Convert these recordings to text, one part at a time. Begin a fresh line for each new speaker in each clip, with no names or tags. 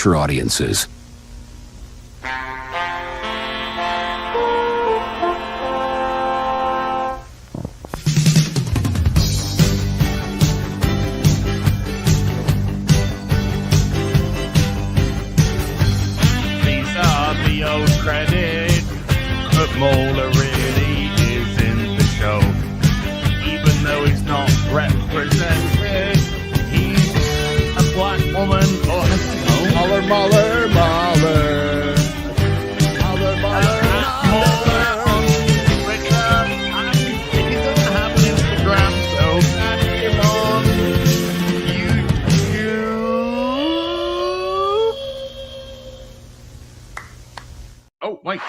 mature audiences.
These are the old credits, but Mauler really is in the show. Even though he's not represented, he's a black woman or
Mahler, Mahler, Mahler. Mahler, Mahler,
Mauler on Twitter. And he doesn't have an Instagram, so add him on YouTube. Oh, wait.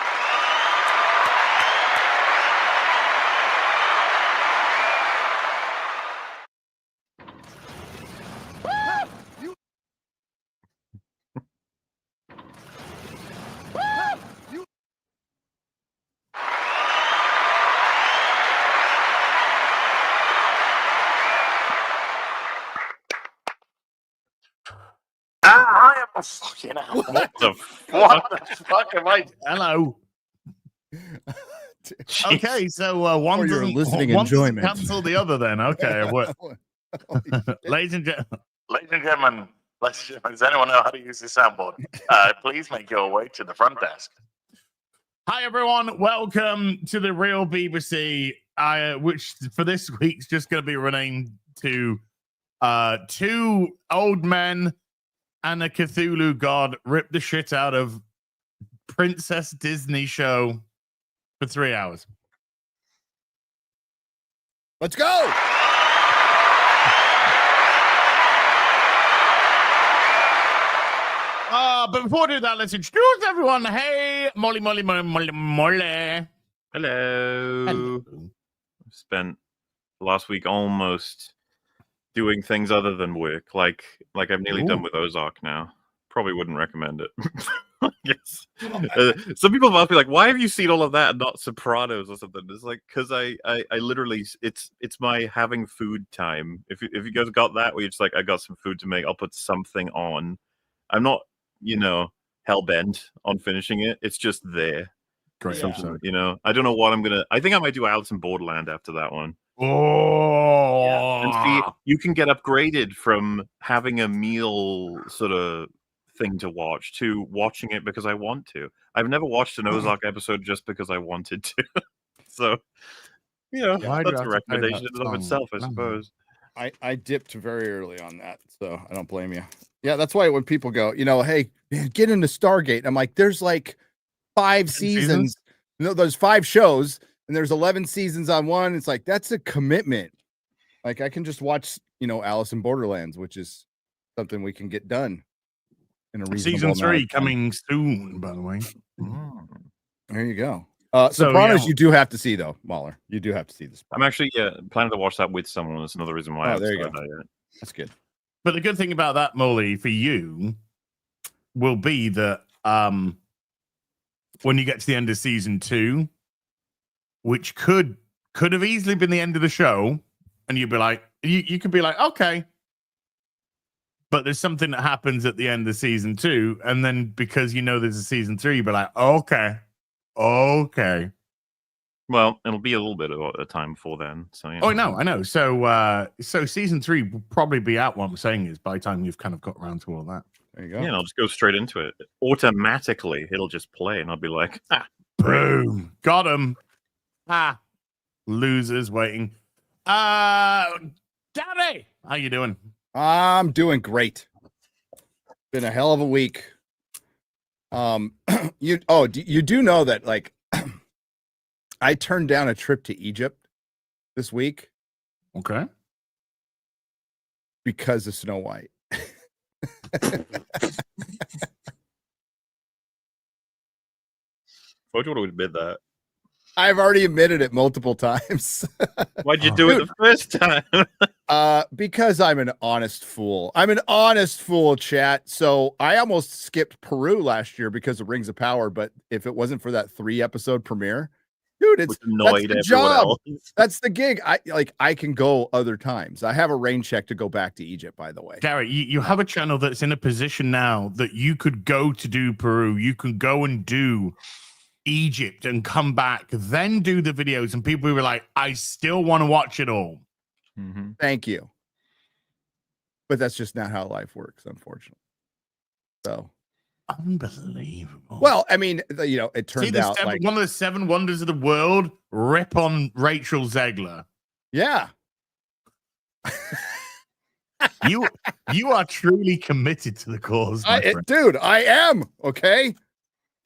I am a fucking hell.
What the
What the fuck am I? Hello.
Jeez.
Okay, so one
For your
doesn't,
listening
one doesn't
enjoyment.
cancel the other then. Okay. Ladies and gentlemen, does anyone know how to use this soundboard? Please make your way to the front desk. Hi, everyone. Welcome to the Real BBC, which for this week's just going to be renamed to Two Old Men and a Cthulhu God Rip the Shit Out of Princess Disney Show for 3 hours.
Let's go.
But before we do that, let's introduce everyone. Hey, Molly.
Hello.
Hello.
Spent last week almost doing things other than work. Like I'm nearly done with Ozark now. Probably wouldn't recommend it. Yes. Some people must be like, why have you seen all of that and not Sopranos or something? It's like, because I literally, it's my having food time. If you guys got that, where you're just like, I got some food to make, I'll put something on. I'm not, hell bent on finishing it. It's just there.
Great episode.
I don't know what I'm gonna. I think I might do Alice in Borderland after that one.
Oh,
Yeah. And see, you can get upgraded from having a meal sort of thing to watch to watching it because I want to. I've never watched an Ozark episode just because I wanted to. So, that's a recommendation in and of itself, I suppose.
I dipped very early on that, so I don't blame you. Yeah, that's why when people go, hey, man, get into Stargate. I'm like, there's like 5 seasons. There's 5 shows, and there's 11 seasons on one. It's like, that's a commitment. Like, I can just watch, Alice in Borderlands, which is something we can get done in a reasonable
season 3
amount of time.
coming soon, by the way.
There you go. Sopranos, you do have to see though, Mahler. You do have to see this.
I'm actually planning to watch that with someone. That's another reason why.
There you go.
That
That's good.
But the good thing about that, Molly, for you, will be that when you get to the end of season 2, which could have easily been the end of the show, and you'd be like, you could be like, okay. But there's something that happens at the end of season 2, and then because there's a season 3, you'd be like, okay.
Well, it'll be a little bit of a time before then. So
Oh, I know. So season 3 will probably be out. What I'm saying is, by the time you've kind of got around to all that,
there you go.
Yeah, and I'll just go straight into it. Automatically, it'll just play, and I'll be like,
boom, got him. Losers waiting. Daddy, how you doing?
I'm doing great. Been a hell of a week. You do know that, like, I turned down a trip to Egypt this week.
Okay.
Because of Snow White.
Why'd you want to admit that?
I've already admitted it multiple times.
Why'd you do it the first time?
Because I'm an honest fool. I'm an honest fool, chat. So I almost skipped Peru last year because of Rings of Power. But if it wasn't for that 3-episode premiere, Dude,
which
that's
annoyed
the
everyone
job.
else.
That's the gig. I can go other times. I have a rain check to go back to Egypt, by the way.
Gary, you have a channel that's in a position now that you could go to do Peru. You could go and do Egypt and come back, then do the videos, and people were like, I still want to watch it all.
Mm-hmm.
Thank you. But that's just not how life works, unfortunately. So
unbelievable.
Well, I mean, it turned out like
one of the 7 wonders of the world rip on Rachel Zegler.
Yeah.
You are truly committed to the cause,
dude. I am. Okay.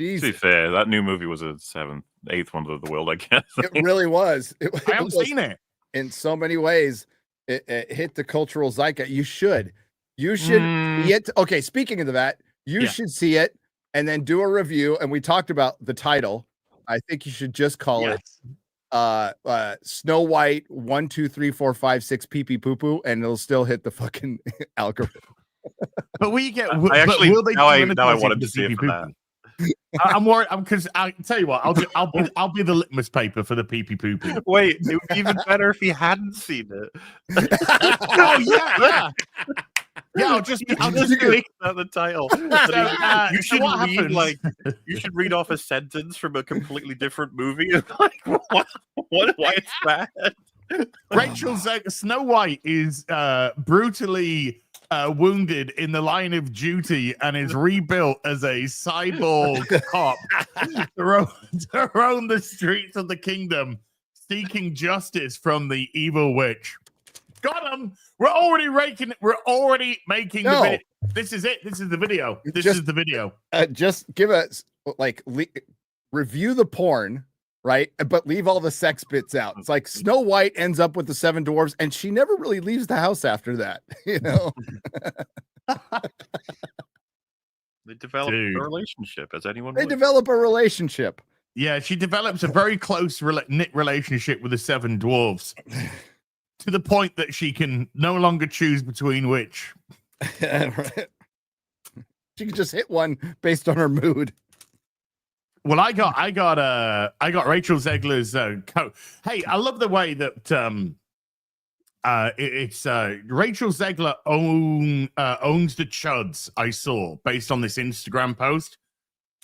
To be fair, that new movie was a 8th wonder of the world, I guess.
It really was.
I haven't seen it.
In so many ways, it hit the cultural zeitgeist. You should see it. Okay, speaking of that, you should see it and then do a review. And we talked about the title. I think you should just call it Snow White 1 2 3 4 5 6 pee pee poo poo, and it'll still hit the fucking algorithm.
But we get.
I actually now I wanted to see it for that.
I'm worried because I tell you what, I'll be the litmus paper for the pee pee poo poo.
Wait, it would be even better if he hadn't seen it.
Oh yeah. I'll just
make that the title. You should read you should read off a sentence from a completely different movie. Like why it's bad.
Rachel Snow White is brutally wounded in the line of duty and is rebuilt as a cyborg cop to roam the streets of the kingdom, seeking justice from the evil witch. Got him. We're already making the video. This is it. This is the video. This is the video.
Just give us review the porn, right? But leave all the sex bits out. It's like Snow White ends up with the 7 dwarves, and she never really leaves the house after that. You know,
they develop a relationship. As anyone
they develop a relationship.
Yeah, she develops a very close knit relationship with the 7 dwarves. To the point that she can no longer choose between which.
Right. She can just hit one based on her mood.
Well, I got Rachel Zegler's coat. Hey, I love the way that it's Rachel Zegler owns the chuds I saw based on this Instagram post,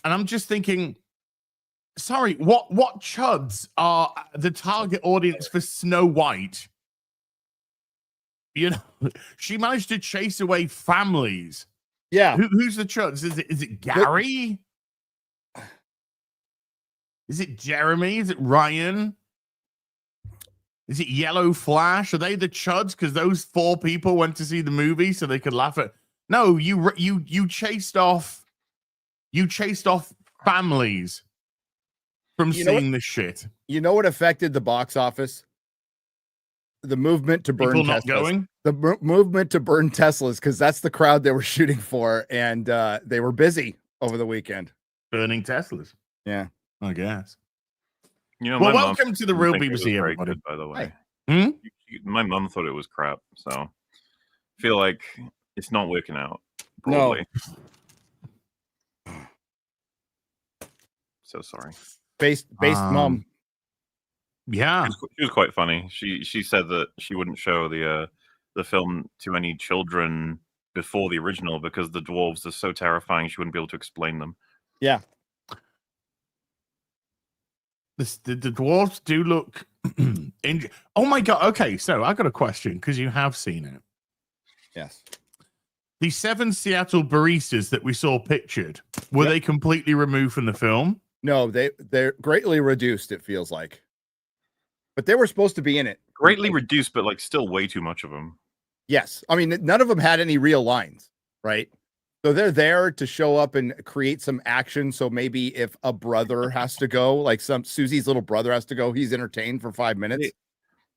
and I'm just thinking, sorry, what chuds are the target audience for Snow White? You know, she managed to chase away families.
Yeah.
Who's the chuds? Is it Gary? Is it Jeremy? Is it Ryan? Is it Yellow Flash? Are they the chuds? Because those 4 people went to see the movie so they could laugh at. No, you chased off families from seeing this shit.
You know what affected the box office? The movement to burn
people
Teslas.
Not going?
The movement to burn Teslas, because that's the crowd they were shooting for, and they were busy over the weekend
burning Teslas.
Yeah,
I guess.
You know,
well, welcome to the real BBC, everybody.
Good, by the way,
my
mum thought it was crap, so I feel like it's not working out. Probably. No. So sorry.
Based mom.
Yeah,
she was quite funny. She said that she wouldn't show the film to any children before the original because the dwarves are so terrifying she wouldn't be able to explain them.
Yeah.
The dwarves do look oh my god. Okay, so I got a question because you have seen it.
Yes.
The 7 Seattle baristas that we saw pictured, were they completely removed from the film?
No, they're greatly reduced, it feels like. But they were supposed to be in it.
Greatly reduced, but like still way too much of them.
Yes. I mean, none of them had any real lines, right? So they're there to show up and create some action. So maybe if a brother has to go, like Susie's little brother has to go, he's entertained for 5 minutes.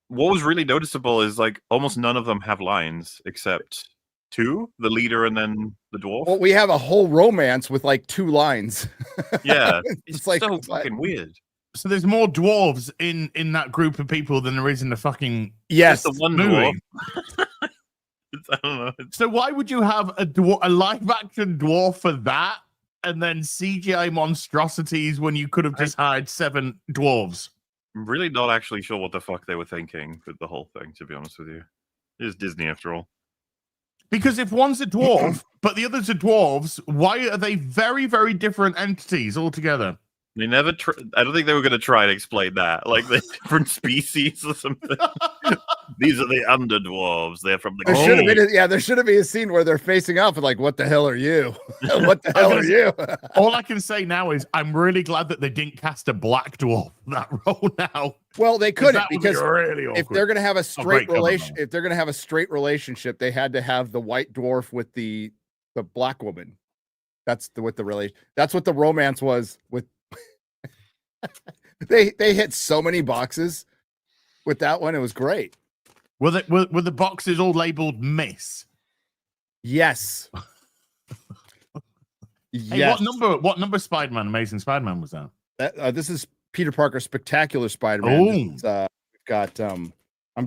What was really noticeable is like almost none of them have lines except 2, the leader and then the dwarf.
Well, we have a whole romance with like 2 lines.
Yeah.
It's like
so fucking weird.
So there's more dwarves in that group of people than there is in the fucking
the
one
movie.
Dwarf. I don't know.
So why would you have a live action dwarf for that, and then CGI monstrosities when you could have just hired 7 dwarves?
I'm really not actually sure what the fuck they were thinking with the whole thing, to be honest with you. It is Disney after all.
Because if one's a dwarf, but the other's a dwarves, why are they very, very different entities altogether?
They never. I don't think they were going to try and explain that, like they're different species or something. These are the underdwarves. They're from the.
There should have been a scene where they're facing off and like, what the hell are you? What the hell are you?
All I can say now is I'm really glad that they didn't cast a black dwarf in that role now.
Well, they couldn't because
really
if they're going to have a straight relationship, they had to have the white dwarf with the black woman. That's what the romance was with. They hit so many boxes with that one. It was great.
Were the boxes all labeled Miss?
Yes.
Hey,
yes.
what number Spider-Man, Amazing Spider-Man was that?
This is Peter Parker Spectacular Spider-Man. We've got I'm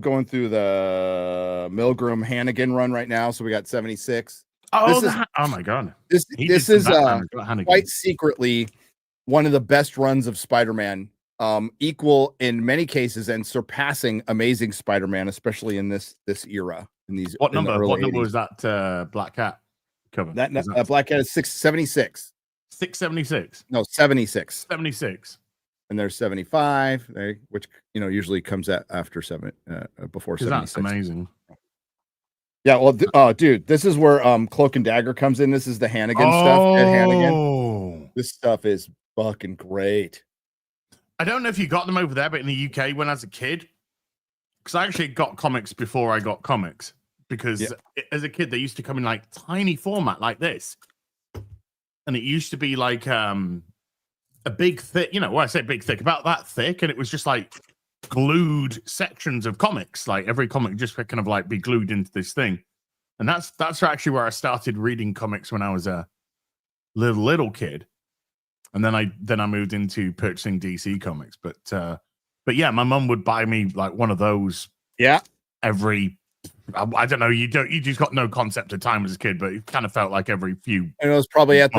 going through the Milgram Hannigan run right now, so we got 76.
Oh my god.
This is quite secretly one of the best runs of Spider-Man, equal in many cases and surpassing Amazing Spider-Man, especially in this era.
What number was that Black Cat cover?
That Black Cat is 676.
676.
No, 76.
76.
And there's 75, which usually comes after before 76.
That's amazing.
Yeah, well, dude, this is where Cloak and Dagger comes in. This is the Hannigan stuff. Ed Hannigan. This stuff is fucking great.
I don't know if you got them over there, but in the UK, when I was a kid, because I actually got comics before I got comics, because as a kid, they used to come in like tiny format like this. And it used to be like a big thick, I say big thick, about that thick. And it was just like glued sections of comics. Like every comic just kind of like be glued into this thing. And that's actually where I started reading comics when I was a little kid. And then I moved into purchasing DC comics. But yeah, my mum would buy me like one of those.
Yeah.
Every, I don't know, you just got no concept of time as a kid, but it kind of felt like every few.
And it was probably at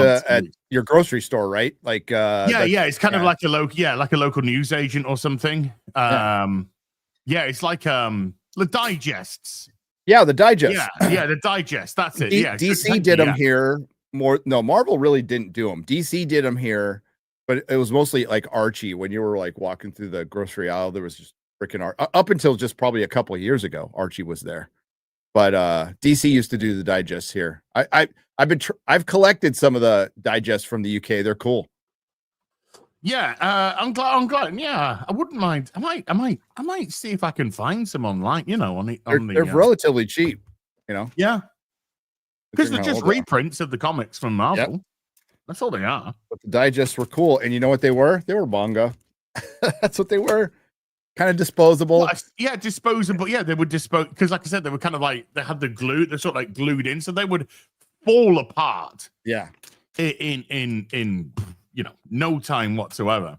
your grocery store, right? Like
it's kind of like a local news agent or something. It's like the digests.
Yeah, the digest.
Yeah, the digest. That's it.
DC did them here. Marvel really didn't do them. DC did them here, but it was mostly like Archie. When you were like walking through the grocery aisle, there was just freaking up until just probably a couple of years ago. Archie was there, but DC used to do the digests here. I've collected some of the digests from the UK. They're cool.
Yeah, I'm glad. Yeah, I wouldn't mind. I might see if I can find some online. They're
relatively cheap.
Yeah. Because they're just reprints of the comics from Marvel. Yep. That's all they are.
But the digests were cool. And you know what they were? They were manga. That's what they were. Kind of disposable.
Well, yeah, disposable. Yeah, they would dispose. Because like I said, they were kind of like, they had the glue. They're sort of like glued in. So they would fall apart.
Yeah.
In no time whatsoever.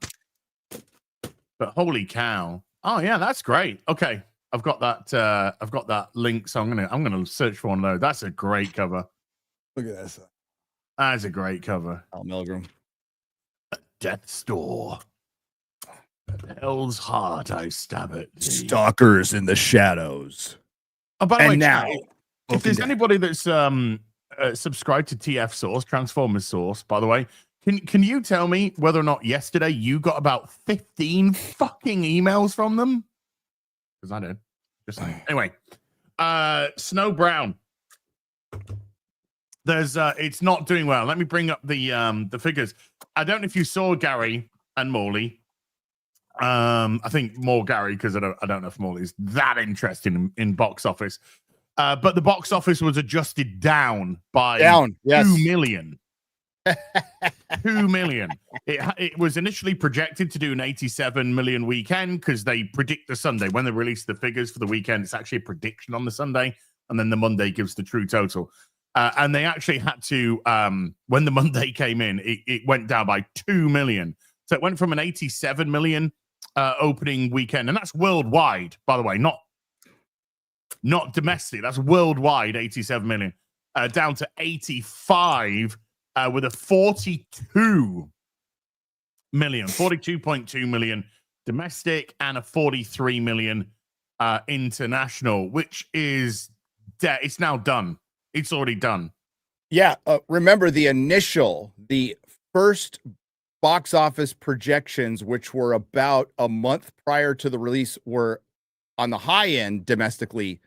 But holy cow. Oh, yeah, that's great. Okay. I've got that link, so I'm gonna search for one of those. That's a great cover.
Look at this.
That's a great cover.
Al Milgram.
Death's door. Hell's heart I stab it.
Stalkers in the shadows.
Oh, by the way, now, if there's anybody that's subscribed to TF Source, Transformers Source, by the way, can you tell me whether or not yesterday you got about 15 fucking emails from them? Because I did. Just saying. Anyway, Snow Brown. There's it's not doing well. Let me bring up the figures. I don't know if you saw Gary and Morley. I think more Gary because I don't know if Morley's that interested in box office. But the box office was adjusted down by 2 million. 2 million. It was initially projected to do an 87 million weekend because they predict the Sunday when they release the figures for the weekend. It's actually a prediction on the Sunday, and then the Monday gives the true total. And they actually had to, when the Monday came in, it went down by 2 million. So it went from an 87 million opening weekend, and that's worldwide, by the way, not domestic. That's worldwide, 87 million, down to 85. With a 42.2 million domestic and a 43 million international, which is it's now done. It's already done.
Yeah. Remember the first box office projections, which were about a month prior to the release, were on the high end domestically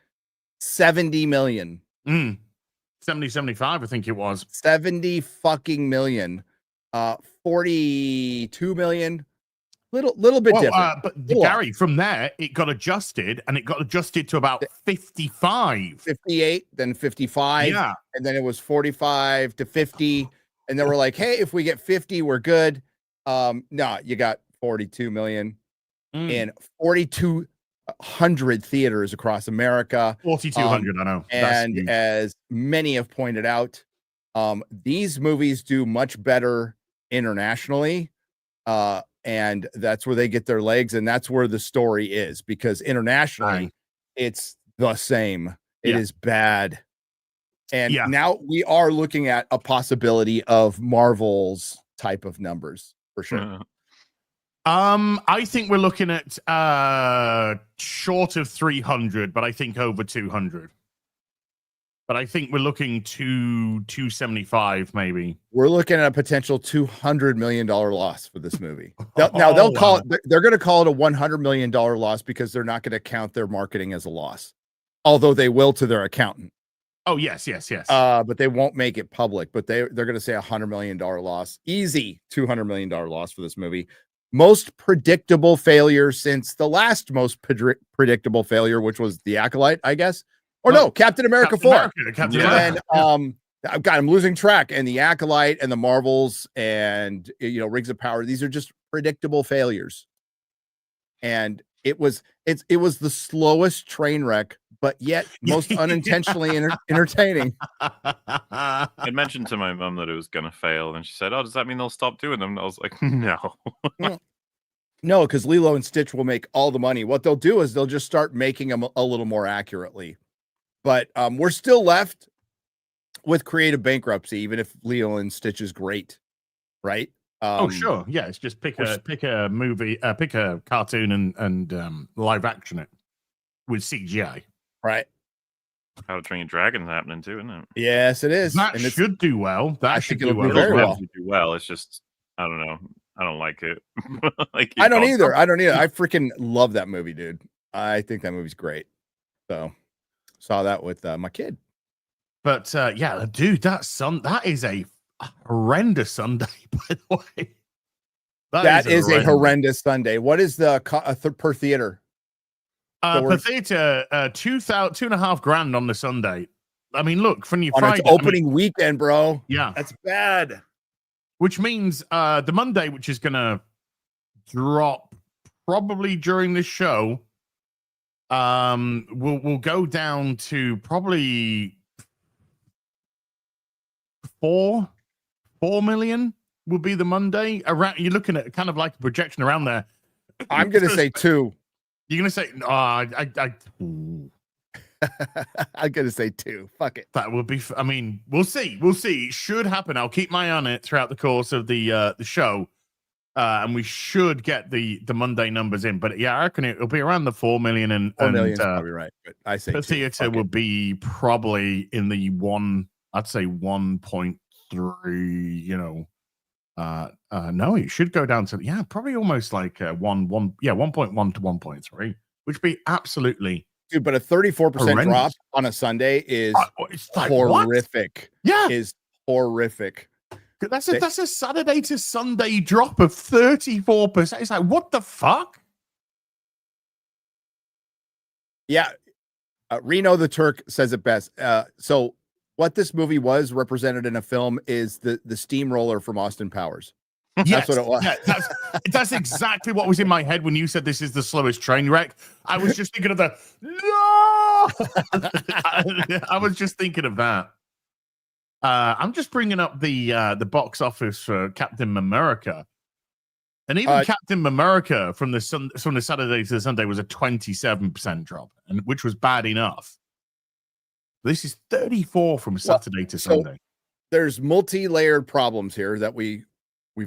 70 million.
70, 75, I think it was.
70 fucking million. 42 million. Little bit different.
But Gary, from there, it got adjusted, and it got adjusted to about 55.
58, then 55.
Yeah.
And then it was 45 to 50. And then we're like, hey, if we get 50, we're good. No, you got 42 million in 4,200 theaters across America.
4,200, I know.
And as many have pointed out, these movies do much better internationally. And that's where they get their legs, and that's where the story is, because internationally it's the same. It is bad. And now we are looking at a possibility of Marvel's type of numbers for sure.
I think we're looking at short of 300, but I think over 200. But I think we're looking to 275, maybe.
We're looking at a potential $200 million loss for this movie. They'll call it. They're going to call it a $100 million loss because they're not going to count their marketing as a loss, although they will to their accountant.
Oh yes.
But they won't make it public. But they're going to say $100 million loss, easy $200 million loss for this movie. Most predictable failure since the last most predictable failure, which was The Acolyte, I guess. Or no, Captain America 4. And I'm losing track. And The Acolyte and the Marvels and Rings of Power, these are just predictable failures. And it was the slowest train wreck, but yet most unintentionally entertaining.
I mentioned to my mom that it was gonna fail, and she said, "Oh, does that mean they'll stop doing them?" And I was like, "No."
No, because Lilo and Stitch will make all the money. What they'll do is they'll just start making them a little more accurately. But we're still left with creative bankruptcy, even if Lilo and Stitch is great, right?
Sure, yeah. It's just pick a movie, pick a cartoon and live action it with CGI,
right?
How to Train Your Dragon's happening too, isn't it?
Yes, it is.
That should do well. That should do well.
Very well.
Do well. It's just I don't know. I don't like it.
I don't either. I freaking love that movie, dude. I think that movie's great. So saw that with my kid.
But yeah, dude, that is a horrendous Sunday, by the way.
That is a horrendous Sunday. What is the per theater?
Per theater, $2,500 on the Sunday. I mean, look, from your
on
Friday
its opening weekend, bro.
Yeah,
that's bad.
Which means the Monday, which is gonna drop probably during this show, will go down to probably 4 million will be the Monday. Around, you're looking at kind of like a projection around there.
I'm gonna say 2.
You're gonna say no?
I'm gonna say 2. Fuck it.
That would be. I mean, we'll see. It should happen. I'll keep my eye on it throughout the course of the show, and we should get the Monday numbers in. But yeah, I reckon it'll be around the 4 million and
4 million. Probably right. But I say
the theater will be probably in the I'd say 1.3. No, it should go down to probably almost like 1.1 to 1.3, which would be absolutely.
Dude, but a 34% drop on a Sunday is
like,
horrific.
What? Yeah,
is horrific.
That's a Saturday to Sunday drop of 34%. It's like, what the fuck?
Yeah, Reno the Turk says it best. So what this movie was represented in a film is the steamroller from Austin Powers.
Yes,
that's what it was.
Yeah, that's exactly what was in my head when you said this is the slowest train wreck. I was just thinking of the no. I was just thinking of that. I'm just bringing up the box office for Captain America, and even Captain America from the Saturday to the Sunday was a 27% drop, and which was bad enough. This is 34 from Saturday to Sunday.
There's multi-layered problems here that we've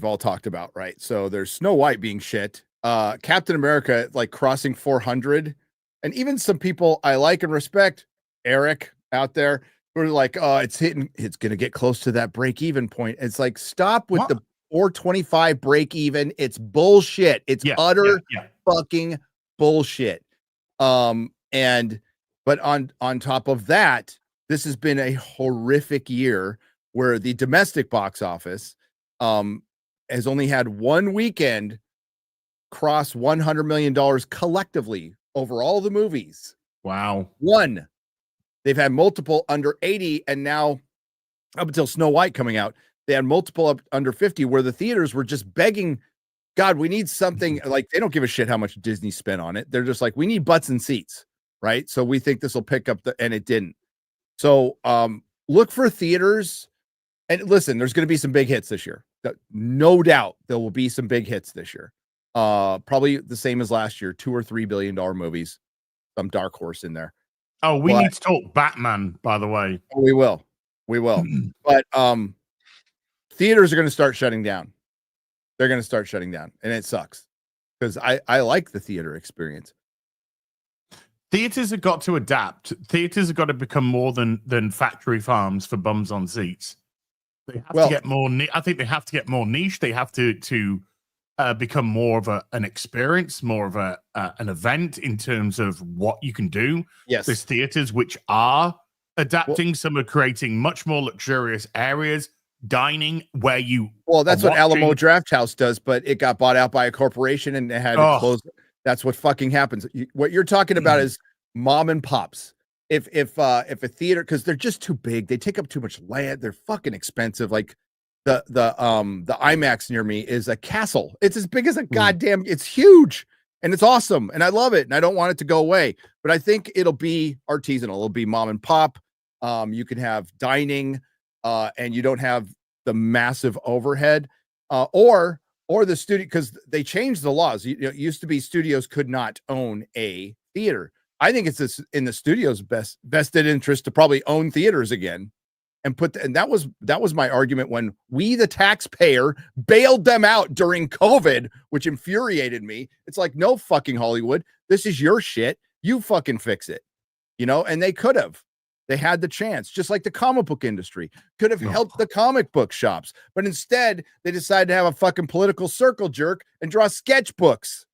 all talked about, right? So there's Snow White being shit, Captain America like crossing 400, and even some people I like and respect, Eric out there, who are like, oh, it's gonna get close to that break-even point. It's like, stop with the 425 break-even. It's bullshit. It's utter fucking bullshit. But on top of that, this has been a horrific year where the domestic box office has only had one weekend cross $100 million collectively over all the movies.
Wow.
One. They've had multiple under 80, and now up until Snow White coming out, they had multiple up under 50 where the theaters were just begging, God, we need something. Like, they don't give a shit how much Disney spent on it. They're just like, we need butts and seats, right? So we think this will pick up and it didn't. So look for theaters, and listen, there's going to be some big hits this year. No doubt there will be some big hits this year. Probably the same as last year, $2 or $3 billion movies, some dark horse in there.
Oh, we need to talk Batman, by the way.
We will. But theaters are going to start shutting down. They're going to start shutting down, and it sucks because I like the theater experience.
Theaters have got to adapt. Theaters have got to become more than factory farms for bums on seats. They have to get more. I think they have to get more niche. They have to become more of an experience, more of an event in terms of what you can do.
Yes,
there's theaters which are adapting. Some are creating much more luxurious areas, dining where you.
Well, that's what Alamo Draft House does, but it got bought out by a corporation and it had to close. That's what fucking happens. What you're talking about is mom and pops. If a theater, because they're just too big, they take up too much land. They're fucking expensive. Like the IMAX near me is a castle. It's as big as a goddamn. It's huge and it's awesome and I love it and I don't want it to go away. But I think it'll be artisanal. It'll be mom and pop. You can have dining, and you don't have the massive overhead, or the studio, because they changed the laws. It used to be studios could not own a theater. I think it's in the studio's vested interest to probably own theaters again, and that was my argument when we, the taxpayer, bailed them out during COVID, which infuriated me. It's like, no, fucking Hollywood, this is your shit. You fucking fix it, and they could have. They had the chance, just like the comic book industry could have helped the comic book shops. But instead, they decided to have a fucking political circle jerk and draw sketchbooks.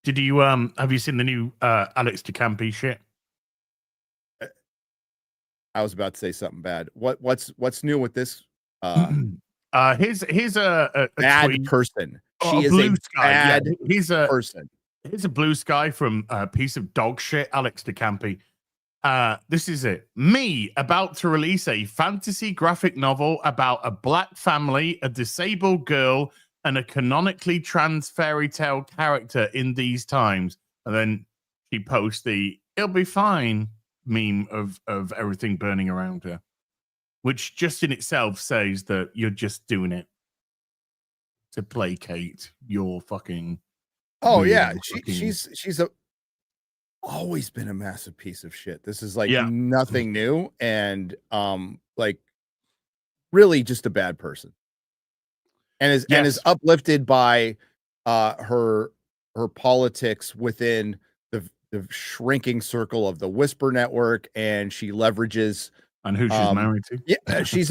Did you have you seen the new Alex DeCampi shit?
I was about to say something bad. What's new with this?
Here's a
bad
tweet.
Person. She is a bad person.
Here's a blue sky from a piece of dog shit, Alex DeCampi. This is it. Me about to release a fantasy graphic novel about a black family, a disabled girl, and a canonically trans fairy tale character in these times. And then she posts the "it'll be fine" meme of everything burning around her, which just in itself says that you're just doing it to placate your fucking.
Oh yeah, she's always been a massive piece of shit. This is like nothing new, and like really just a bad person, and is uplifted by her politics within the shrinking circle of the Whisper Network, and she leverages
and who she's married to.
Yeah, she's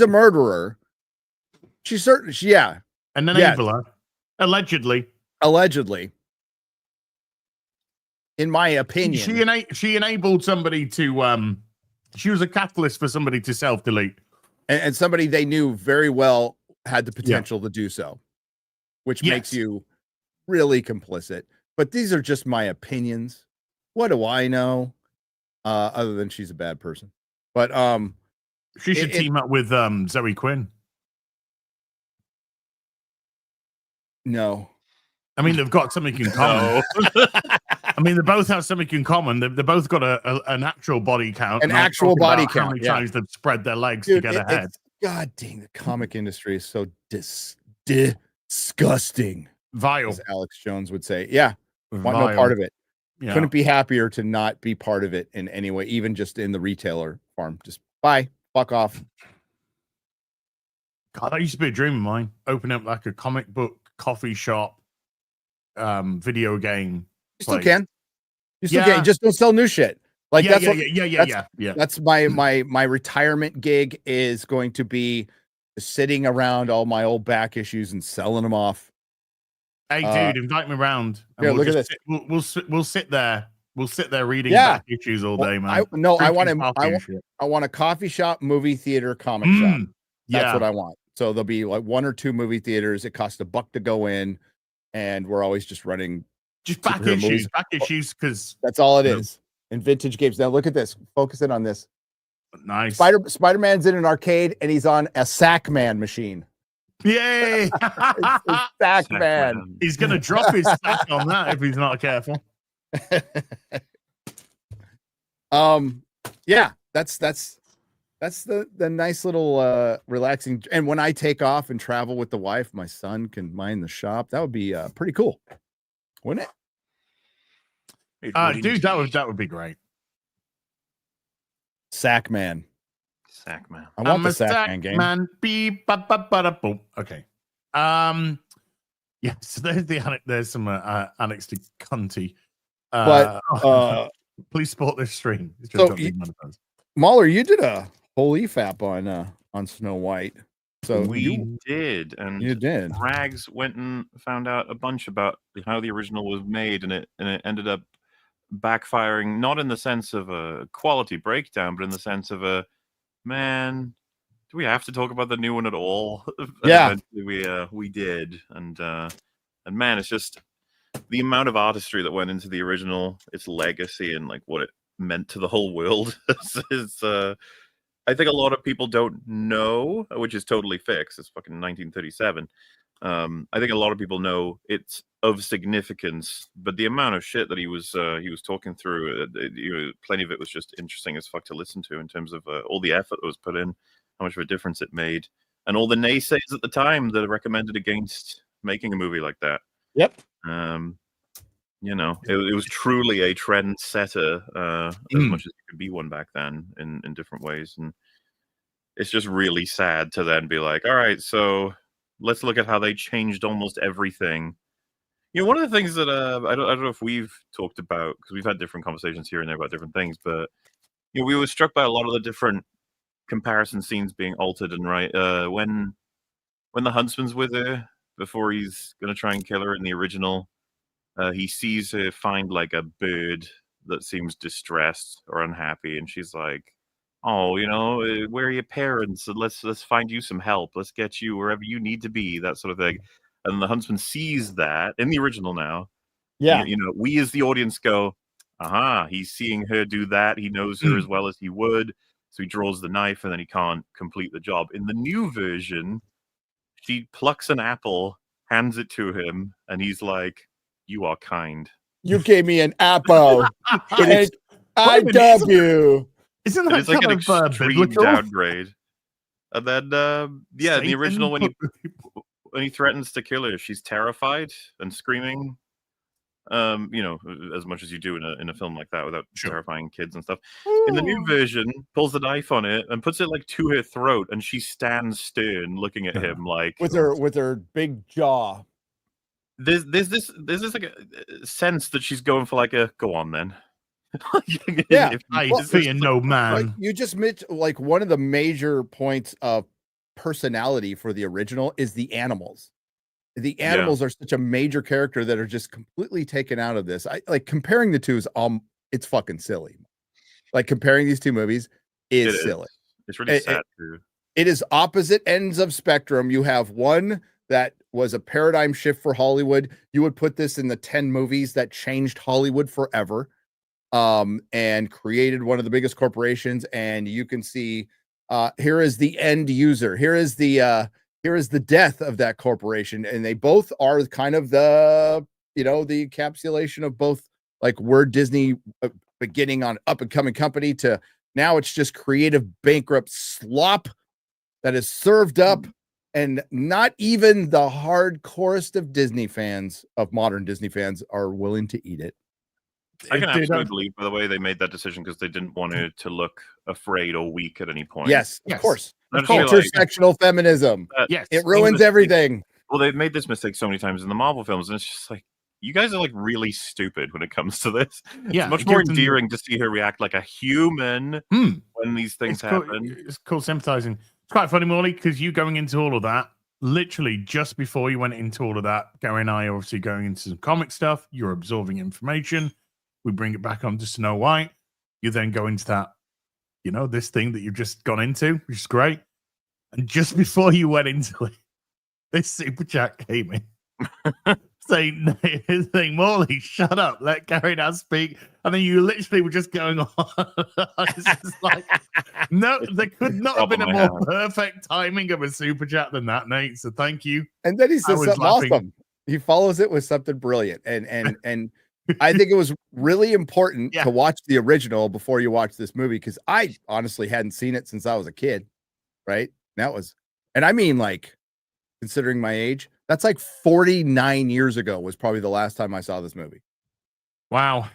a murderer. She's certain.
An enabler, allegedly.
In my opinion,
she enabled somebody to she was a catalyst for somebody to self-delete,
and somebody they knew very well had the potential to do so, which makes you really complicit. But these are just my opinions. What do I know? Other than she's a bad person. But
she should team up with Zoe Quinn.
No.
I mean, they've got something in common. I mean, they both have something in common. They both got an actual body count.
An actual body count.
How many times they've spread their legs to get ahead.
God dang, the comic industry is so disgusting.
Vile.
As Alex Jones would say. Yeah. Want no part of it. Yeah. Couldn't be happier to not be part of it in any way, even just in the retailer farm. Just bye. Fuck off.
God, that used to be a dream of mine. Open up like a comic book coffee shop video game.
You still
place.
can. You still can. You just don't sell new shit. Like
yeah,
that's That's my retirement gig is going to be sitting around all my old back issues and selling them off.
Hey, dude, invite me around.
Here, look at this.
We'll sit there. We'll sit there reading back issues all day, man.
I want a coffee shop, movie theater, comic shop. That's what I want. So there'll be like 1 or 2 movie theaters. It costs $1 to go in, and we're always just running
back issues, because
that's all it is. And vintage games. Now look at this. Focus in on this.
Nice.
Spider-Man's in an arcade, and he's on a Sackman machine.
Yay!
It's Sackman.
He's gonna drop his sack on that if he's not careful.
Yeah, that's the nice little relaxing. And when I take off and travel with the wife, my son can mind the shop. That would be pretty cool, wouldn't it?
Dude, that would be great.
Sackman. I want the Sackman game. Man. Beep, ba, ba, ba, da, boom.
Okay. Yeah, so there's some annex to Cunty.
But
please support this stream.
So Mahler, you did a whole EFAP on Snow White. So
we did, and
you did.
Rags went and found out a bunch about how the original was made, and it ended up backfiring, not in the sense of a quality breakdown, but in the sense of a, man, do we have to talk about the new one at all?
Yeah,
we did, and man, it's just the amount of artistry that went into the original, its legacy, and like what it meant to the whole world is I think a lot of people don't know, which is totally fixed. It's fucking 1937. I think a lot of people know it's of significance, but the amount of shit that he was talking through, plenty of it was just interesting as fuck to listen to in terms of all the effort that was put in, how much of a difference it made, and all the naysayers at the time that recommended against making a movie like that.
Yep.
It was truly a trendsetter, as much as it could be one back then in different ways. And it's just really sad to then be like, all right, so let's look at how they changed almost everything. One of the things that I don't know if we've talked about, because we've had different conversations here and there about different things, but we were struck by a lot of the different comparison scenes being altered. And when the huntsman's with her before he's gonna try and kill her in the original, he sees her find like a bird that seems distressed or unhappy, and she's like, "Oh, where are your parents? Let's find you some help. Let's get you wherever you need to be." That sort of thing. And the huntsman sees that in the original now.
Yeah.
We as the audience go, "Aha!" He's seeing her do that. He knows her as well as he would, so he draws the knife, and then he can't complete the job. In the new version, she plucks an apple, hands it to him, and he's like, "You are kind.
You gave me an apple. And I dub you."
Isn't that
like an extreme downgrade? And then, in the original, when he threatens to kill her, she's terrified and screaming. As much as you do in a film like that without terrifying kids and stuff. Ooh. In the new version, pulls the knife on it and puts it like to her throat, and she stands stern, looking at him like
with her big jaw.
There's this like a sense that she's going for like a go on then.
Yeah, I see no man.
Like, you just mentioned like one of the major points of personality for the original is the animals. The animals are such a major character that are just completely taken out of this. I like comparing the two is it's fucking silly. Like comparing these two movies is silly.
It's really sad too.
It is opposite ends of spectrum. You have one that was a paradigm shift for Hollywood. You would put this in the 10 movies that changed Hollywood forever, and created one of the biggest corporations. And you can see, here is the end user. Here is the death of that corporation. And they both are kind of the encapsulation of both, like we're Disney beginning on up and coming company to now it's just creative bankrupt slop that is served up. And not even the hardcorest of Disney fans, of modern Disney fans, are willing to eat it.
I can absolutely believe, by the way, they made that decision because they didn't want it to look afraid or weak at any point.
Yes, of course. Intersectional feminism. Yes, it ruins everything.
Well, they've made this mistake so many times in the Marvel films, and it's just like, you guys are like really stupid when it comes to this.
Yeah,
it's much more endearing to see her react like a human when these things happen.
It's called sympathizing. It's quite funny, Morley, because you going into all of that, literally just before you went into all of that, Gary and I are obviously going into some comic stuff. You're absorbing information. We bring it back on to Snow White. You then go into that, this thing that you've just gone into, which is great. And just before you went into it, this super chat came in saying, Morley, shut up, let Gary now speak. And then you literally were just going on. It's just like, no, there could not have been a more perfect timing of a super chat than that, Nate. So thank you.
And then he says something awesome. He follows it with something brilliant. And I think it was really important to watch the original before you watch this movie, because I honestly hadn't seen it since I was a kid, right? And I mean, like, considering my age, that's like 49 years ago was probably the last time I saw this movie.
Wow.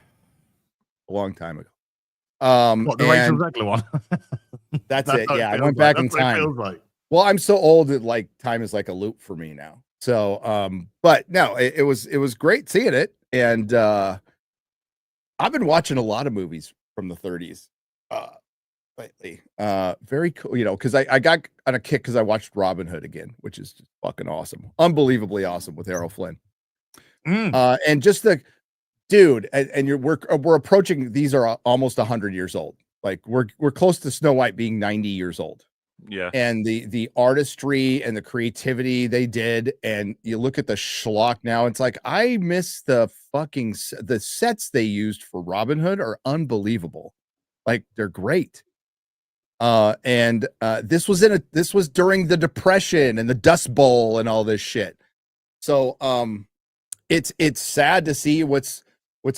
A long time ago.
The Rachel Zegler one?
That's it. Yeah, I went back in time. Well, I'm so old that like time is like a loop for me now. So, but no, it was great seeing it. And I've been watching a lot of movies from the 30s lately. Very cool, because I got on a kick because I watched Robin Hood again, which is just fucking awesome, unbelievably awesome with Errol Flynn. And just the dude, and we're approaching, these are almost 100 years old. Like we're close to Snow White being 90 years old.
Yeah.
And the artistry and the creativity they did, and you look at the schlock now, it's like I miss the sets they used for Robin Hood are unbelievable. Like they're great. And this was during the Depression and the Dust Bowl and all this shit. So it's sad to see what's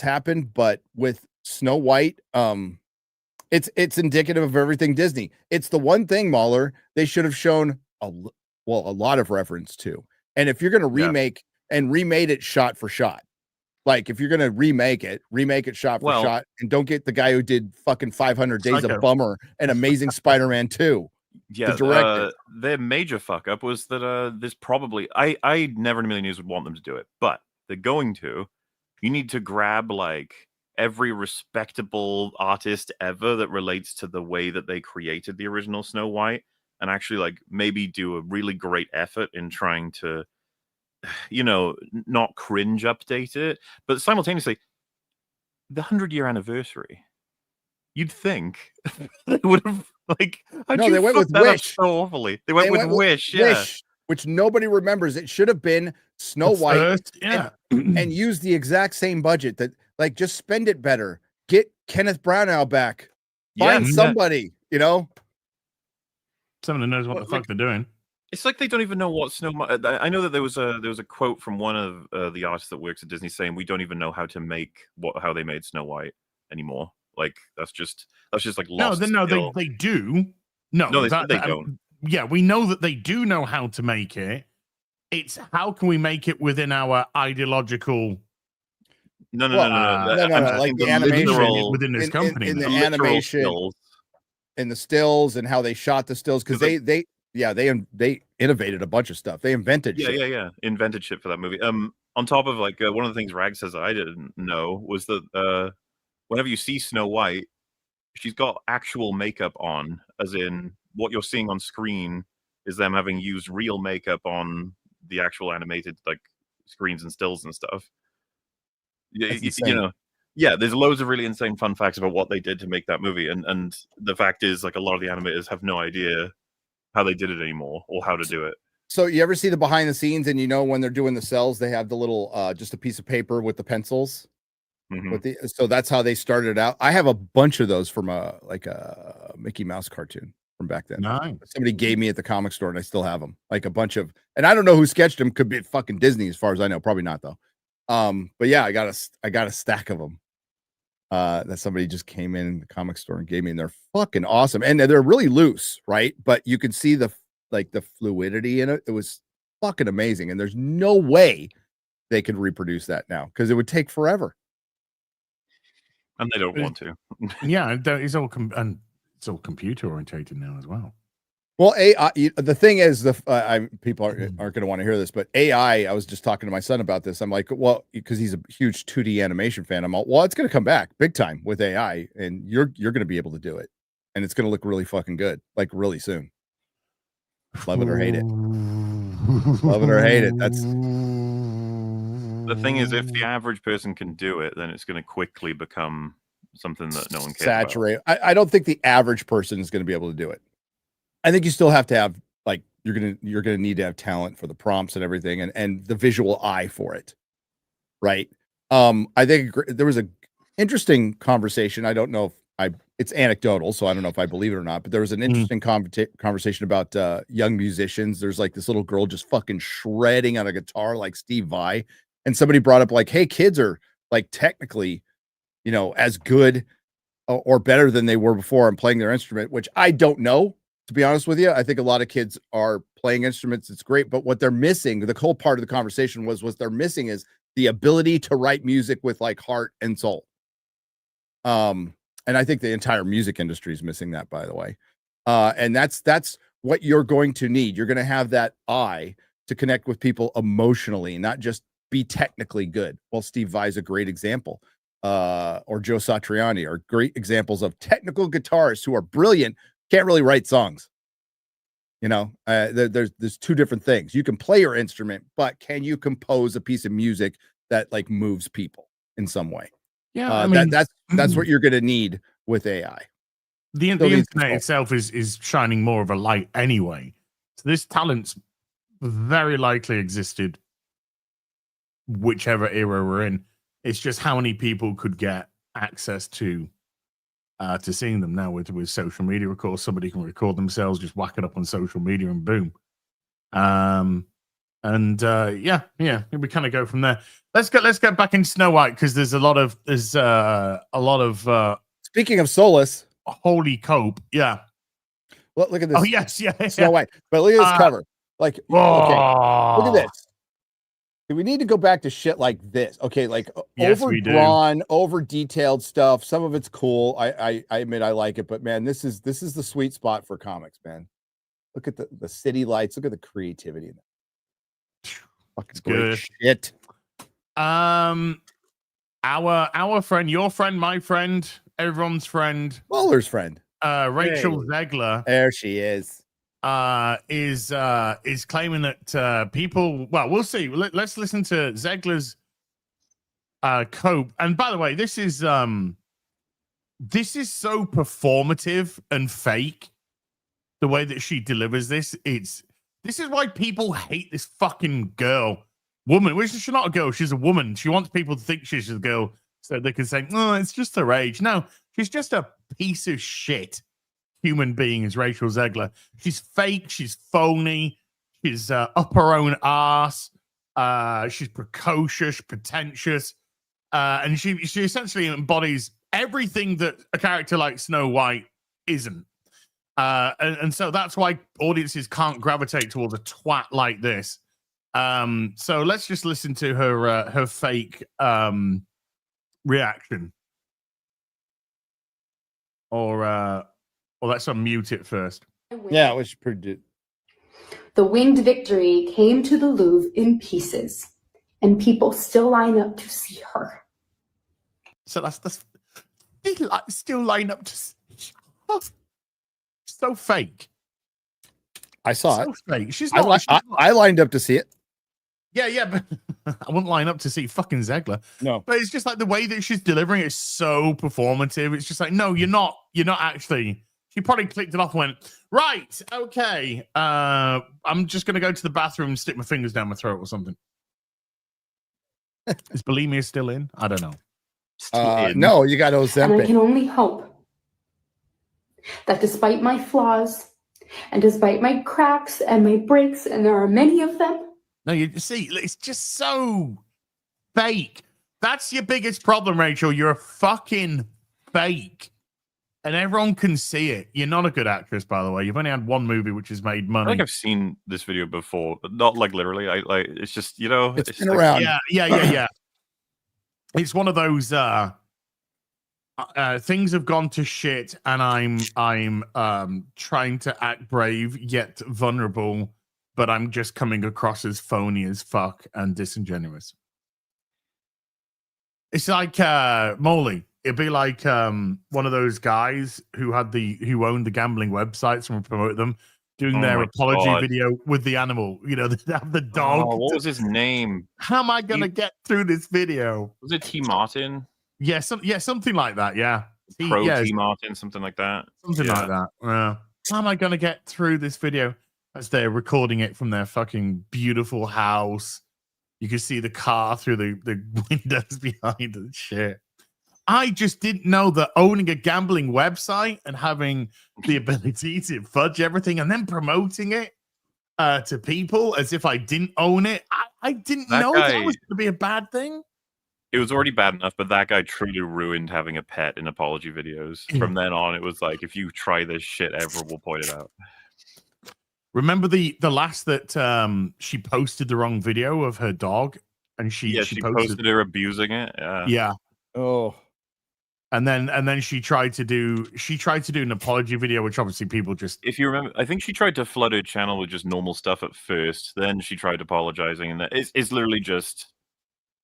happened, but with Snow White, it's indicative of everything Disney. It's the one thing, Mahler, they should have shown a lot of reference to. And if you're going to remake and remade it shot for shot, like if you're going to remake it shot for shot, and don't get the guy who did fucking 500 Days of Bummer and Amazing Spider-Man 2.
Yeah, their major fuck up was that this probably, I never in a million years would want them to do it, but they're going to. You need to grab like every respectable artist ever that relates to the way that they created the original Snow White, and actually like maybe do a really great effort in trying to, not cringe update it, but simultaneously the 100-year anniversary, you'd think they would have like,
they went with Wish
so awfully. They went with Wish,
Wish, which nobody remembers. It should have been Snow White, and use the exact same budget. That like just spend it better. Get Kenneth Branagh back. Find somebody, someone
who knows what the fuck they're doing.
It's like they don't even know what Snow White. I know that there was a quote from one of the artists that works at Disney saying we don't even know how to make how they made Snow White anymore. Like that's just like lost.
No, they do. No, they don't. Yeah, we know that they do know how to make it. It's how can we make it within our ideological.
No.
Like the animation
within this company,
in the animation, in the stills, and how they shot the stills, because they innovated a bunch of stuff. They invented shit.
Yeah. Invented shit for that movie. On top of like one of the things Rag says I didn't know was that whenever you see Snow White, she's got actual makeup on, as in what you're seeing on screen is them having used real makeup on the actual animated like screens and stills and stuff. There's loads of really insane fun facts about what they did to make that movie, and the fact is like a lot of the animators have no idea how they did it anymore or how to do it.
So you ever see the behind the scenes, and when they're doing the cells, they have the little just a piece of paper with the pencils.
Mm-hmm.
So that's how they started out. I have a bunch of those from a Mickey Mouse cartoon from back then.
Nice.
Somebody gave me at the comic store, and I still have them. Like a bunch of, and I don't know who sketched them. Could be fucking Disney, as far as I know. Probably not though. But yeah, I got a stack of them. That somebody just came in the comic store and gave me, and they're fucking awesome. And they're really loose, right? But you can see the fluidity in it. It was fucking amazing. And there's no way they could reproduce that now, because it would take forever.
And they don't want to.
Yeah, it's all computer orientated now as well.
Well, AI. The thing is, people aren't going to want to hear this, but AI. I was just talking to my son about this. I'm like, well, because he's a huge 2D animation fan. I'm all, well, it's going to come back big time with AI, and you're going to be able to do it, and it's going to look really fucking good, like really soon. Love it or hate it. Love it or hate it. That's
the thing. Is, if the average person can do it, then it's going to quickly become something that no one cares
saturate. I don't think the average person is going to be able to do it. I think you still have to have, like, you're gonna need to have talent for the prompts and everything, and the visual eye for it, right? I think there was a interesting conversation. I don't know if it's anecdotal, so I don't know if I believe it or not, but there was an interesting conversation about young musicians. There's like this little girl just fucking shredding on a guitar like Steve Vai, and somebody brought up like, hey, kids are like technically, as good or better than they were before and playing their instrument, which I don't know. To be honest with you, I think a lot of kids are playing instruments. It's great, but what they're missing, the whole part of the conversation was what they're missing is the ability to write music with like heart and soul. And I think the entire music industry is missing that, by the way. And that's what you're going to need. You're going to have that eye to connect with people emotionally, not just be technically good. Well, Steve Vai is a great example. Or Joe Satriani are great examples of technical guitarists who are brilliant, can't really write songs. There's two different things. You can play your instrument, but can you compose a piece of music that like moves people in some way?
Yeah,
that's what you're going to need with AI.
The internet itself is shining more of a light anyway. So this talent's very likely existed, whichever era we're in. It's just how many people could get access to seeing them now with social media. Of course, somebody can record themselves, just whack it up on social media, and boom. We kind of go from there. Let's get back into Snow White, because there's a lot of
speaking of Solace,
holy cope. Yeah.
Well, look at this.
Oh yes, yeah.
Snow White. But look at this cover. Like, okay, look at this. We need to go back to shit like this. Okay, like
yes,
overdrawn, over detailed stuff. Some of it's cool. I admit I like it, but man, this is the sweet spot for comics, man. Look at the city lights. Look at the creativity in that. Fucking great shit.
Our friend, your friend, my friend, everyone's friend,
Muller's friend,
Rachel Zegler.
There she is.
Is claiming that people. Well, we'll see. Let's listen to Zegler's cope. And by the way, this is so performative and fake. The way that she delivers this, this is why people hate this fucking woman. Which she's not a girl, she's a woman. She wants people to think she's a girl so they can say, "Oh, it's just her age." No, she's just a piece of shit human being is Rachel Zegler. She's fake, she's phony, she's up her own ass, she's precocious, pretentious, and she essentially embodies everything that a character like Snow White isn't. And so that's why audiences can't gravitate towards a twat like this. So let's just listen to her fake reaction. Or let's unmute it first.
Yeah, we should predict.
The winged victory came to the Louvre in pieces, and people still line up to see her.
So that's still line up to see her. So fake.
I saw
so
it.
Fake.
I lined up to see it.
Yeah, but I wouldn't line up to see fucking Zegler.
No,
but it's just like the way that she's delivering it is so performative. It's just like, no, you're not actually. She probably clicked it off and went, right, okay. I'm just gonna go to the bathroom and stick my fingers down my throat or something. Is bulimia still in? I don't know.
No, you got Ozempic.
And I can only hope that despite my flaws and despite my cracks and my breaks, and there are many of them.
No, you see, it's just so fake. That's your biggest problem, Rachel. You're a fucking fake. And everyone can see it. You're not a good actress, by the way. You've only had one movie which has made money.
I think I've seen this video before, but not like literally. It's just,
it's been
like,
around.
Yeah. It's one of those things have gone to shit, and I'm trying to act brave yet vulnerable, but I'm just coming across as phony as fuck and disingenuous. It's like Molly. It'd be like one of those guys who owned the gambling websites and would promote them, doing their apology video with the animal. You know, they have the dog.
Oh, what was his name?
How am I gonna get through this video?
Was it T. Martin?
Yeah, something like that. Yeah,
T. Martin, something like that.
Something like that. How am I gonna get through this video? As they're recording it from their fucking beautiful house, you can see the car through the windows behind and shit. I just didn't know that owning a gambling website and having the ability to fudge everything and then promoting it to people as if I didn't own it. I didn't know that was going to be a bad thing.
It was already bad enough, but that guy truly ruined having a pet in apology videos. From then on, it was like, if you try this shit ever, we'll point it out.
Remember the last that she posted the wrong video of her dog, and she
posted her abusing it.
Yeah.
Oh.
And then she tried to do an apology video, which obviously people just.
If you remember, I think she tried to flood her channel with just normal stuff at first. Then she tried apologizing, and it's literally just.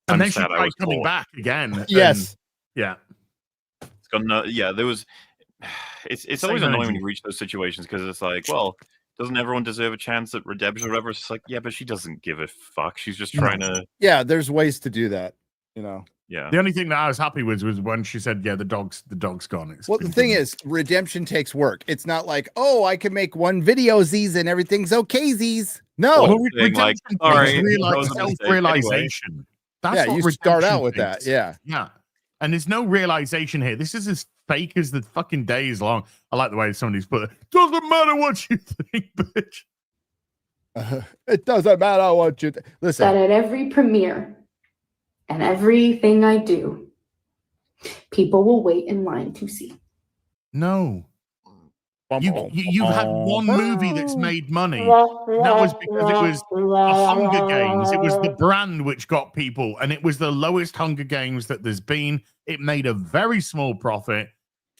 And then she tried coming back again.
Yes.
Yeah.
It's got no. Yeah, there was. It's always annoying when you reach those situations because it's like, well, doesn't everyone deserve a chance at redemption or whatever? It's like, yeah, but she doesn't give a fuck. She's just trying to.
Yeah, there's ways to do that, you know.
Yeah.
The only thing that I was happy with was when she said, "Yeah, the dog's gone."
Well, the thing is, redemption takes work. It's not like, oh, I can make one video, Z's, and everything's okay, Z's. No,
redemption takes self-realization. That's
you start out with that. Yeah.
And there's no realization here. This is as fake as the fucking day is long. I like the way somebody's put it. Doesn't matter what you think, bitch.
It doesn't matter what you listen.
That at every premiere and everything I do, people will wait in line to see.
No. You've had one movie that's made money. That was because it was a Hunger Games. It was the brand which got people, and it was the lowest Hunger Games that there's been. It made a very small profit.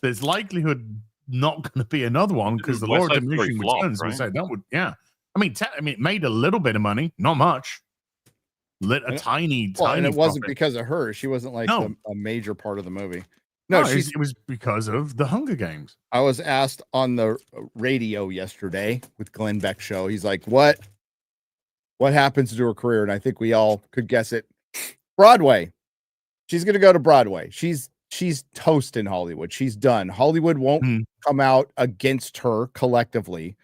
There's likelihood not going to be another one because the law of diminishing returns will say that would, yeah. I mean, it made a little bit of money, not much. Tiny.
And it wasn't because of her. She wasn't like a major part of the movie. No,
it was because of the Hunger Games.
I was asked on the radio yesterday with Glenn Beck's show. He's like, what happens to her career? And I think we all could guess it. Broadway. She's going to go to Broadway. She's toast in Hollywood. She's done. Hollywood won't come out against her collectively.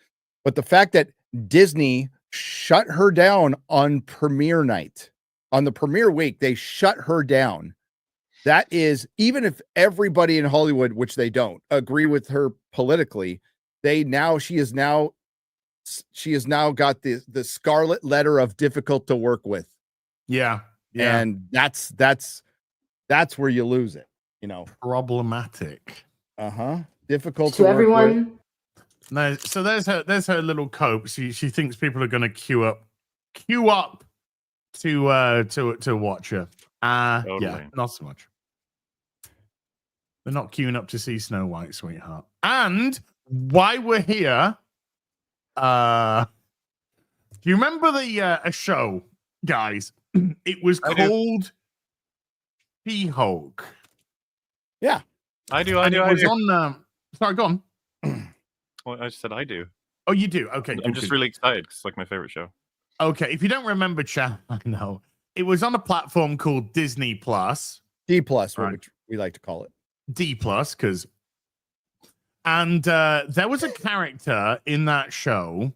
But the fact that Disney shut her down on premiere night, on the premiere week, they shut her down. That is, even if everybody in Hollywood, which they don't, agree with her politically, she has now got the scarlet letter of difficult to work with.
Yeah.
And that's where you lose it, you know.
Problematic.
Difficult
to everyone.
With. No, so there's her little cope. She thinks people are going to queue up to watch her.
Totally.
Yeah, not so much. They're not queuing up to see Snow White, sweetheart. And why we're here, do you remember a show, guys? It was called She-Hulk.
Yeah,
I do.
It was on. Sorry, go on.
Well, I said I do.
Oh, you do? Okay.
I'm just really excited because it's like my favorite show.
Okay, if you don't remember, chat, I know. It was on a platform called Disney Plus.
D+, which we like to call it.
D+, because... And there was a character in that show,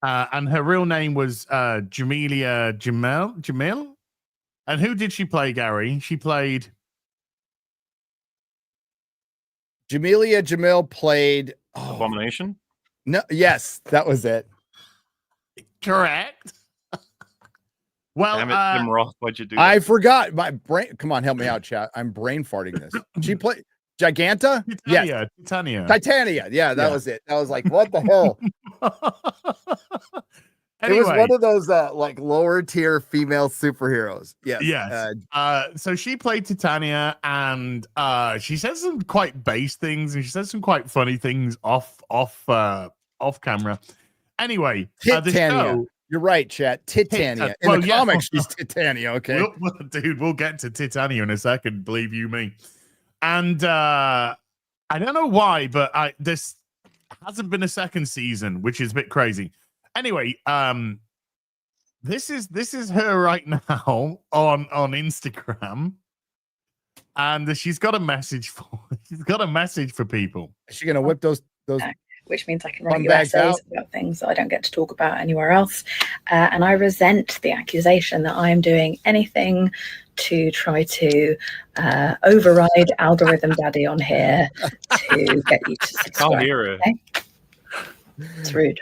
and her real name was Jamelia Jamil. And who did she play, Gary? She played...
Jamelia Jamil played...
Abomination?
No, yes, that was it.
Correct. Well,
damn it, Tim Roth, why'd you do that?
I forgot my brain. Come on, help me out, chat. I'm brain farting this. She played Giganta?
Titania.
Titania. Yeah, that was it. I was like, what the hell? It was one of those like lower tier female superheroes. Yes.
Yes. So she played Titania, and she says some quite base things, and she says some quite funny things off camera. Anyway,
Titania. You're right, chat. Titania. In the comics, she's Titania. Okay,
dude, we'll get to Titania in a second. Believe you me. And I don't know why, but this hasn't been a second season, which is a bit crazy. Anyway, this is her right now on Instagram, and she's got a message for people.
Is she gonna whip those?
Which means I can write you essays about things that I don't get to talk about anywhere else. And I resent the accusation that I am doing anything to try to override algorithm daddy on here to get you to subscribe.
I'll hear it.
Okay? It's rude.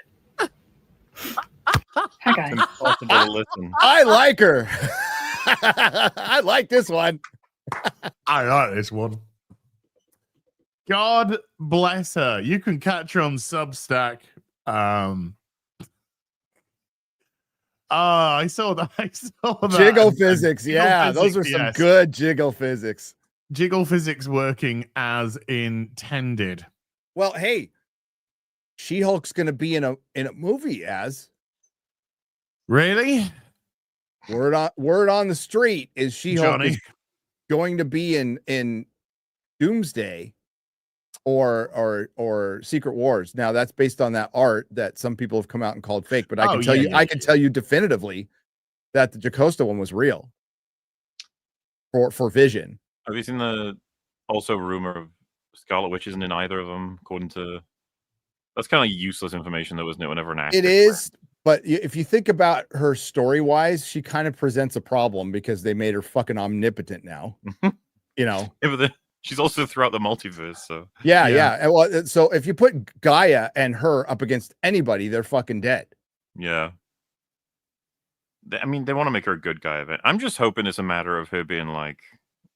Hi guys.
Impossible to listen.
I like her. I like this one.
I like this one. God bless her. You can catch her on Substack. I saw that.
Jiggle physics. Yeah, those are some good jiggle physics.
Jiggle physics working as intended.
Well, hey, She-Hulk's going to be in a movie as.
Really?
Word on the street is She-Hulk is going to be in Doomsday or Secret Wars. Now that's based on that art that some people have come out and called fake, but I can tell you definitively that the Jocasta one was real for Vision.
Have you seen the also rumor of Scarlet Witch isn't in either of them? According to that's kind of useless information, though, isn't it? Whenever an actor,
it is. But if you think about her story wise, she kind of presents a problem because they made her fucking omnipotent now. You know.
Yeah, but she's also throughout the multiverse, so
yeah. Well, so if you put Gaia and her up against anybody, they're fucking dead.
Yeah. I mean, they want to make her a good guy of it. I'm just hoping it's a matter of her being like,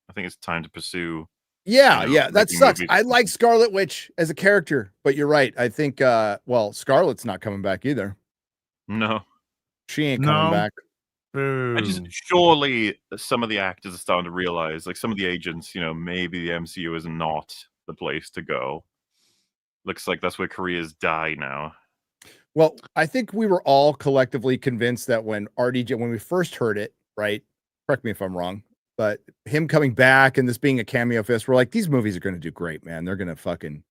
I think it's time to pursue.
Yeah, that sucks. Movies. I like Scarlet Witch as a character, but you're right. I think, Scarlet's not coming back either.
No,
she ain't coming back.
I just surely some of the actors are starting to realize, like some of the agents, maybe the MCU is not the place to go. Looks like that's where careers die now.
Well, I think we were all collectively convinced that when we first heard it, right? Correct me if I'm wrong, but him coming back and this being a cameo fest, we're like, these movies are going to do great, man. They're going to fucking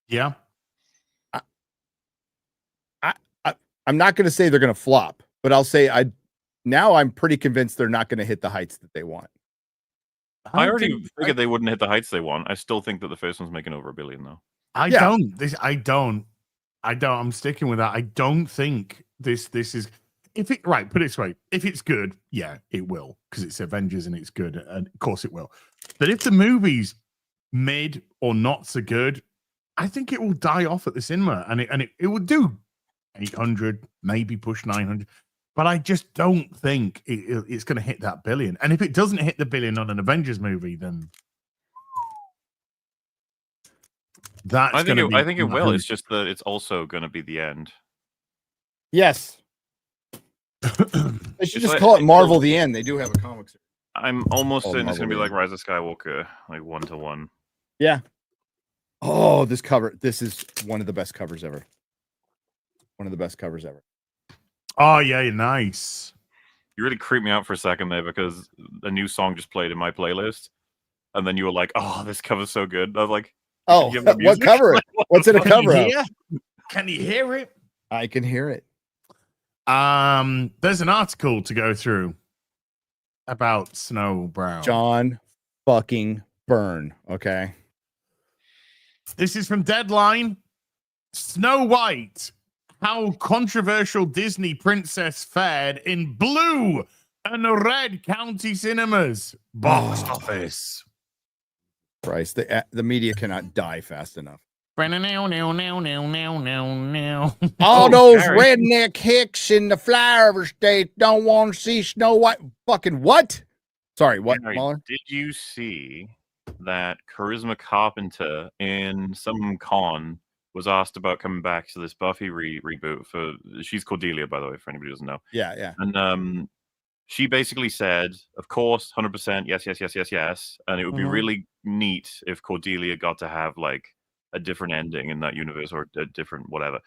I'm not going to say they're going to flop, but I'll say I'm pretty convinced they're not going to hit the heights that they want.
I already figured they wouldn't hit the heights they want. I still think that the first one's making over $1 billion, though.
I don't. I'm sticking with that. I don't think this is. Put it this way. If it's good, yeah, it will, because it's Avengers and it's good, and of course it will. But if the movie's mid or not so good, I think it will die off at the cinema, and it will do 800, maybe push 900. But I just don't think it's going to hit that $1 billion. And if it doesn't hit the $1 billion on an Avengers movie, then
I think it will. It's just that it's also going to be the end.
Yes. They should just call it Marvel the End. They do have a comic series.
I'm almost certain it's going to be like Rise of Skywalker, like 1-to-1.
Yeah. Oh, this cover. This is one of the best covers ever. One of the best covers ever.
Oh, yeah, nice.
You really creeped me out for a second there because a new song just played in my playlist. And then you were like, oh, this cover's so good. I was like,
oh, what cover? What's it a cover of?
Can you hear it?
I can hear it.
There's an article to go through about Snow Brown.
John fucking Byrne. Okay.
This is from Deadline. Snow White. How controversial Disney princess fared in blue and red county cinemas. Box office.
Christ, the media cannot die fast enough. All those redneck hicks in the flower state don't want to see Snow White. Fucking what? Sorry, what?
Mahler? Did you see that Charisma Carpenter in some con was asked about coming back to this Buffy reboot for. She's Cordelia, by the way, for anybody who doesn't know.
Yeah.
And she basically said, of course, 100%, yes. And it would be really neat if Cordelia got to have like a different ending in that universe or a different whatever.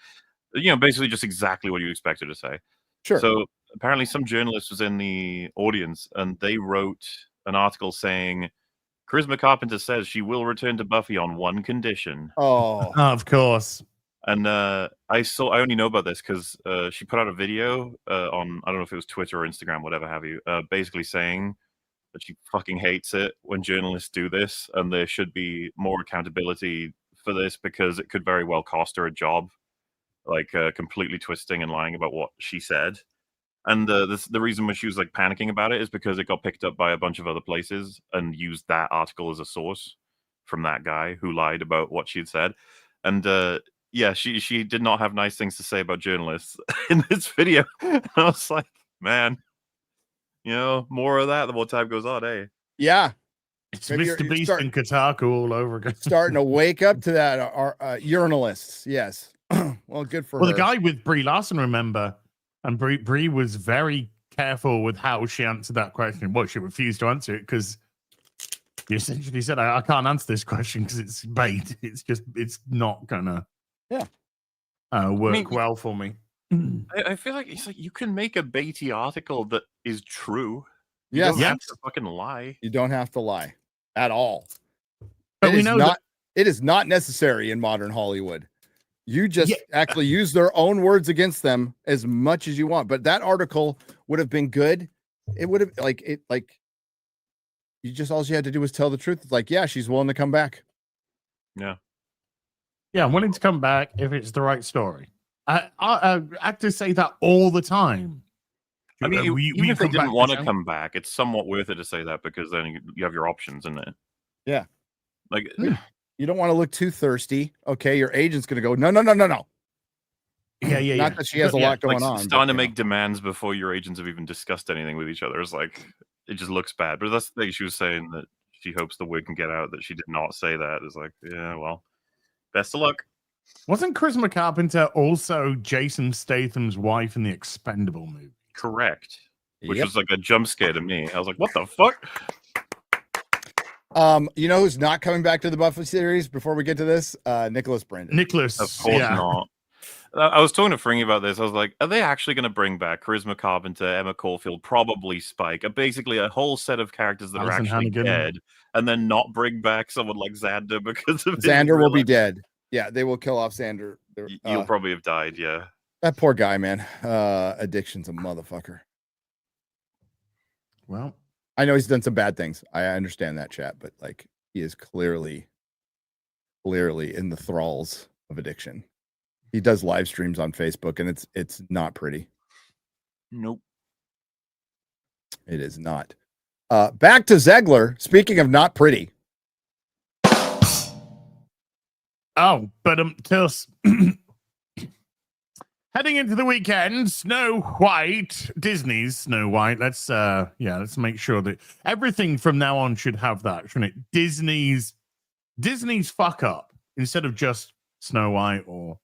Basically just exactly what you expected to say.
Sure.
So apparently some journalist was in the audience and they wrote an article saying, Charisma Carpenter says she will return to Buffy on one condition.
Oh,
of course.
And I only know about this because she put out a video on, I don't know if it was Twitter or Instagram, whatever have you, basically saying that she fucking hates it when journalists do this, and there should be more accountability for this because it could very well cost her a job, like completely twisting and lying about what she said. And the reason when she was like panicking about it is because it got picked up by a bunch of other places and used that article as a source from that guy who lied about what she had said. And yeah, she did not have nice things to say about journalists in this video. And I was like, man, more of that the more time goes on, eh?
Yeah.
It's Mr. Beast and Kotaku all over again.
Starting to wake up to that. Urinalists, yes. Well, good for her.
Well, the guy with Brie Larson, remember, and Brie was very careful with how she answered that question. Well, she refused to answer it because you essentially said, I can't answer this question because it's bait. It's not gonna work well for me.
I feel like it's like you can make a baity article that is true.
Yes.
You don't have to fucking lie.
You don't have to lie at all.
But we know
it is not necessary in modern Hollywood. You just actually use their own words against them as much as you want. But that article would have been good. It would have you just all you had to do was tell the truth. It's like, yeah, she's willing to come back.
Yeah.
Yeah, I'm willing to come back if it's the right story. Actors say that all the time.
I mean, even if they didn't want to come back, it's somewhat worth it to say that because then you have your options in it.
Yeah.
Like,
you don't want to look too thirsty. Okay, your agent's going to go, no.
Yeah.
Not that she has a lot going on.
Starting to make demands before your agents have even discussed anything with each other is like, it just looks bad. But that's the thing. She was saying that she hopes the word can get out that she did not say that. It's like, yeah, well, best of luck.
Wasn't Charisma Carpenter also Jason Statham's wife in the Expendable movie?
Correct. Which was like a jump scare to me. I was like, what the fuck?
You know who's not coming back to the Buffy series before we get to this? Nicholas Brandon.
Nicholas.
Of course not. I was talking to Fringy about this. I was like, are they actually going to bring back Charisma Carpenter, Emma Caulfield, probably Spike, basically a whole set of characters that
Alison
are actually
Hannigan.
dead, and then not bring back someone like Xander because of
Xander will be dead. Yeah, they will kill off Xander.
You'll probably have died, yeah.
That poor guy, man. Addiction's a motherfucker.
Well,
I know he's done some bad things. I understand that, chat, but like he is clearly in the thralls of addiction. He does live streams on Facebook, and it's not pretty.
Nope.
It is not. Back to Zegler. Speaking of not pretty.
Oh, but heading into the weekend, Snow White, Disney's Snow White. Let's make sure that everything from now on should have that, shouldn't it? Disney's fuck up instead of just Snow White or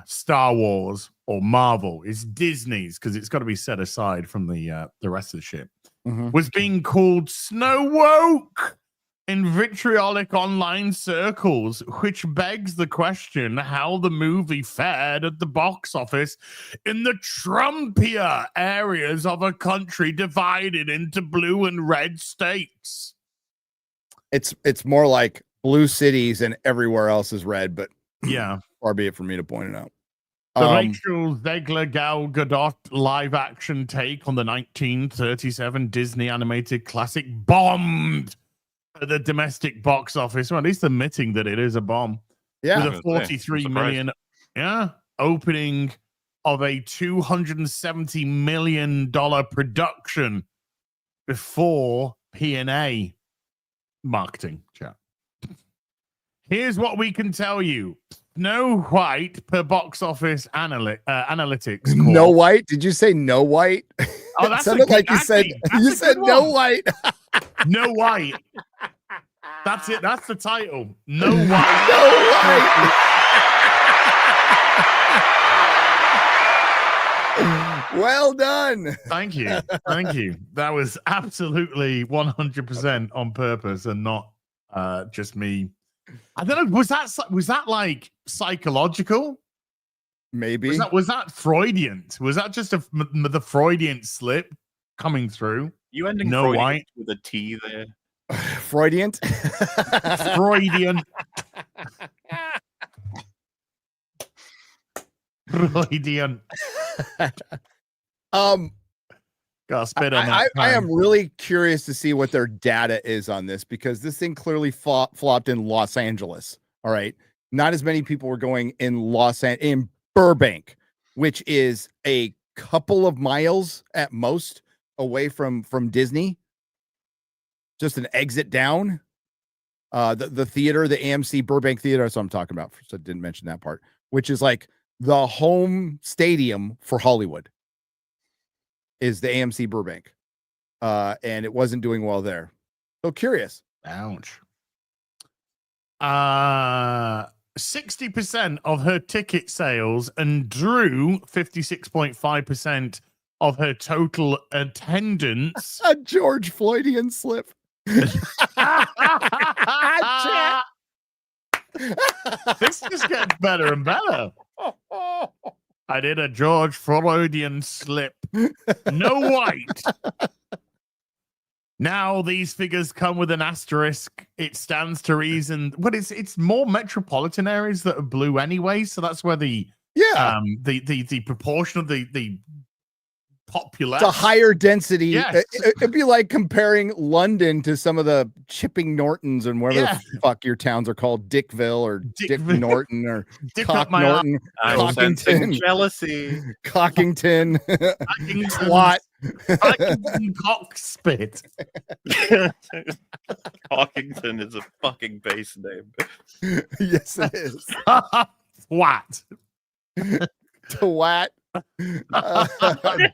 Star Wars or Marvel. It's Disney's because it's got to be set aside from the rest of the shit.
Mm-hmm.
Was being called Snow Woke in vitriolic online circles, which begs the question how the movie fared at the box office in the Trumpier areas of a country divided into blue and red states.
It's more like blue cities and everywhere else is red, but
yeah,
far be it for me to point it out.
The Rachel Zegler Gal Gadot live action take on the 1937 Disney animated classic bombed at the domestic box office, or at least admitting that it is a bomb.
Yeah,
with a 43 million opening of a $270 million production before P&A marketing. Chat. Here's what we can tell you. Snow White per box office analytics.
No White? Did you say no white?
Oh, that's
sounded like you said no white.
No White. That's it. That's the title. No White.
No White. Well done.
Thank you. Thank you. That was absolutely 100% on purpose and not just me. I don't know. Was that like psychological?
Maybe.
Was that Freudian? Was that just the Freudian slip coming through?
You ending
No
Freudian
white
with a T there?
Freudian.
Freudian. Freudian. Gotta spit on that.
I am really curious to see what their data is on this, because this thing clearly flopped in Los Angeles. All right. Not as many people were going in Burbank, which is a couple of miles at most away from Disney. Just an exit down. The theater, the AMC Burbank Theater, that's what I'm talking about. So I didn't mention that part, which is like the home stadium for Hollywood is the AMC Burbank. And it wasn't doing well there. So curious.
Ouch. 60% of her ticket sales and drew 56.5% of her total attendance.
A George Floydian slip.
This just gets better and better. I did a George Freudian slip. No white. Now these figures come with an asterisk. It stands to reason, but it's more metropolitan areas that are blue anyway. So that's where the proportion of the populace,
it's a higher density.
Yes.
It'd be like comparing London to some of the Chipping Nortons and wherever the fuck your towns are called, Dickville or Dick Norton or Cock Norton,
Cockington, jealousy,
Cockington, Twat,
Cockspit.
Cockington is a fucking base name.
Yes, it is.
Twat.
Twat.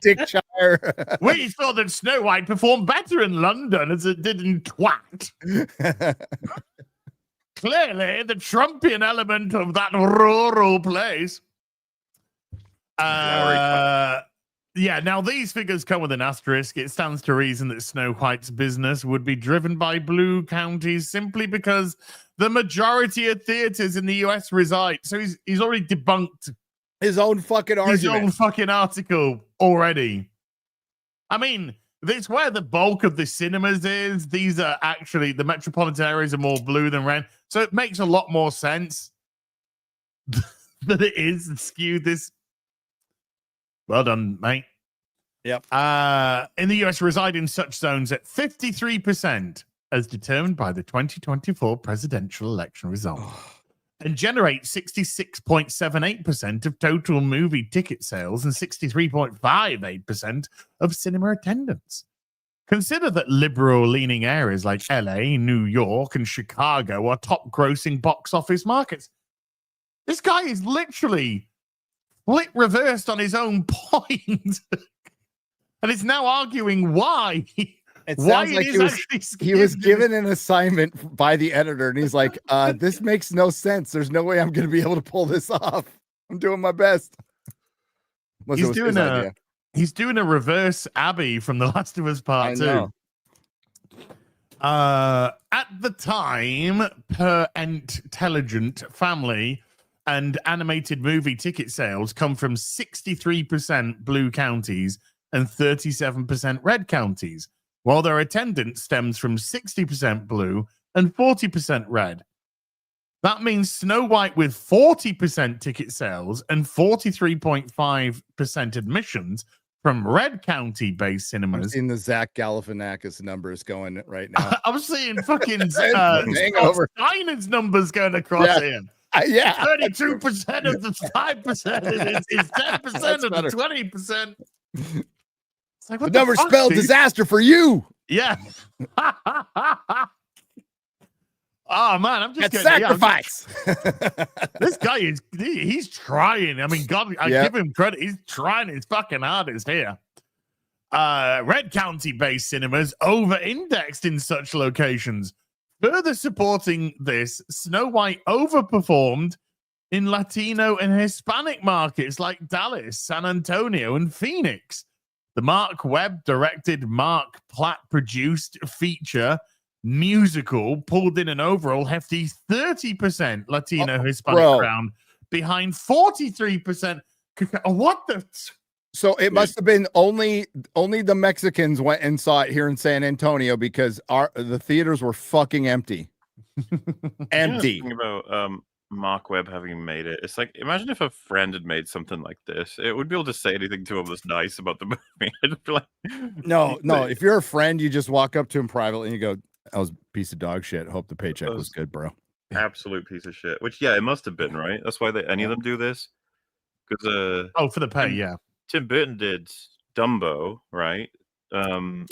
Dickshire.
We saw that Snow White performed better in London as it did in Twat. Clearly, the Trumpian element of that rural place. Yeah, now these figures come with an asterisk. It stands to reason that Snow White's business would be driven by blue counties simply because the majority of theaters in the US reside. So he's already debunked
his own fucking argument.
His own fucking article already. I mean, that's where the bulk of the cinemas is. These are actually, the metropolitan areas are more blue than red. So it makes a lot more sense that it is skewed this. Well done, mate.
Yep.
In the US, reside in such zones at 53%, as determined by the 2024 presidential election result. And generate 66.78% of total movie ticket sales and 63.58% of cinema attendance. Consider that liberal-leaning areas like LA, New York, and Chicago are top-grossing box office markets. This guy is literally reversed on his own point. And is now arguing why.
It sounds like he was given an assignment by the editor, and he's like, this makes no sense. There's no way I'm going to be able to pull this off. I'm doing my best.
He's doing a reverse Abby from The Last of Us Part 2. At the time, per Intelligent Family and animated movie ticket sales come from 63% blue counties and 37% red counties, while their attendance stems from 60% blue and 40% red. That means Snow White with 40% ticket sales and 43.5% admissions from red county-based cinemas.
I'm seeing the Zach Galifianakis numbers going right now.
I'm seeing fucking Steiner's numbers going across here.
Yeah.
32% of the 5% is 10% of the 20%. It's like, what
the numbers spell disaster for you.
Yeah. Oh man, I'm just
getting sacrifice.
This guy he's trying. I mean, God, I give him credit. He's trying his fucking hardest here. Red County-based cinemas over-indexed in such locations. Further supporting this, Snow White overperformed in Latino and Hispanic markets like Dallas, San Antonio, and Phoenix. The Mark Webb directed, Mark Platt produced feature musical pulled in an overall hefty 30% Latino Hispanic crowd behind 43%. What the?
So it must have been only the Mexicans went and saw it here in San Antonio because the theaters were fucking empty. Empty.
Thinking about Mark Webb having made it. It's like, imagine if a friend had made something like this. It would be able to say anything to him that's nice about the movie. I'd be like,
no. If you're a friend, you just walk up to him privately and you go, "That was a piece of dog shit. Hope the paycheck was good, bro."
Absolute piece of shit. Which, yeah, it must have been, right? That's why any of them do this. Because
for the pay, yeah.
Tim Burton did Dumbo, right? What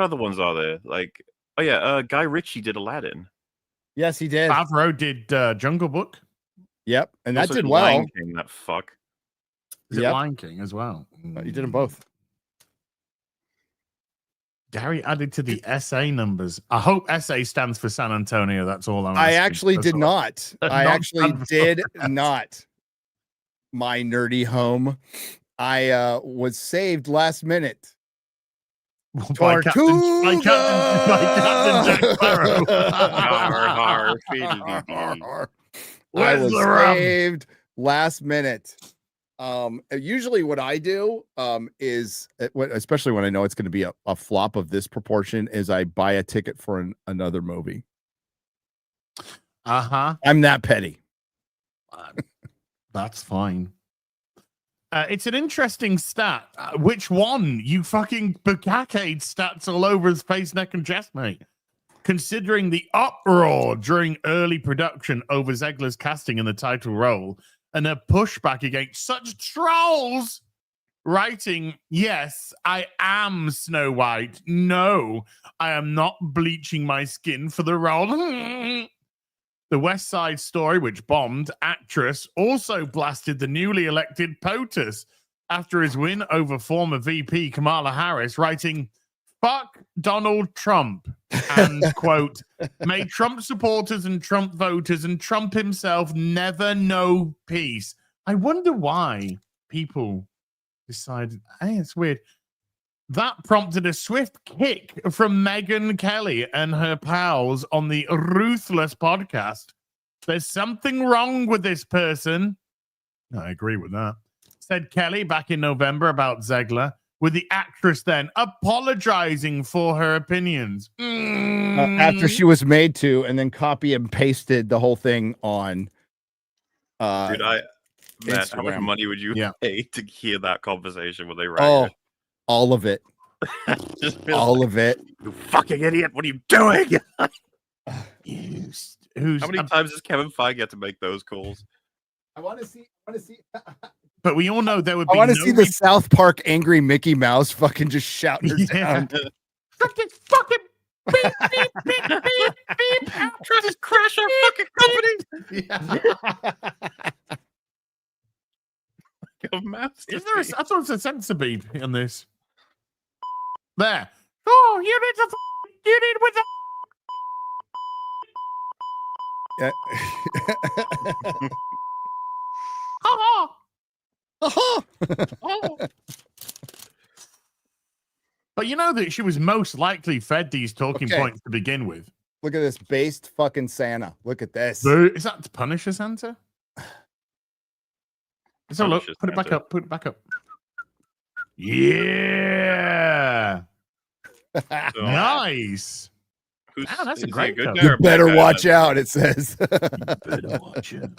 other ones are there? Like, Guy Ritchie did Aladdin.
Yes, he did.
Favreau did Jungle Book.
Yep, and that did
well.
Lion
King, that fuck.
Is it Lion King as well?
You did them both.
Gary added to the SA numbers. I hope SA stands for San Antonio. That's all I'm
I
asking.
actually
That's
did
all.
not. I actually did not. My nerdy home. I was saved last minute.
By Captain Jack Sparrow.
I was saved last minute. Usually what I do is, especially when I know it's going to be a flop of this proportion, is I buy a ticket for another movie. I'm that petty.
That's fine. It's an interesting stat. Which one? You fucking bukkake stats all over his face, neck, and chest, mate. Considering the uproar during early production over Zegler's casting in the title role and a pushback against such trolls writing, "Yes, I am Snow White. No, I am not bleaching my skin for the role." The West Side Story, which bombed, actress also blasted the newly elected POTUS after his win over former VP Kamala Harris, writing, "Fuck Donald Trump," and, quote, "May Trump supporters and Trump voters and Trump himself never know peace." I wonder why people decided, hey, it's weird. That prompted a swift kick from Megyn Kelly and her pals on the Ruthless podcast. "There's something wrong with this person." I agree with that. Said Kelly back in November about Zegler, with the actress then apologizing for her opinions.
After she was made to, and then copy and pasted the whole thing on
Dude, Matt,
Instagram.
how much money would you pay to hear that conversation when they write it?
All of it. All of it.
"You fucking idiot, what are you doing?" How
How
many times does Kevin Feige get to make those calls?
I want to see.
But we all know there would be.
I want to see the South Park angry Mickey Mouse fucking just shouting her down.
Fucking beep, beep, beep, beep, beep. Trying to crash our fucking company. Is there I thought it's a sensor beep in this. There. Oh, you need with the.
Yeah.
But you know that she was most likely fed these talking points to begin with.
Look at this based fucking Santa. Look at this.
Is that to punish a Santa? So look, put it back up. Put it back up. Yeah. Nice. That's a great
good. You better watch out, it says.
Better watch out.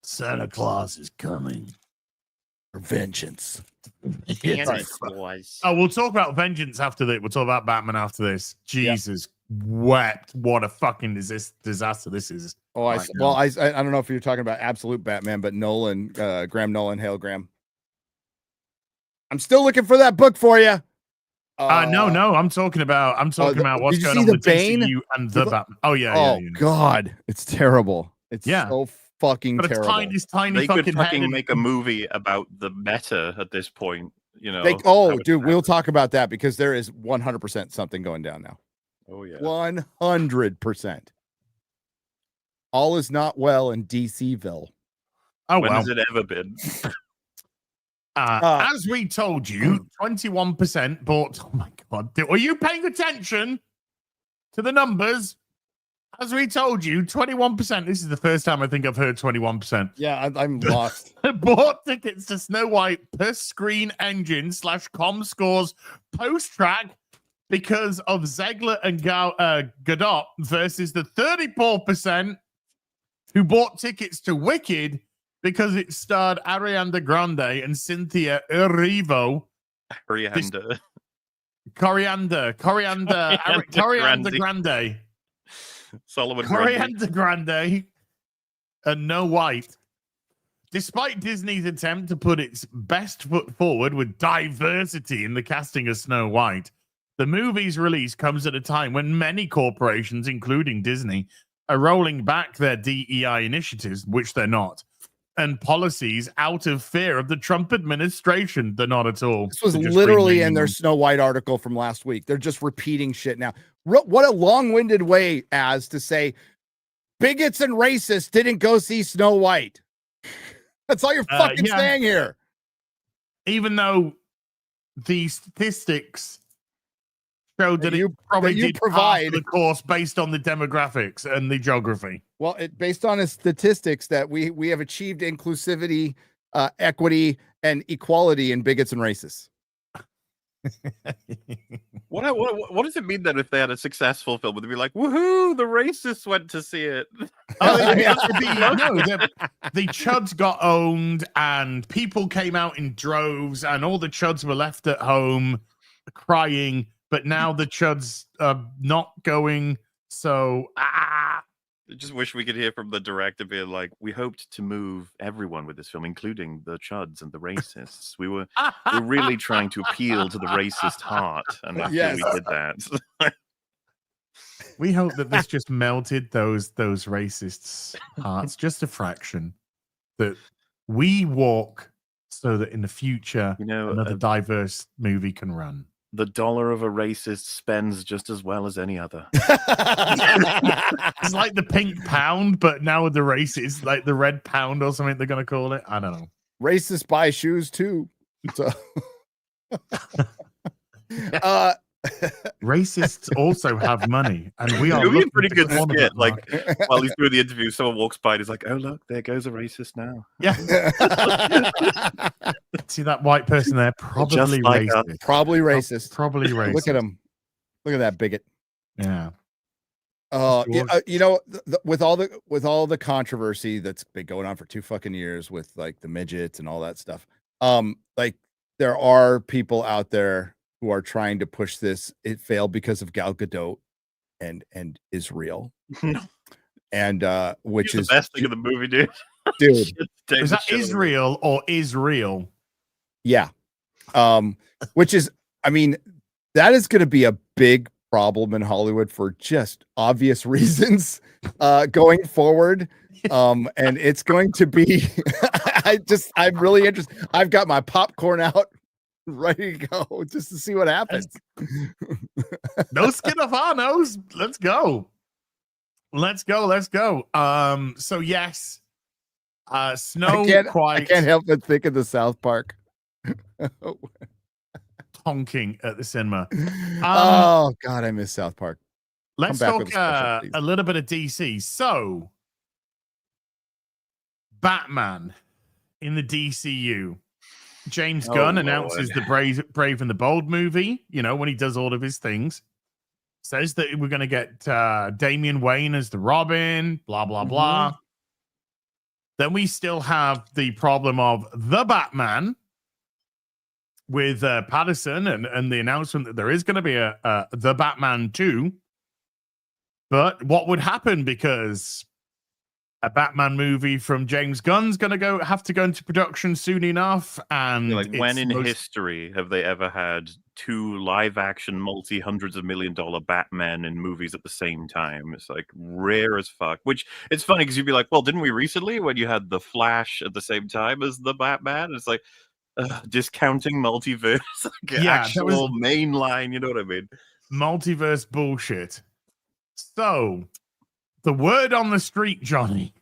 Santa Claus is coming.
For vengeance.
Oh, we'll talk about vengeance after this. We'll talk about Batman after this. Jesus wept. What a fucking disaster this is.
Oh, I don't know if you're talking about absolute Batman, but Nolan, Graham Nolan, hail Graham. I'm still looking for that book for you.
No, I'm talking about what's going on with the DCU and the Batman. Oh yeah.
God, it's terrible. It's so fucking terrible.
It's tiny.
They could fucking make a movie about the meta at this point. You know.
Dude, we'll talk about that because there is 100% something going down now.
Oh yeah,
100%. all is not well in DCville.
Oh,
When
well.
has it ever been?
As we told you, 21% bought. Oh my God. Are you paying attention to the numbers? As we told you, 21%. This is the first time I think I've heard 21%.
Yeah, I'm lost.
Bought tickets to Snow White per Screen Engine /com scores post track because of Zegler and Godot versus the 34% who bought tickets to Wicked because it starred Ariana Grande and Cynthia Erivo.
Coriander.
Coriander Grande.
Solomon
Coriander Grande and No White. Despite Disney's attempt to put its best foot forward with diversity in the casting of Snow White, the movie's release comes at a time when many corporations, including Disney, are rolling back their DEI initiatives, which they're not, and policies out of fear of the Trump administration. They're not at all.
This was
They're just
literally in
renaming
their
them.
Snow White article from last week. They're just repeating shit now. What a long-winded way as to say bigots and racists didn't go see Snow White. That's all you're fucking saying here.
Even though the statistics showed that
you
it probably
that you
did
provide
pass the course based on the demographics and the geography.
Well, based on the statistics that we have achieved inclusivity, equity, and equality in bigots and racists.
What does it mean then if they had a successful film? Would they be like, woohoo, the racists went to see it?
The chuds got owned and people came out in droves and all the chuds were left at home crying, but now the chuds are not going. So,
I just wish we could hear from the director being like, we hoped to move everyone with this film, including the chuds and the racists. We're really trying to appeal to the racist heart, and I feel we did that.
We hope that this just melted those racists' hearts just a fraction. That we walk so that in the future, another diverse movie can run.
The dollar of a racist spends just as well as any other.
It's like the pink pound, but now with the racists, like the red pound or something they're going to call it. I don't know.
Racists buy shoes too. So.
Racists also have money, and we are.
It would be a pretty good
skit.
skit. Like while he's doing the interview, someone walks by and he's like, "Oh look, there goes a racist now."
Yeah. See that white person there? Probably
like
racist.
Probably racist.
Probably racist.
Look at him. Look at that bigot.
Yeah.
With all the controversy that's been going on for 2 fucking years with like the midgets and all that stuff, like there are people out there who are trying to push this. It failed because of Gal Gadot and Israel, and which
He's
is
the best thing of the movie, dude.
Dude,
is that Israel or Israel?
Yeah, which is, I mean, that is going to be a big problem in Hollywood for just obvious reasons going forward. And it's going to be, I'm really interested. I've got my popcorn out ready to go just to see what happens.
No skin off our nose. Let's go. So yes, Snow
I can't help but think of the South Park
honking at the cinema.
Oh God, I miss South Park.
Let's talk a little bit of DC. So, Batman in the DCU. James Gunn announces the Brave and the Bold movie, when he does all of his things. Says that we're going to get Damian Wayne as the Robin, blah, blah, blah. Then we still have the problem of the Batman with Patterson and the announcement that there is going to be a The Batman 2. But what would happen, because a Batman movie from James Gunn's going to have to go into production soon enough. And
when in history have they ever had 2 live-action, multi-hundreds of $million Batman in movies at the same time? It's like rare as fuck. Which it's funny because you'd be like, well, didn't we recently when you had the Flash at the same time as the Batman? It's like discounting multiverse, actual mainline. You know what I mean?
Multiverse bullshit. So the word on the street, Johnny,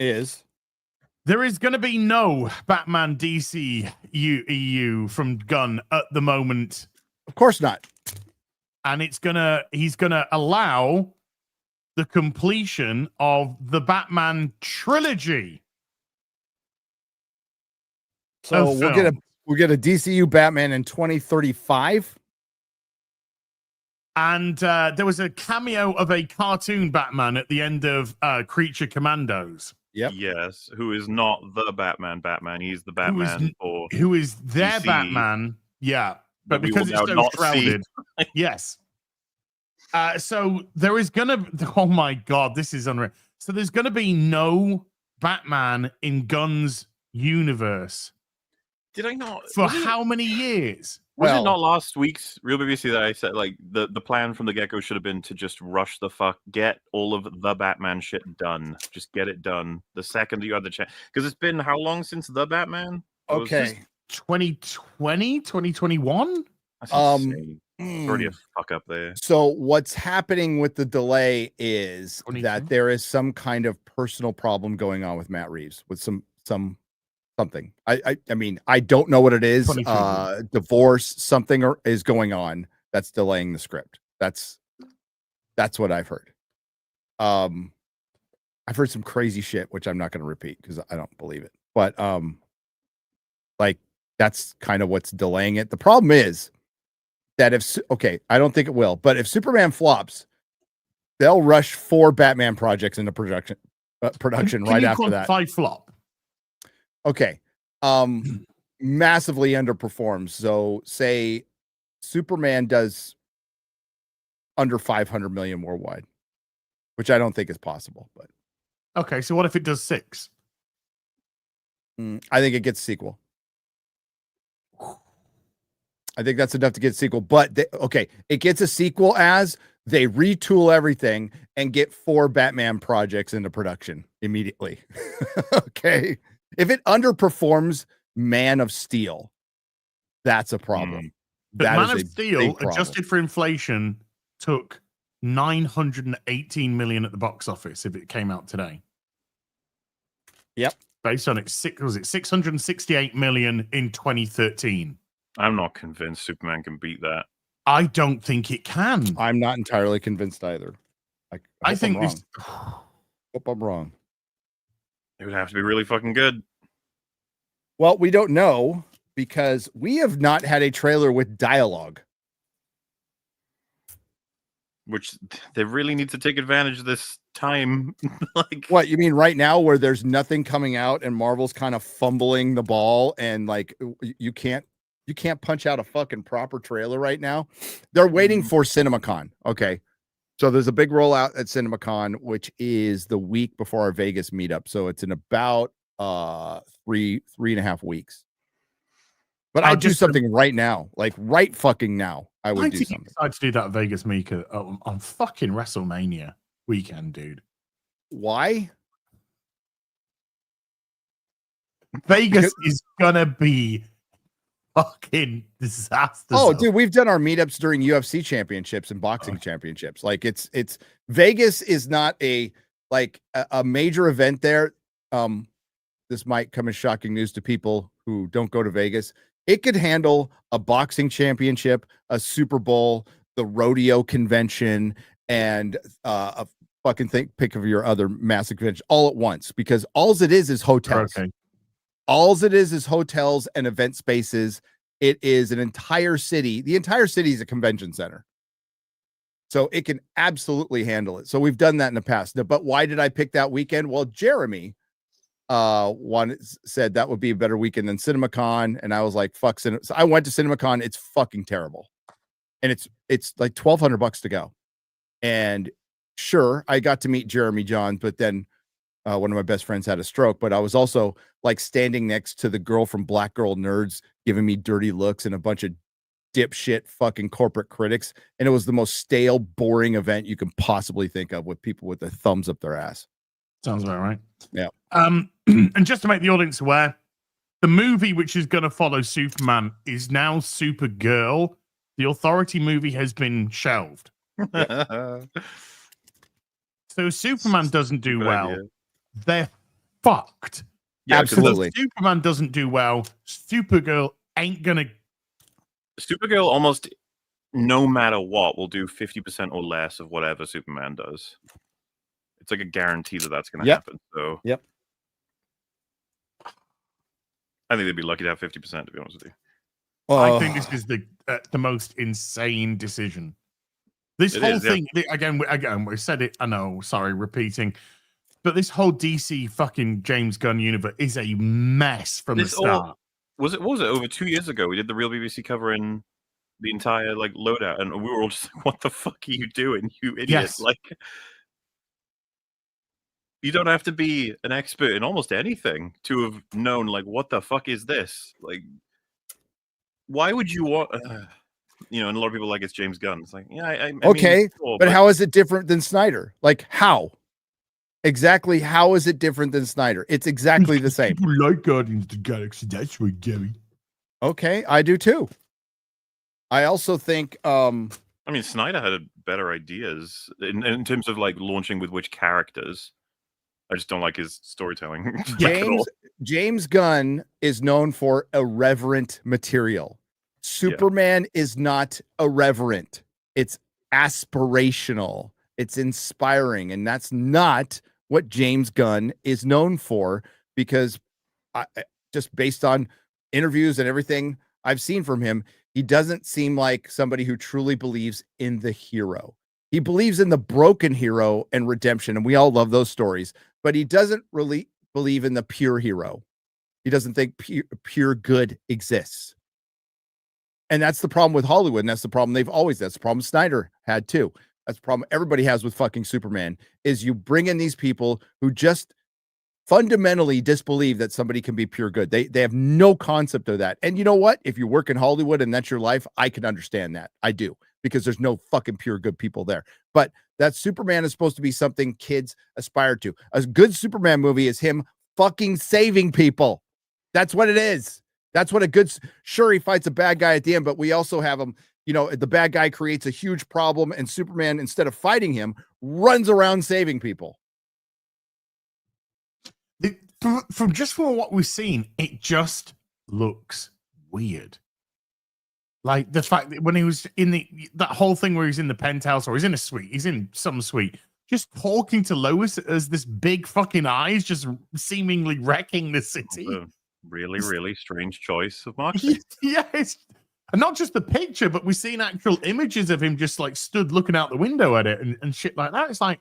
is
there is going to be no Batman DC EU from Gunn at the moment.
of course not.
And he's gonna allow the completion of the Batman trilogy.
So
of
we'll
film.
get a DCU Batman in 2035.
And there was a cameo of a cartoon Batman at the end of Creature Commandos.
Yep.
Yes, who is not the Batman. He's the Batman
Who is their
DC,
Batman? Yeah, but
that we
because
will
it's
now
so
not
shrouded, yes. So there is gonna. Oh my god, this is unreal. So there's gonna be no Batman in Gunn's universe
Did I not?
for how many years?
Was
Well-
it not last week's Real BBC that I said like the plan from the get go should have been to just rush the fuck, get all of the Batman shit done, just get it done the second you had the chance. Because it's been how long since the Batman? It was just-
Okay.
2020, 2021?
that's
Um,
insane. It's already a fuck up there.
So what's happening with the delay is
22?
that there is some kind of personal problem going on with Matt Reeves with something. I mean, I don't know what it is.
23.
Divorce, something is going on that's delaying the script. That's what I've heard. I've heard some crazy shit, which I'm not going to repeat because I don't believe it. But like that's kind of what's delaying it. The problem is that I don't think it will, but if Superman flops, they'll rush 4 Batman projects into production
Can
right
you
after that.
quantify flop?
Okay. Massively underperforms. So say Superman does under 500 million worldwide, which I don't think is possible, but
Okay, so what if it does 6?
I think it gets a sequel. I think that's enough to get a sequel, but it gets a sequel as they retool everything and get 4 Batman projects into production immediately. Okay. If it underperforms Man of Steel, that's a problem.
But
That
Man
is
of
a
Steel,
big problem.
adjusted for inflation, took 918 million at the box office if it came out today.
Yep.
Based on its 668 million in 2013.
I'm not convinced Superman can beat that.
I don't think it can.
I'm not entirely convinced either.
I
hope
think
I'm wrong.
this.
Hope I'm wrong.
It would have to be really fucking good.
Well, we don't know because we have not had a trailer with dialogue.
Which they really need to take advantage of this time. Like
What you mean right now where there's nothing coming out and Marvel's kind of fumbling the ball and like you can't punch out a fucking proper trailer right now. They're waiting for CinemaCon. Okay. So there's a big rollout at CinemaCon, which is the week before our Vegas meetup. So it's in about 3.5 weeks. But I'd do something right now, like right fucking now. I would do something.
I'd do that Vegas Mika on fucking WrestleMania weekend, dude.
Why?
Vegas is gonna be fucking disaster.
Oh, dude, we've done our meetups during UFC championships and boxing championships. Like it's Vegas is not a major event there. This might come as shocking news to people who don't go to Vegas. It could handle a boxing championship, a Super Bowl, the rodeo convention, and a fucking pick of your other massive convention all at once, because all it is hotels.
Okay.
All it is hotels and event spaces. It is an entire city. The entire city is a convention center. So it can absolutely handle it. So we've done that in the past. But why did I pick that weekend? Well, Jeremy said that would be a better weekend than CinemaCon, and I was like, fuck Cinema. So I went to CinemaCon. It's fucking terrible, and it's like $1,200 to go. And sure, I got to meet Jeremy Johns, but then one of my best friends had a stroke. But I was also like standing next to the girl from Black Girl Nerds giving me dirty looks and a bunch of dipshit fucking corporate critics, and it was the most stale, boring event you can possibly think of with people with their thumbs up their ass.
Sounds about right.
Yeah.
And just to make the audience aware, the movie which is going to follow Superman is now Supergirl. The Authority movie has been shelved. So Superman doesn't do
Good
well.
idea.
They're fucked.
Yeah, 'cause
Absolutely.
If Superman doesn't do well, Supergirl ain't gonna.
Supergirl almost no matter what will do 50% or less of whatever Superman does. It's like a guarantee that that's going to happen. So
Yep.
I think they'd be lucky to have 50%, to be honest with you.
I think this is the most insane decision. This
It
whole
is, yeah.
thing again. We said it. I know. Sorry, repeating. But this whole DC fucking James Gunn universe is a mess from the start.
What was it over 2 years ago? We did the Real BBC covering the entire like loadout, and we were all just like, "What the fuck are you doing, you idiot?"
Yes.
Like, you don't have to be an expert in almost anything to have known, like, what the fuck is this? Like, why would you want? And a lot of people like it's James Gunn. It's like, yeah, I
Okay,
mean, sure,
but how is it different than Snyder? Like, how? Exactly, how is it different than Snyder? It's exactly the same.
People like Guardians of the Galaxy. That's right, Gary.
Okay, I do too. I also think
I mean, Snyder had better ideas in terms of like launching with which characters. I just don't like his storytelling.
James Gunn is known for irreverent material. Superman is not irreverent. It's aspirational. It's inspiring, and that's not what James Gunn is known for, because just based on interviews and everything I've seen from him, he doesn't seem like somebody who truly believes in the hero. He believes in the broken hero and redemption, and we all love those stories, but he doesn't really believe in the pure hero. He doesn't think pure good exists. And that's the problem with Hollywood, and that's the problem that's the problem Snyder had too. That's the problem everybody has with fucking Superman, is you bring in these people who just fundamentally disbelieve that somebody can be pure good. They have no concept of that. And you know what? If you work in Hollywood and that's your life, I can understand that. I do, because there's no fucking pure good people there. But that Superman is supposed to be something kids aspire to. A good Superman movie is him fucking saving people. That's what it is. That's what sure, he fights a bad guy at the end, but we also have him, the bad guy creates a huge problem, and Superman, instead of fighting him, runs around saving people.
From what we've seen, it just looks weird. Like the fact that when he was in that whole thing where he's in the penthouse, or he's in a suite, he's in some suite, just talking to Lois as this big fucking eyes just seemingly wrecking the city.
Really, really strange choice of marketing.
Yes. And not just the picture, but we've seen actual images of him just like stood looking out the window at it and shit like that. It's like,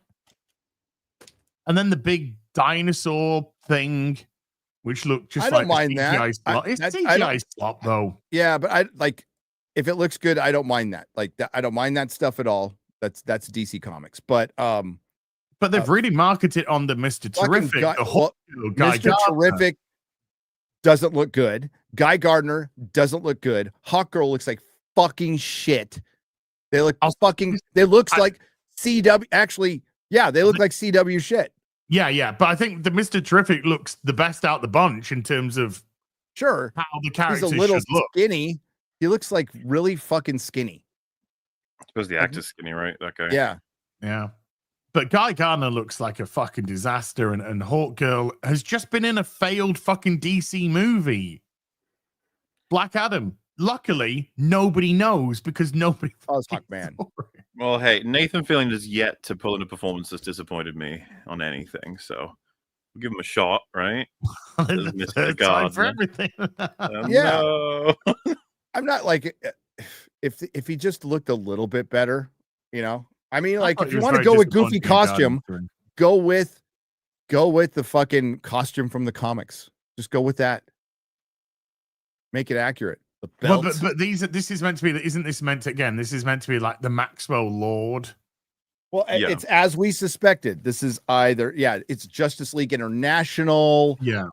and then the big dinosaur thing, which looked just
I don't
like
mind that.
It's CGI slop though.
Yeah, but I like, if it looks good, I don't mind that. Like, I don't mind that stuff at all. That's DC Comics. But
they've really marketed on the Mr. Terrific.
Mr. Terrific doesn't look good. Guy Gardner doesn't look good. Hawkgirl looks like fucking shit. They look like CW. Actually, yeah, they look like CW shit.
Yeah. But I think the Mr. Terrific looks the best out the bunch in terms of
how
the characters
he's a little
should look.
Skinny. He looks like really fucking skinny.
I suppose the actor's skinny, right? That guy.
Yeah. But Guy Gardner looks like a fucking disaster, and Hawkgirl has just been in a failed fucking DC movie. Black Adam. Luckily, nobody knows, because nobody.
Oh, fuck, man.
Well, hey, Nathan Fillion has yet to pull in a performance that's disappointed me on anything, so we'll give him a shot, right?
Mr. Time for everything.
No.
I'm not like, if he just looked a little bit better, I mean, like, if you want to go with goofy costume, go with the fucking costume from the comics. Just go with that. Make it accurate. The belts.
But this is meant to be. Isn't this meant to, again? This is meant to be like the Maxwell Lord.
Well, it's as we suspected. This is either it's Justice League International.
Yeah.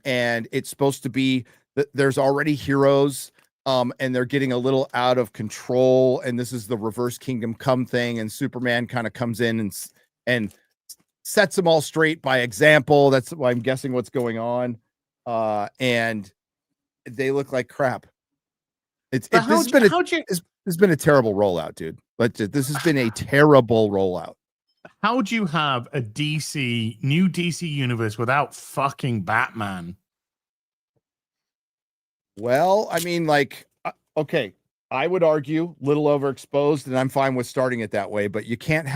And it's supposed to be that there's already heroes. And they're getting a little out of control, and this is the reverse Kingdom Come thing, and Superman kind of comes in and sets them all straight by example. That's why I'm guessing what's going on. And they look like crap. It's been a terrible rollout, dude. But this has been a terrible rollout.
how do you have a new DC universe without fucking Batman?
Well, I mean, like, okay, I would argue little overexposed, and I'm fine with starting it that way. But you can't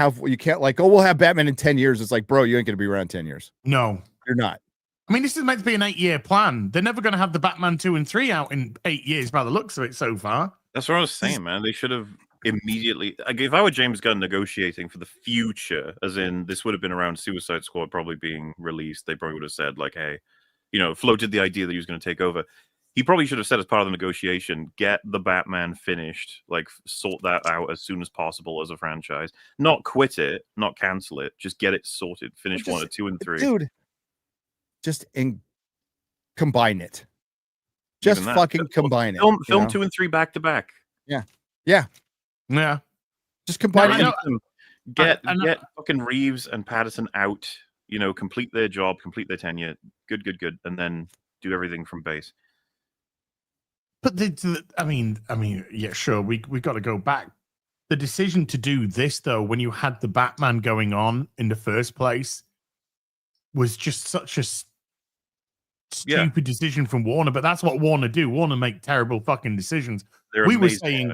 like, oh, we'll have Batman in 10 years. It's like, bro, you ain't gonna be around 10 years.
No,
you're not.
I mean, this is meant to be an 8-year plan. They're never going to have the Batman 2 and 3 out in 8 years by the looks of it so far.
That's what I was saying, man. They should have immediately. Like, if I were James Gunn negotiating for the future, as in this would have been around Suicide Squad probably being released, they probably would have said, like, hey, floated the idea that he was going to take over. He probably should have said as part of the negotiation, get the Batman finished, like sort that out as soon as possible as a franchise. Not quit it, not cancel it, just get it sorted. Finish 1 or 2 and 3.
Dude, just combine it. Just fucking combine it.
Film 2 and 3 back to back.
Yeah. Just combine it.
Get fucking Reeves and Patterson out. Complete their job, complete their tenure. Good, and then do everything from base.
But I mean, yeah, sure. We got to go back. The decision to do this, though, when you had the Batman going on in the first place, was just such a stupid decision from Warner. But that's what Warner do. Warner make terrible fucking decisions. We were saying,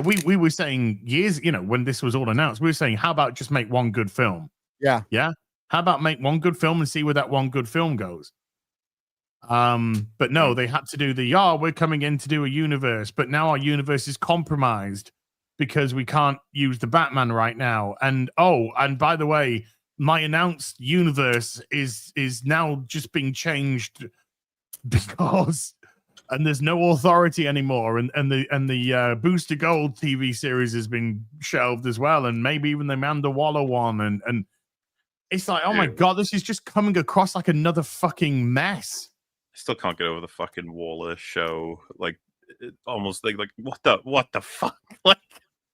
we were saying years, when this was all announced, we were saying, how about just make one good film?
Yeah.
How about make one good film and see where that one good film goes? But no, they had to do we're coming in to do a universe, but now our universe is compromised because we can't use the Batman right now. And by the way, my announced universe is now just being changed because there's no authority anymore, and the Booster Gold TV series has been shelved as well, and maybe even the Amanda Waller one, and it's like, oh my god, this is just coming across like another fucking mess.
Still can't get over the fucking Waller show. Like, almost like what the fuck? Like,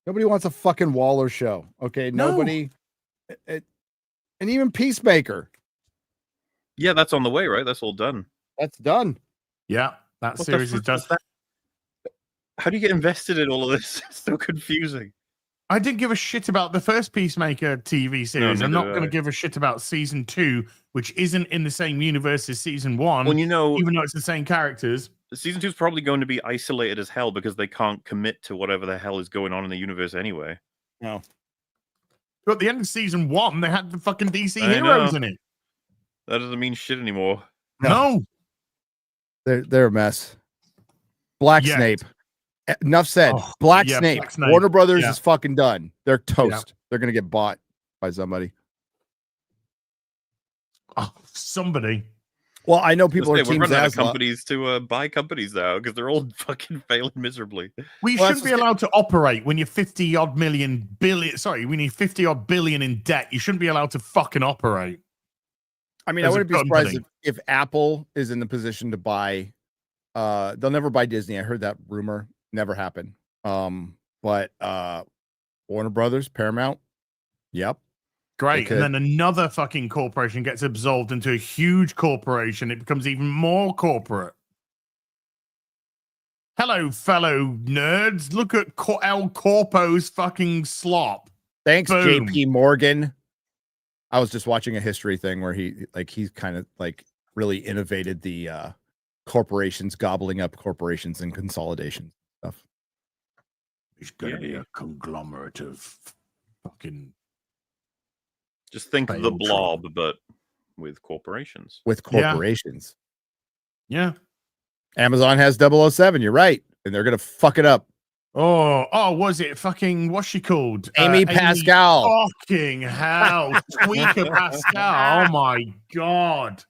nobody wants a fucking Waller show. Okay, nobody. And even Peacemaker.
Yeah, that's on the way, right? That's all done.
That's done.
Yeah, that series is done.
How do you get invested in all of this? It's so confusing.
I didn't give a shit about the first Peacemaker TV series. I'm not going to give a shit about season 2, which isn't in the same universe as season 1.
Well,
even though it's the same characters.
Season 2 is probably going to be isolated as hell because they can't commit to whatever the hell is going on in the universe anyway.
No.
But at the end of season 1, they had the fucking DC heroes in it.
That doesn't mean shit anymore.
No.
They're a mess. Black Snape. Enough said. Black Snape. Warner Brothers is fucking done. They're toast. They're gonna get bought by somebody.
Somebody.
Well, I know people are
we're running out of
Asla.
companies to buy companies now because they're all fucking failing miserably.
We shouldn't be allowed to operate when you're 50-odd billion. Sorry, we need 50-odd billion in debt. You shouldn't be allowed to fucking operate.
I mean, I wouldn't be surprised if Apple is in the position to buy. They'll never buy Disney. I heard that rumor. Never happened. But Warner Brothers, Paramount. Yep.
Great. And then another fucking corporation gets absorbed into a huge corporation. It becomes even more corporate. Hello, fellow nerds. Look at El Corpo's fucking slop.
Thanks,
Boom.
JP Morgan. I was just watching a history thing where he's kind of like really innovated the corporations gobbling up corporations and consolidation stuff.
It's gonna be a conglomerate of fucking.
Just think of the Blob, but with corporations.
With corporations.
Yeah.
Amazon has 007. You're right, and they're gonna fuck it up.
Oh, was it fucking, what's she called?
Amy Pascal.
Fucking hell. Tweaker Pascal. Oh my God.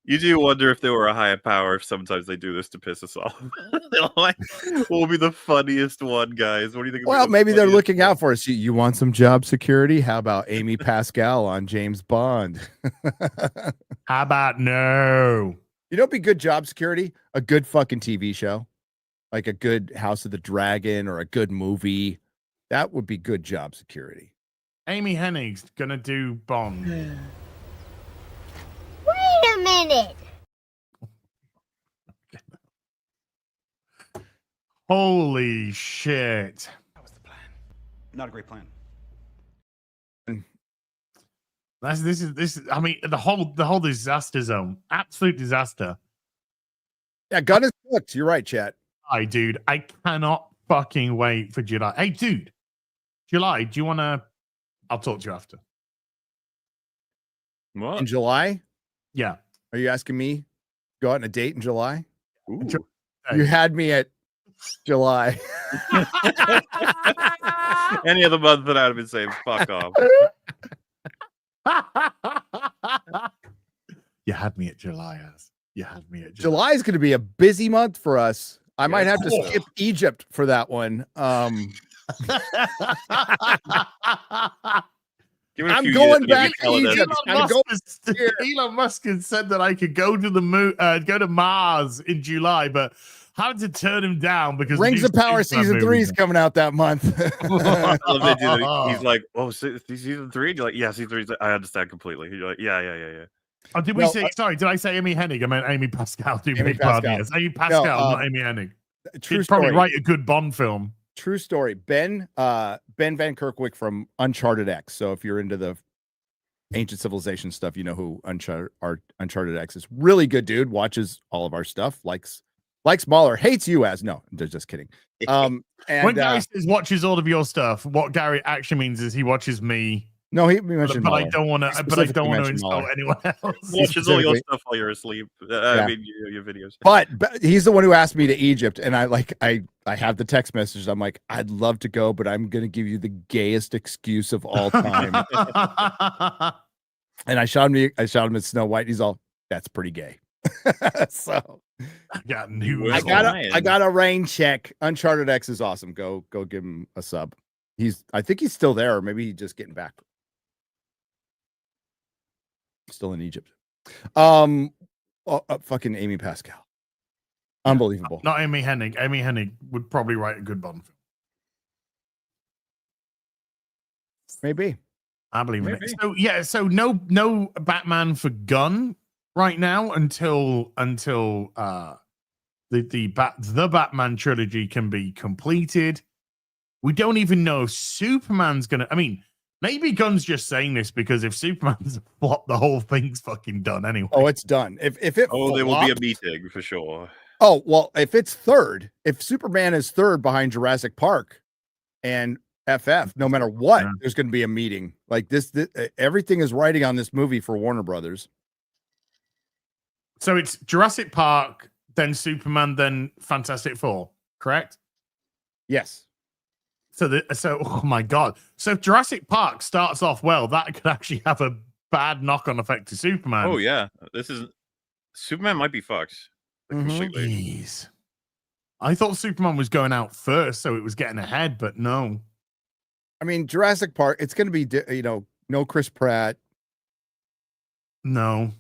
You do wonder if there were a higher power if sometimes they do this to piss us off. They're like, what will be the funniest one, guys? What do you think?
Well, maybe they're looking out for us. You want some job security? How about Amy Pascal on James Bond?
How about no?
You know what'd be good job security? A good fucking TV show. Like a good House of the Dragon or a good movie. That would be good job security.
Amy Hennig's gonna do Bond.
Wait a minute.
Holy shit.
That was the plan. Not a great plan.
This is. I mean, the whole disaster zone, absolute disaster.
Yeah, gun is cooked. You're right, chat.
Dude, I cannot fucking wait for July. Hey, dude, July, do you want to? I'll talk to you after.
What?
In July?
Yeah.
Are you asking me to go out on a date in July?
Ooh.
You had me at July.
Any other month that I'd have been saying, fuck off.
You had me at July, as you had me at
July is going to be a busy month for us. I might have to skip Egypt for that one. I'm going back to Egypt.
Elon Musk has said that I could go to the moon, go to Mars in July, but had to turn him down because
Rings of Power season 3 is coming out that month.
I love they do that. He's like, "Oh, season 3?" You're like, "Yeah, season 3." I understand completely. You're like, "Yeah."
Oh, did we say? Sorry, did I say Amy Hennig? I meant Amy Pascal. Amy Pascal, not Amy Hennig.
True
She'd
story.
probably write a good Bond film.
True story. Ben Van Kerkwyk from Uncharted X. So if you're into the ancient civilization stuff, you know who Uncharted X is. Really good dude. Watches all of our stuff. Likes Mahler. Hates you as no. Just kidding. And
when Gary says watches all of your stuff, what Gary actually means is he watches me.
No, he mentioned
but
Mahler.
I don't want to. But I don't want to insult anyone else.
Watches all your stuff while you're asleep. I mean, your videos.
But he's the one who asked me to Egypt, and I have the text message. I'm like, I'd love to go, but I'm gonna give you the gayest excuse of all time. And I shot him at Snow White. He's all, that's pretty gay. So
I got
a rain check. Uncharted X is awesome. Go give him a sub. I think he's still there, or maybe he's just getting back. Still in Egypt. Fucking Amy Pascal. Unbelievable.
Not Amy Hennig. Amy Hennig would probably write a good Bond film.
Maybe.
I believe in it. So no Batman for Gunn right now until the Batman trilogy can be completed. We don't even know if Superman's gonna. I mean, maybe Gunn's just saying this because if Superman's flopped, the whole thing's fucking done anyway.
Oh, it's done. If it
there
flopped,
will be a meeting for sure.
Oh well, if it's third, if Superman is third behind Jurassic Park and FF, no matter what, there's going to be a meeting like this. Everything is writing on this movie for Warner Brothers.
So it's Jurassic Park, then Superman, then Fantastic Four, correct?
Yes.
So oh my God. So if Jurassic Park starts off well, that could actually have a bad knock-on effect to Superman.
Oh yeah, Superman might be fucked. Completely.
Jeez. I thought Superman was going out first, so it was getting ahead, but no.
I mean, Jurassic Park, it's going to be, no Chris Pratt.
No.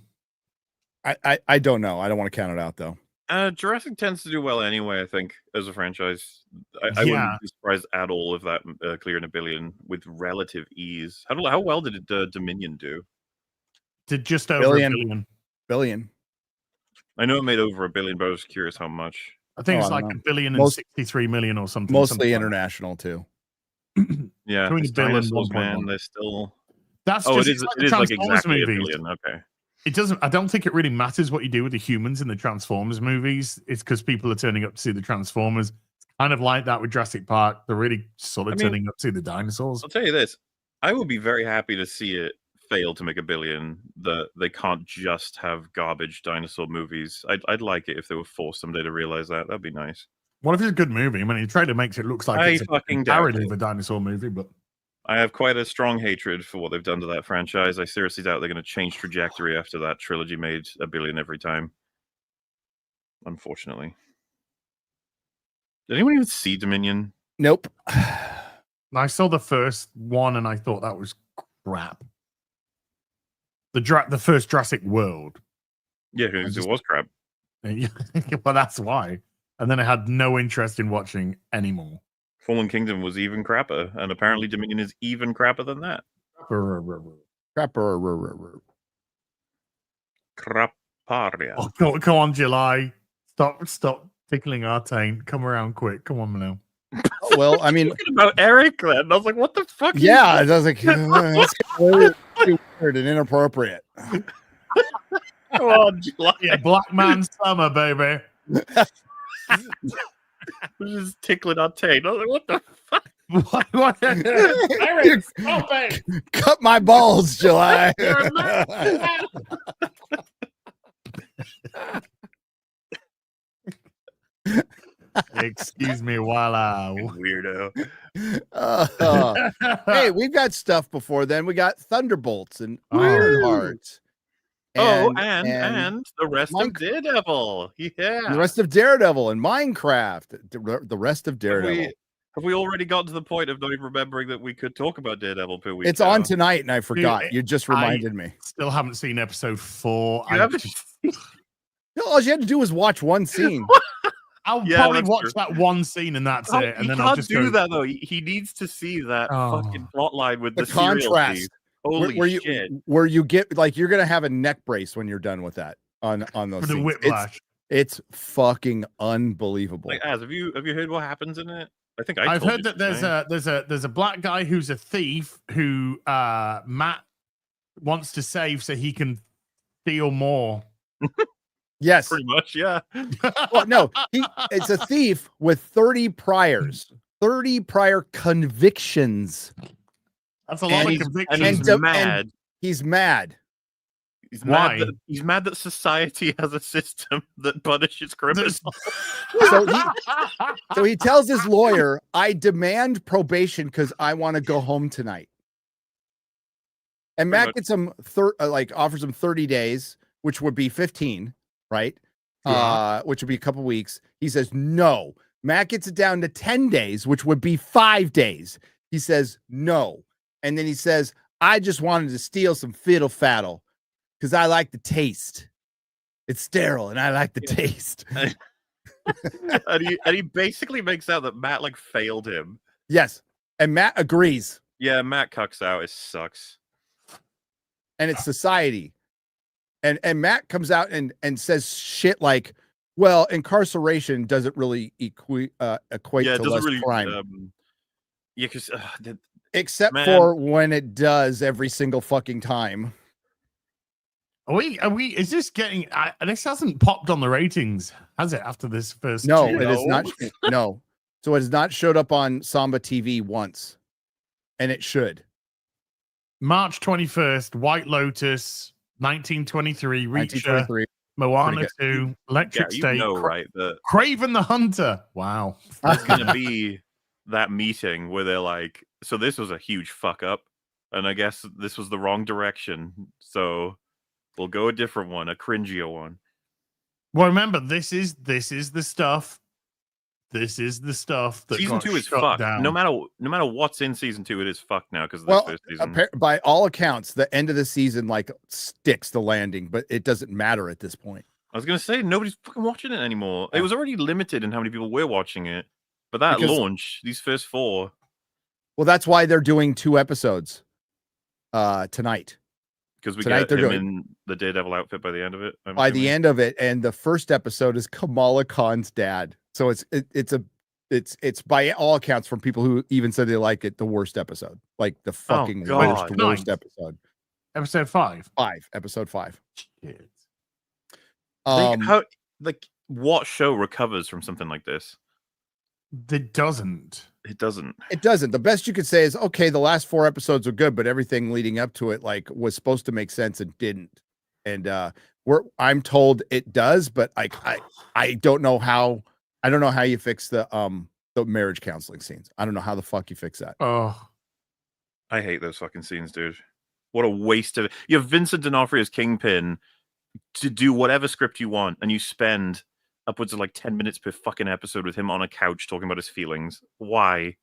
I don't know. I don't want to count it out, though.
Jurassic tends to do well anyway, I think, as a franchise. I wouldn't be surprised at all if that cleared $1 billion with relative ease. How well did Dominion do?
Did just over $1
billion.
I know it made over $1 billion, but I was curious how much.
I think it's like $1 billion and 63 million or something.
Mostly international, too.
Yeah, dinosaurs, man, they're still.
That's
it is like exactly $1 billion. Okay.
It doesn't. I don't think it really matters what you do with the humans in the Transformers movies. It's because people are turning up to see the Transformers. It's kind of like that with Jurassic Park. They're really sort of turning up to see the dinosaurs.
I'll tell you this: I would be very happy to see it fail to make $1 billion. They can't just have garbage dinosaur movies. I'd like it if they were forced someday to realize that. That'd be nice.
What if it's a good movie? I mean, the trailer makes it look like it's a parody of a dinosaur movie, but
I have quite a strong hatred for what they've done to that franchise. I seriously doubt they're going to change trajectory after that trilogy made $1 billion every time. Unfortunately. Did anyone even see Dominion?
Nope.
I saw the first one and I thought that was crap. The first Jurassic World.
Yeah, it was crap.
Well, that's why. And then I had no interest in watching anymore.
Fallen Kingdom was even crapper, and apparently Dominion is even crapper than that. Craparia.
Oh, come on, July. Stop tickling our taint. Come around quick. Come on, Manel.
Well, I mean,
talking about Eric, then I was like, "What the fuck?"
Yeah, I was like, too weird and inappropriate.
Come on, July.
Yeah, Black Man Summer, baby.
We're just tickling our tail. What the fuck?
What? Eric, stop it.
Cut my balls, July.
Excuse me while I.
Weirdo.
Hey, we've got stuff before then. We got Thunderbolts and
Oh.
Ironheart.
And the rest of Daredevil. Yeah.
The rest of Daredevil and Minecraft. The rest of Daredevil.
Have we already got to the point of not even remembering that we could talk about Daredevil per week?
It's on tonight, and I forgot.
Dude,
You just reminded me.
Still haven't seen episode 4.
You haven't?
All you had to do was watch one scene.
I'll
Yeah,
probably
that's
watch
true.
that one scene and that's it. And
he
then
can't
I'll just
do
go,
that though. He needs to see that fucking plot line with
The
the serial
contrast.
feed. Holy shit!
Where you get like you're gonna have a neck brace when you're done with that on those
for the
scenes.
whiplash.
It's fucking unbelievable.
Like, Az, have you heard what happens in it? I think
I've
told
heard
you
that
something.
there's a black guy who's a thief who Matt wants to save so he can steal more.
Yes,
pretty much, yeah.
well, no, it's a thief with 30 priors, 30 prior convictions.
That's a lot of
And
convictions.
he's mad.
He's mad.
He's
Why?
He's mad that society has a system that punishes criminals.
So he tells his lawyer, "I demand probation because I want to go home tonight." And Matt gets him offers him 30 days, which would be 15, right?
Yeah.
Which would be a couple weeks. He says no. Matt gets it down to 10 days, which would be 5 days. He says no. And then he says, I just wanted to steal some fiddle faddle because I like the taste. It's sterile and I like the taste.
and he basically makes out that Matt like failed him.
Yes. And Matt agrees.
Yeah, Matt cucks out. It sucks.
And it's society. And Matt comes out and says shit like, well, incarceration doesn't really equate to less crime.
Because
except for when it does every single fucking time.
Are we is this getting this hasn't popped on the ratings, has it, after this first
No,
two?
it is not. No. So it has not showed up on Samba TV once. And it should.
March 21st, White Lotus, 1923, Reacher,
1923.
Moana 2, Electric State,
right?
Craven the Hunter. Wow.
There's gonna be that meeting where they're like, so this was a huge fuck up, and I guess this was the wrong direction. So we'll go a different one, a cringier one.
Well, remember, this is the stuff. This is the stuff that
Season 2 is fucked.
down.
No matter what's in season 2, it is fucked now because of
Well,
the first season.
by all accounts, the end of the season like sticks the landing, but it doesn't matter at this point.
I was gonna say nobody's fucking watching it anymore. Yeah. It was already limited in how many people were watching it, but that launch, these first 4.
Well, that's why they're doing 2 episodes tonight.
Because we
tonight
get him in the Daredevil outfit by the end of it.
By the end of it, and the first episode is Kamala Khan's dad. So it's by all accounts from people who even said they like it the worst episode, like the fucking worst episode.
Episode 5.
Episode 5.
Shit.
What show recovers from something like this?
It doesn't.
It doesn't.
It doesn't. The best you could say is, okay, the last 4 episodes are good, but everything leading up to it like was supposed to make sense and didn't. And I'm told it does, but I don't know how. I don't know how you fix the marriage counseling scenes. I don't know how the fuck you fix that.
Oh,
I hate those fucking scenes, dude. What a waste of it. You have Vincent D'Onofrio's Kingpin to do whatever script you want, and you spend upwards of like 10 minutes per fucking episode with him on a couch talking about his feelings. Why?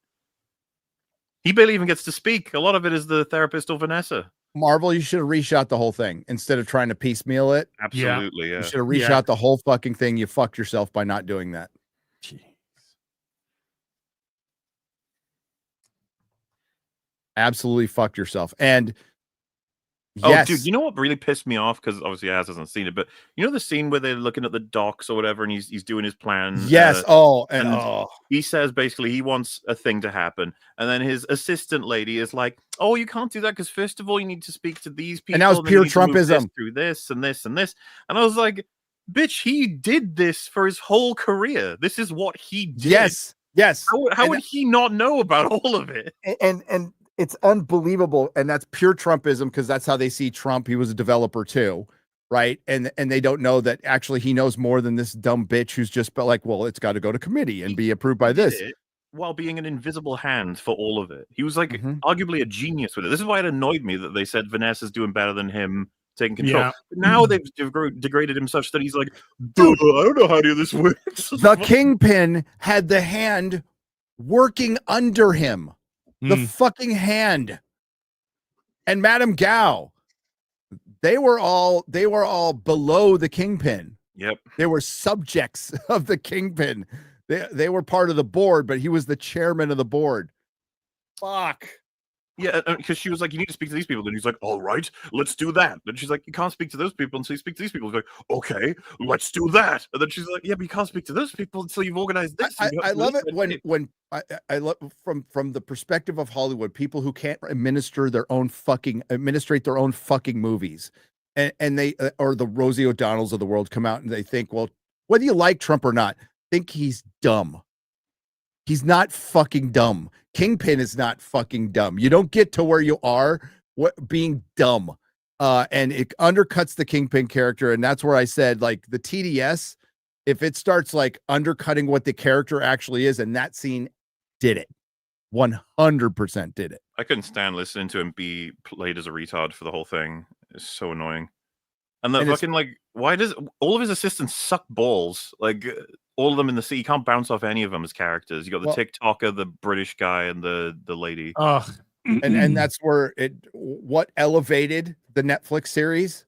He barely even gets to speak. A lot of it is the therapist or Vanessa.
Marvel, you should have reshot the whole thing instead of trying to piecemeal it.
Absolutely, yeah.
You should have reshot the whole fucking thing. You fucked yourself by not doing that.
jeez.
Absolutely fucked yourself. And Yes.
Oh, dude, you know what really pissed me off? Because obviously Az hasn't seen it, but you know the scene where they're looking at the docks or whatever, and he's doing his plan.
Yes.
And he says basically he wants a thing to happen, and then his assistant lady is like, "Oh, you can't do that because first of all, you need to speak to these people,
And that was
then you
pure
need to move this
Trumpism.
through this and this and this." And I was like, "Bitch, he did this for his whole career. This is what he did.
Yes.
How would he not know about all of it?"
And it's unbelievable, and that's pure Trumpism because that's how they see Trump. He was a developer too, right? And they don't know that actually he knows more than this dumb bitch who's just like, well, it's got to go to committee and be approved by this.
While being an invisible hand for all of it, he was like arguably a genius with it. This is why it annoyed me that they said Vanessa's doing better than him taking control.
Yeah.
But now they've degraded him such that he's like, dude, I don't know how this works.
The Kingpin had the hand working under him. The fucking hand. And Madame Gao, they were all below the Kingpin.
Yep.
They were subjects of the Kingpin. They were part of the board, but he was the chairman of the board. Fuck.
Yeah, because she was like, you need to speak to these people. And he's like, all right, let's do that. And she's like, you can't speak to those people until you speak to these people. He's like, okay, let's do that. And then she's like, yeah, but you can't speak to those people until you've organized this.
I love it when I love from the perspective of Hollywood, people who can't administrate their own fucking movies, and they or the Rosie O'Donnells of the world come out and they think, well, whether you like Trump or not, think he's dumb. He's not fucking dumb. Kingpin is not fucking dumb. You don't get to where you are being dumb. And it undercuts the Kingpin character. And that's where I said, like, the TDS, if it starts like undercutting what the character actually is, and that scene did it. 100% did it.
I couldn't stand listening to him be played as a retard for the whole thing. It's so annoying. And the fucking, like, why does all of his assistants suck balls? Like, all of them in the sea, you can't bounce off any of them as characters. You got the TikToker, the British guy, and the lady.
And that's where what elevated the Netflix series?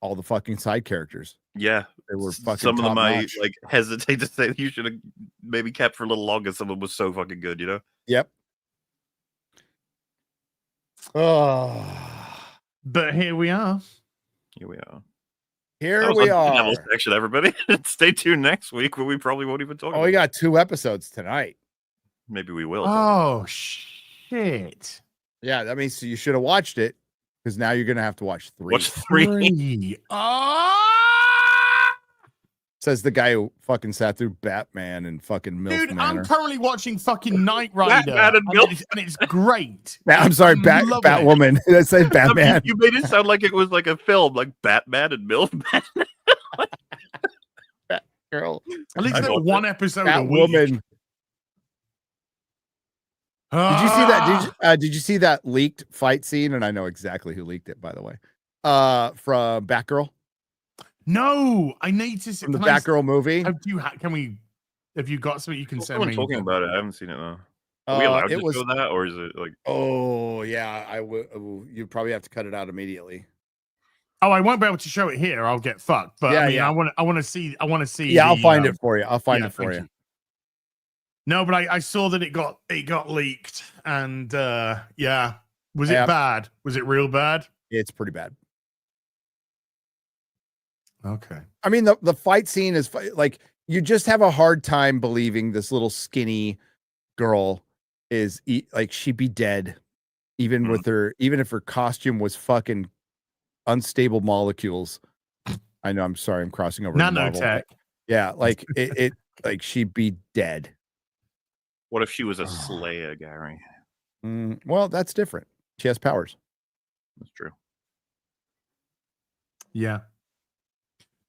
All the fucking side characters.
Yeah,
they were fucking.
Some of them
top-notch.
I like hesitate to say you should have maybe kept for a little longer. Some of them was so fucking good, you know.
Yep. Oh,
but here we are.
Here we are.
Here we are.
Level section, everybody. Stay tuned next week where we probably won't even talk.
Oh, we got 2 episodes tonight.
Maybe we will.
Oh shit!
Yeah, that means you should have watched it because now you're gonna have to watch 3.
Watch 3.
Says the guy who fucking sat through Batman and fucking MILF
Dude,
Manor.
I'm currently watching fucking Knight Rider,
and
it's great.
I'm sorry, Batwoman. Did I say Batman?
You made it sound like it was like a film, like Batman and MILF Manor.
Batgirl.
At least like one episode a week.
Batwoman. Did you see that? Did you see that leaked fight scene? And I know exactly who leaked it, by the way. From Batgirl.
No, I need to see
from the Batgirl movie.
Can we? Have you got something you can send me?
Talking about it, I haven't seen it though. Are we allowed to show that, or is it like?
Oh yeah, I would. You probably have to cut it out immediately.
Oh, I won't be able to show it here. I'll get fucked. But I mean, I want to see.
Yeah, I'll find it for you. I'll find it for you.
No, but I saw that it got leaked, and yeah, was it bad? Was it real bad?
It's pretty bad.
Okay.
I mean, the fight scene is like you just have a hard time believing this little skinny girl is like she'd be dead, even with her, even if her costume was fucking unstable molecules. I know. I'm sorry. I'm crossing over.
Nanotech.
Yeah, like it like she'd be dead.
What if she was a slayer, Gary?
Well, that's different. She has powers.
That's true.
Yeah.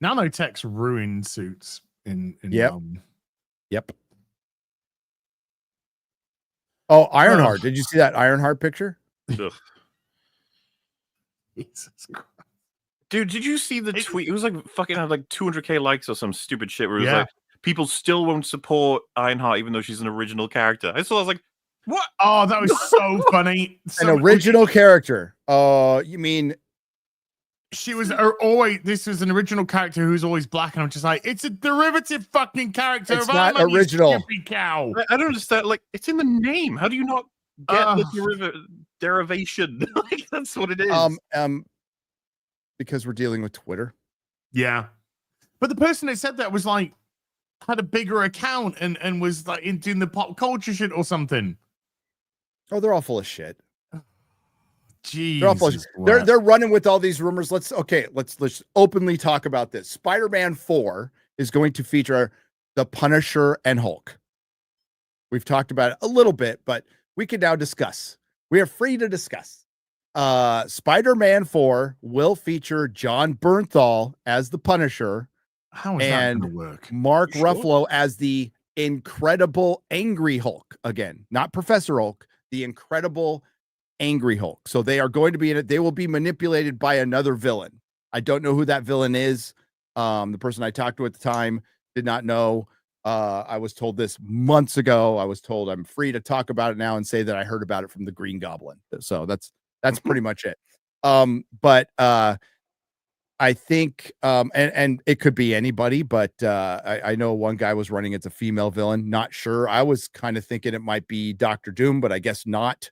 Nanotech's ruined suits in
Yep. Oh, Ironheart. Did you see that Ironheart picture?
Jesus Christ. Dude, did you see the tweet? It was like fucking had like 200k likes or some stupid shit where it was like people still won't support Ironheart even though she's an original character. I was like, what?
Oh, that was so funny.
An original character. You mean
she was always, this was an original character who's always black, and I'm just like, it's a derivative fucking character.
It's not original.
Cow.
I don't understand. Like, it's in the name. How do you not get the derivative? derivation. Like, that's what it is.
Because we're dealing with Twitter.
Yeah. But the person that said that was like, had a bigger account and was like doing the pop culture shit or something.
Oh, they're all full of shit.
Jeez.
They're all full of shit. They're running with all these rumors. Let's openly talk about this. Spider-Man 4 is going to feature the Punisher and Hulk. We've talked about it a little bit, but we can now discuss. We are free to discuss. Spider-Man 4 will feature John Bernthal as the Punisher.
How is that going to work?
Mark Ruffalo as the Incredible Angry Hulk. Again, not Professor Hulk, the Incredible Angry Hulk. So they are going to be in it. They will be manipulated by another villain. I don't know who that villain is. The person I talked to at the time did not know. I was told this months ago. I was told I'm free to talk about it now and say that I heard about it from the Green Goblin. So that's pretty much it. But I think, and it could be anybody, but I know one guy was running as a female villain. Not sure. I was kind of thinking it might be Dr. Doom, but I guess not.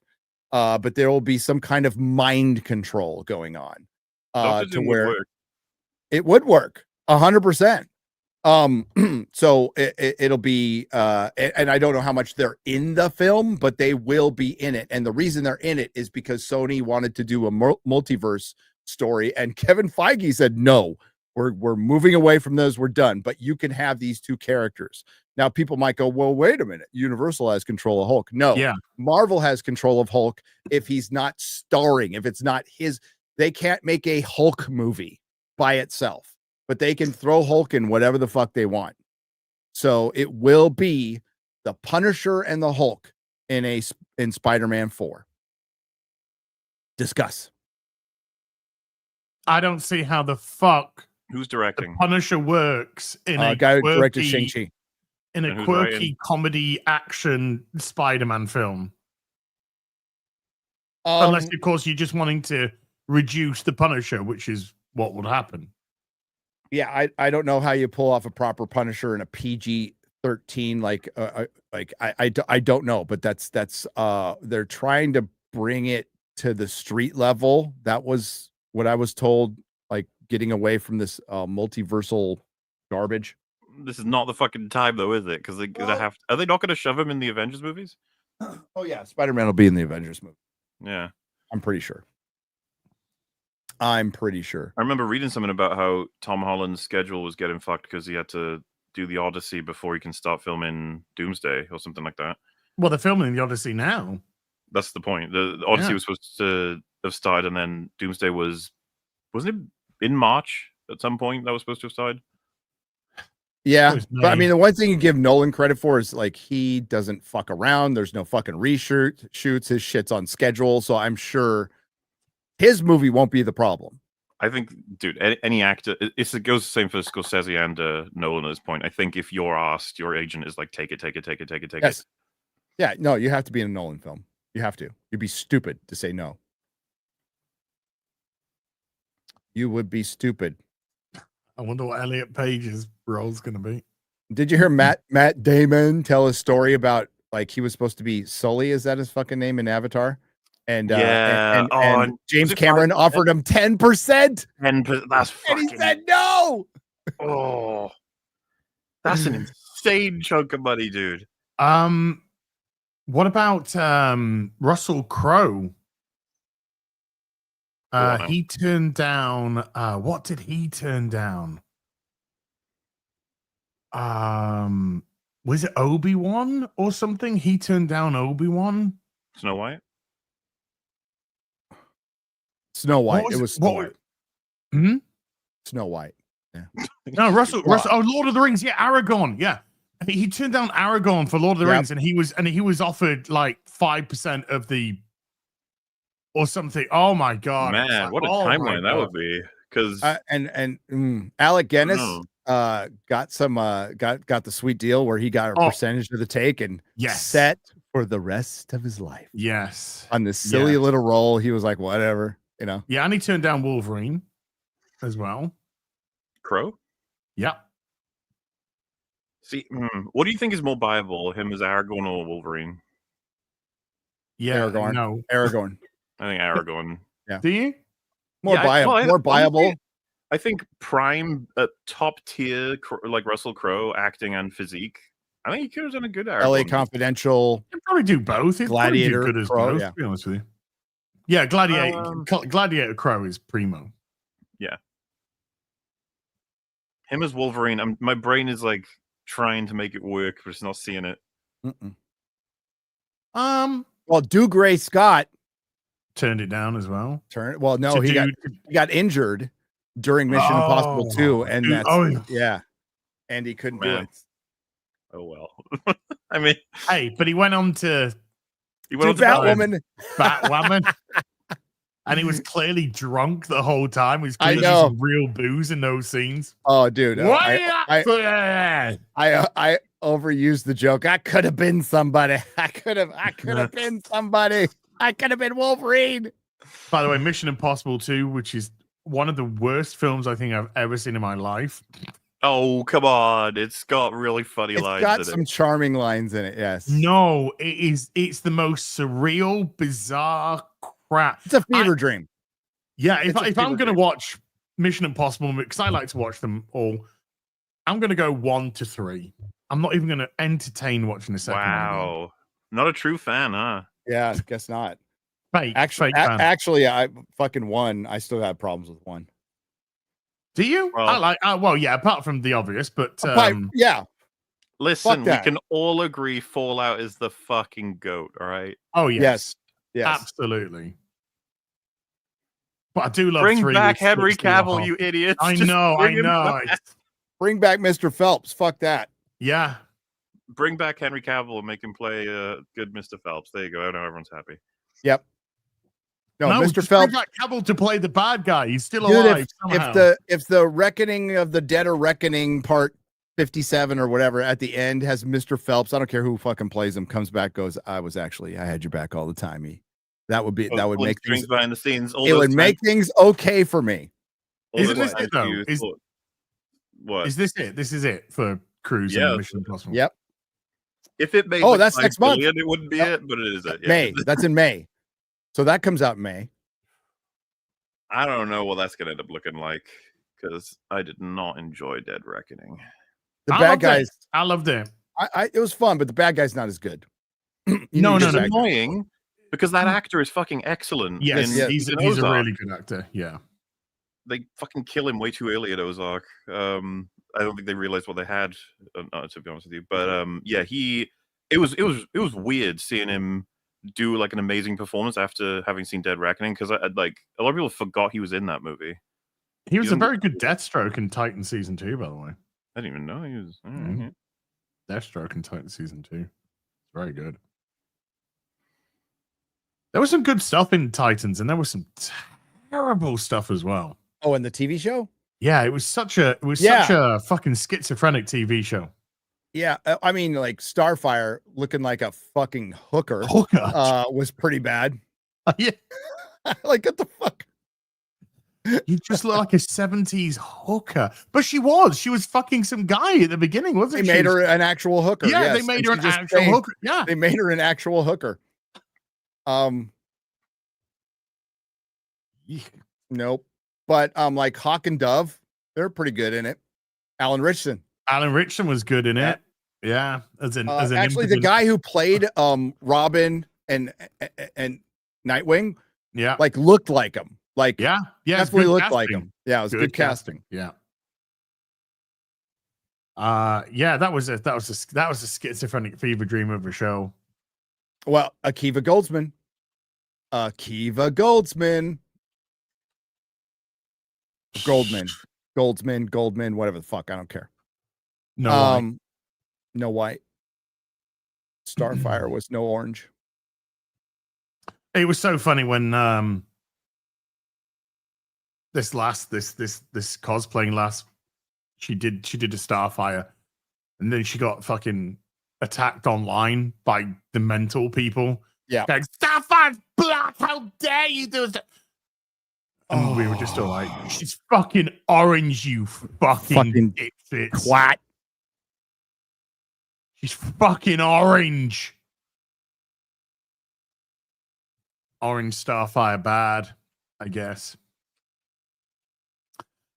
But there will be some kind of mind control going on to where it would work 100%. So it'll be, and I don't know how much they're in the film, but they will be in it. And the reason they're in it is because Sony wanted to do a multiverse story, and Kevin Feige said, no, we're moving away from those. We're done, but you can have these two characters. Now people might go, well, wait a minute. Universal has control of Hulk. No,
yeah.
Marvel has control of Hulk. If he's not starring, if it's not his, they can't make a Hulk movie by itself, but they can throw Hulk in whatever the fuck they want. So it will be the Punisher and the Hulk in Spider-Man 4. Discuss.
I don't see how the fuck
Who's directing?
the Punisher works in a
guy who directed
quirky,
Shang-Chi.
in a quirky comedy action Spider-Man film. Unless, of course, you're just wanting to reduce the Punisher, which is what would happen.
Yeah, I don't know how you pull off a proper Punisher in a PG-13. I don't know, but that's they're trying to bring it to the street level. That was what I was told, like getting away from this multiversal garbage.
This is not the fucking time, though, is it? Because they have. Are they not going to shove him in the Avengers movies?
Oh yeah, Spider-Man will be in the Avengers movie.
Yeah,
I'm pretty sure. I
remember reading something about how Tom Holland's schedule was getting fucked because he had to do the Odyssey before he can start filming Doomsday or something like that.
Well, they're filming the Odyssey now.
That's the point. The Odyssey was supposed to have started, and then Doomsday wasn't it in March at some point that was supposed to have started?
Yeah, but I mean, the one thing you give Nolan credit for is like he doesn't fuck around. There's no fucking reshoots. His shit's on schedule, so I'm sure his movie won't be the problem.
I think, dude, any actor, it goes the same for Scorsese and Nolan at this point. I think if you're asked, your agent is like, take it.
Yes. Yeah, no, you have to be in a Nolan film. You have to. You'd be stupid to say no. You would be stupid.
I wonder what Elliot Page's role's going to be.
Did you hear Matt Damon tell a story about like he was supposed to be Sully? Is that his fucking name in Avatar? And and James Cameron offered him 10%.
10%. That's fucking.
And he said no.
Oh, that's an insane chunk of money, dude.
What about Russell Crowe? He turned down. What did he turn down? Was it Obi-Wan or something? He turned down Obi-Wan.
Snow White.
Snow White. It was Snow White.
Hmm?
Snow White. Yeah.
No, Russell. Oh, Lord of the Rings. Yeah, Aragorn. Yeah, he turned down Aragorn for Lord of the Rings, and he was offered like 5% of the or something. Oh my god,
man!
Like,
what a timeline that would be. Because
Alec Guinness got the sweet deal where he got a percentage of the take and set for the rest of his life.
Yes,
on this silly little role, he was like, whatever, you know.
Yeah, and he turned down Wolverine as well.
Crow.
Yeah.
See, what do you think is more viable, him as Aragorn or Wolverine?
Yeah,
Aragorn.
No,
Aragorn.
I think Aragorn.
Do you?
More more viable.
Honestly, I think prime top tier like Russell Crowe acting and physique. I think he could have done a good Aragorn.
LA Confidential.
He'd probably do both. He'd
Gladiator
probably do good as
Crow,
both,
yeah.
to be honest with you. Yeah, Gladiator Crow is primo.
Yeah. Him as Wolverine. My brain is like trying to make it work, but it's not seeing it.
Well, Dougray Scott
turned it down as well.
He got injured during Mission Impossible 2, and and he couldn't do it.
Oh well. I mean,
hey, but he went on to
Batwoman.
And he was clearly drunk the whole time. He was
I
clearly
know.
using real booze in those scenes.
Oh, dude.
I
overused the joke. I could have been somebody. I could have been somebody. I could have been Wolverine.
By the way, Mission Impossible 2, which is one of the worst films I think I've ever seen in my life.
Oh, come on. It's got really funny lines.
It's got some charming lines in it, yes.
No, it's the most surreal, bizarre crap.
It's a fever dream.
Yeah, if I'm going to watch Mission Impossible, because I like to watch them all, I'm going to go 1 to 3. I'm not even going to entertain watching the second one.
Wow. Not a true fan, huh?
Yeah, I guess not.
Fake.
Actually, I fucking 1. I still have problems with 1.
Do you?
Well,
apart from the obvious, but
yeah.
Listen, we can all agree Fallout is the fucking goat, all right?
Oh yes.
Yes.
Absolutely. But I do love
Bring
3.
back Henry Cavill, you idiots.
I know.
Bring back Mr. Phelps. Fuck that.
Yeah.
Bring back Henry Cavill and make him play good Mr. Phelps. There you go. I know everyone's happy.
Yep. No, Mr. Phelps.
Bring back Cavill to play the bad guy. He's still alive.
If the Reckoning of the Dead or Reckoning part 57 or whatever at the end has Mr. Phelps, I don't care who fucking plays him, comes back, goes, I had your back all the time. That would make things
behind the scenes.
It would make things okay for me.
Isn't this it though?
What?
Is this it? This is it for Cruise and Mission Impossible.
Yep.
If it made
that's next month.
It wouldn't be it, but it is it. Yeah.
May. That's in May. So that comes out in May.
I don't know what that's gonna end up looking like because I did not enjoy Dead Reckoning.
The bad guys.
I loved it.
It was fun, but the bad guy's not as good.
No, it's annoying because that actor is fucking excellent.
Yes, he's a really good actor. Yeah.
They fucking kill him way too early at Ozark. I don't think they realized what they had, to be honest with you. But it was weird seeing him do like an amazing performance after having seen Dead Reckoning because like a lot of people forgot he was in that movie.
He was a very good Deathstroke in Titan season 2, by the way.
I didn't even know he was.
Deathstroke in Titan season 2. Very good. There was some good stuff in Titans, and there was some terrible stuff as well.
Oh, in the TV show?
Yeah, it was such a fucking schizophrenic TV show.
Yeah, I mean, like Starfire looking like a fucking hooker was pretty bad.
Yeah,
like what the fuck?
You just look like a 70s hooker, but she was fucking some guy at the beginning, wasn't she?
They made her an actual hooker.
Yeah,
yes.
They made her an actual hooker. Yeah,
they made her an actual hooker. Nope. But like Hawk and Dove, they're pretty good in it. Alan Ritchson was good in it. Yeah, as an actually the guy who played Robin and Nightwing, like looked like him. Like definitely looked like him. Yeah, it was good casting.
Yeah. That was a schizophrenic fever dream of a show.
Well, Akiva Goldsman, Goldman, whatever the fuck, I don't care. No white. Starfire was no orange.
It was so funny when this cosplaying last, she did a Starfire, and then she got fucking attacked online by the mental people.
Yeah,
like, Starfire's black. How dare you do it? And we were just all like, she's fucking orange, you fucking dipshit.
Twat.
She's fucking orange. Orange Starfire bad, I guess.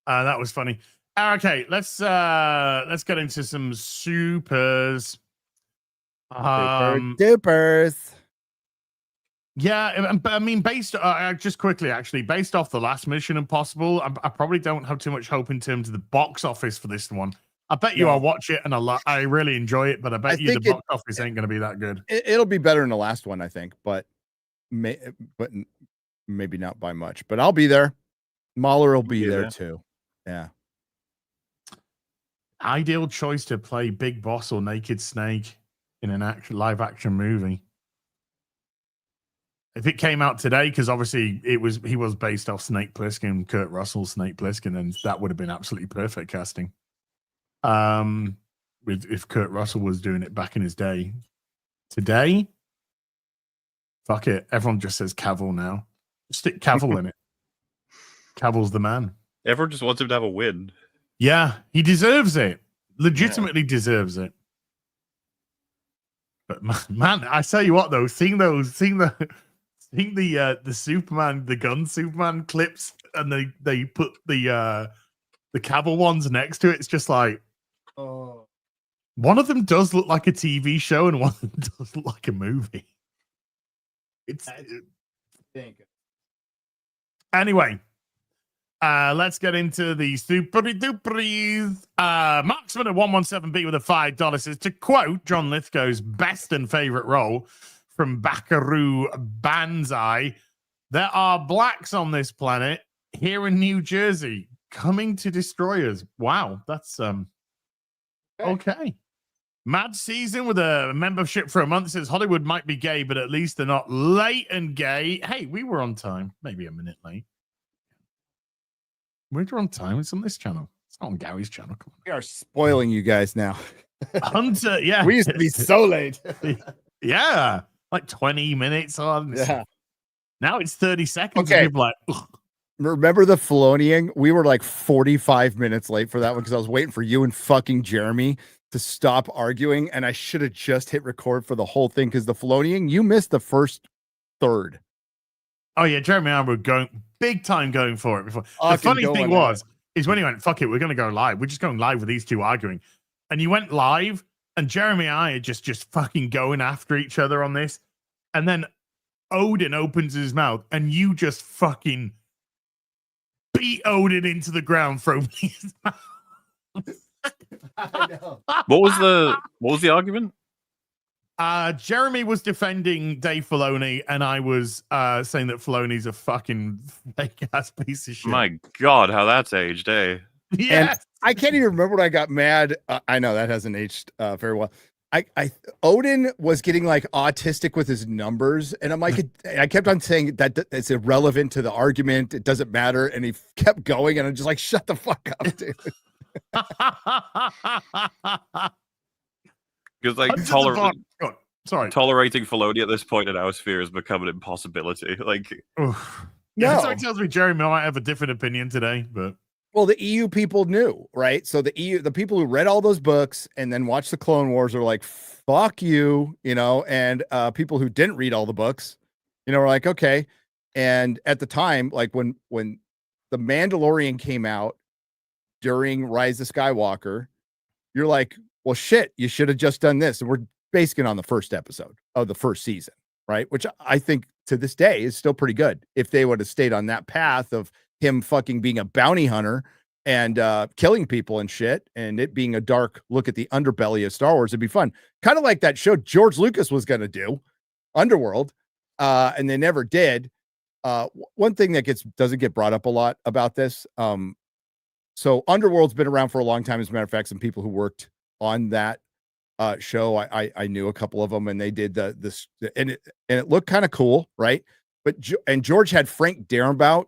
That was funny. Okay, let's get into some supers.
Dupers.
Yeah, but I mean, based just quickly, actually, based off the last Mission Impossible, I probably don't have too much hope in terms of the box office for this one. I bet you I'll watch it and I really enjoy it, but I bet you the box office ain't going to be that good.
It'll be better than the last one, I think, but maybe not by much. But I'll be there. Mahler will be there too. Yeah.
Ideal choice to play Big Boss or Naked Snake in an live action movie. If it came out today, because obviously he was based off Snake Plissken, Kurt Russell's Snake Plissken, and that would have been absolutely perfect casting. If Kurt Russell was doing it back in his day. Today, fuck it. Everyone just says Cavill now. Stick Cavill in it. Cavill's the man.
Everyone just wants him to have a win.
Yeah, he deserves it. Legitimately deserves it. But man, I tell you what though, seeing the Superman, the gun Superman clips, and they put the Cavill ones next to it, it's just like, one of them does look like a TV show and one of them does look like a movie. Anyway, let's get into the super duperies. Marksman at 117B with a $5 says, to quote John Lithgow's best and favorite role from Buckaroo Banzai, there are blacks on this planet here in New Jersey coming to destroy us. Wow, that's okay. Mad Season with a membership for a month says Hollywood might be gay, but at least they're not late and gay. Hey, we were on time, maybe a minute late. We're on time. It's on this channel. It's not on Gary's channel. Come on.
We are spoiling you guys now.
Hunter, yeah.
We used to be so late.
Yeah, like 20 minutes on.
Yeah.
Now it's 30 seconds.
Okay.
And people are like, ugh.
Remember the Filoniing? We were like 45 minutes late for that one because I was waiting for you and fucking Jeremy to stop arguing, and I should have just hit record for the whole thing because the Filoniing, you missed the first third.
Oh yeah, Jeremy and I were going big time going for it before. The funny thing is when he went, fuck it, we're going to go live. We're just going live with these two arguing. And you went live, and Jeremy and I are just fucking going after each other on this. And then Odin opens his mouth, and you just fucking beat Odin into the ground, throw me his mouth.
I know.
What was the argument?
Jeremy was defending Dave Filoni, and I was saying that Filoni's a fucking fake ass piece of shit.
My God, how that's aged, eh?
Yeah,
I can't even remember when I got mad. I know that hasn't aged very well. Odin was getting like autistic with his numbers, and I'm like, I kept on saying that it's irrelevant to the argument. It doesn't matter, and he kept going, and I'm just like, shut the fuck up, dude.
Because like tolerating Filoni at this point in our sphere has become an impossibility. Like,
yeah, so it tells me Jeremy might have a different opinion today, but
well, the EU people knew, right? So the people who read all those books and then watched the Clone Wars are like, fuck you, and people who didn't read all the books, were like, okay. And at the time, like when The Mandalorian came out during Rise of Skywalker, you're like, well, shit, you should have just done this. And we're basing it on the first episode of the first season, right? Which I think to this day is still pretty good. If they would have stayed on that path of him fucking being a bounty hunter and killing people and shit, and it being a dark look at the underbelly of Star Wars, it'd be fun. Kind of like that show George Lucas was going to do, Underworld, and they never did. One thing that doesn't get brought up a lot about this. So Underworld's been around for a long time. As a matter of fact, some people who worked on that show, I knew a couple of them, and they did this, and it looked kind of cool, right? But George had Frank Darabont,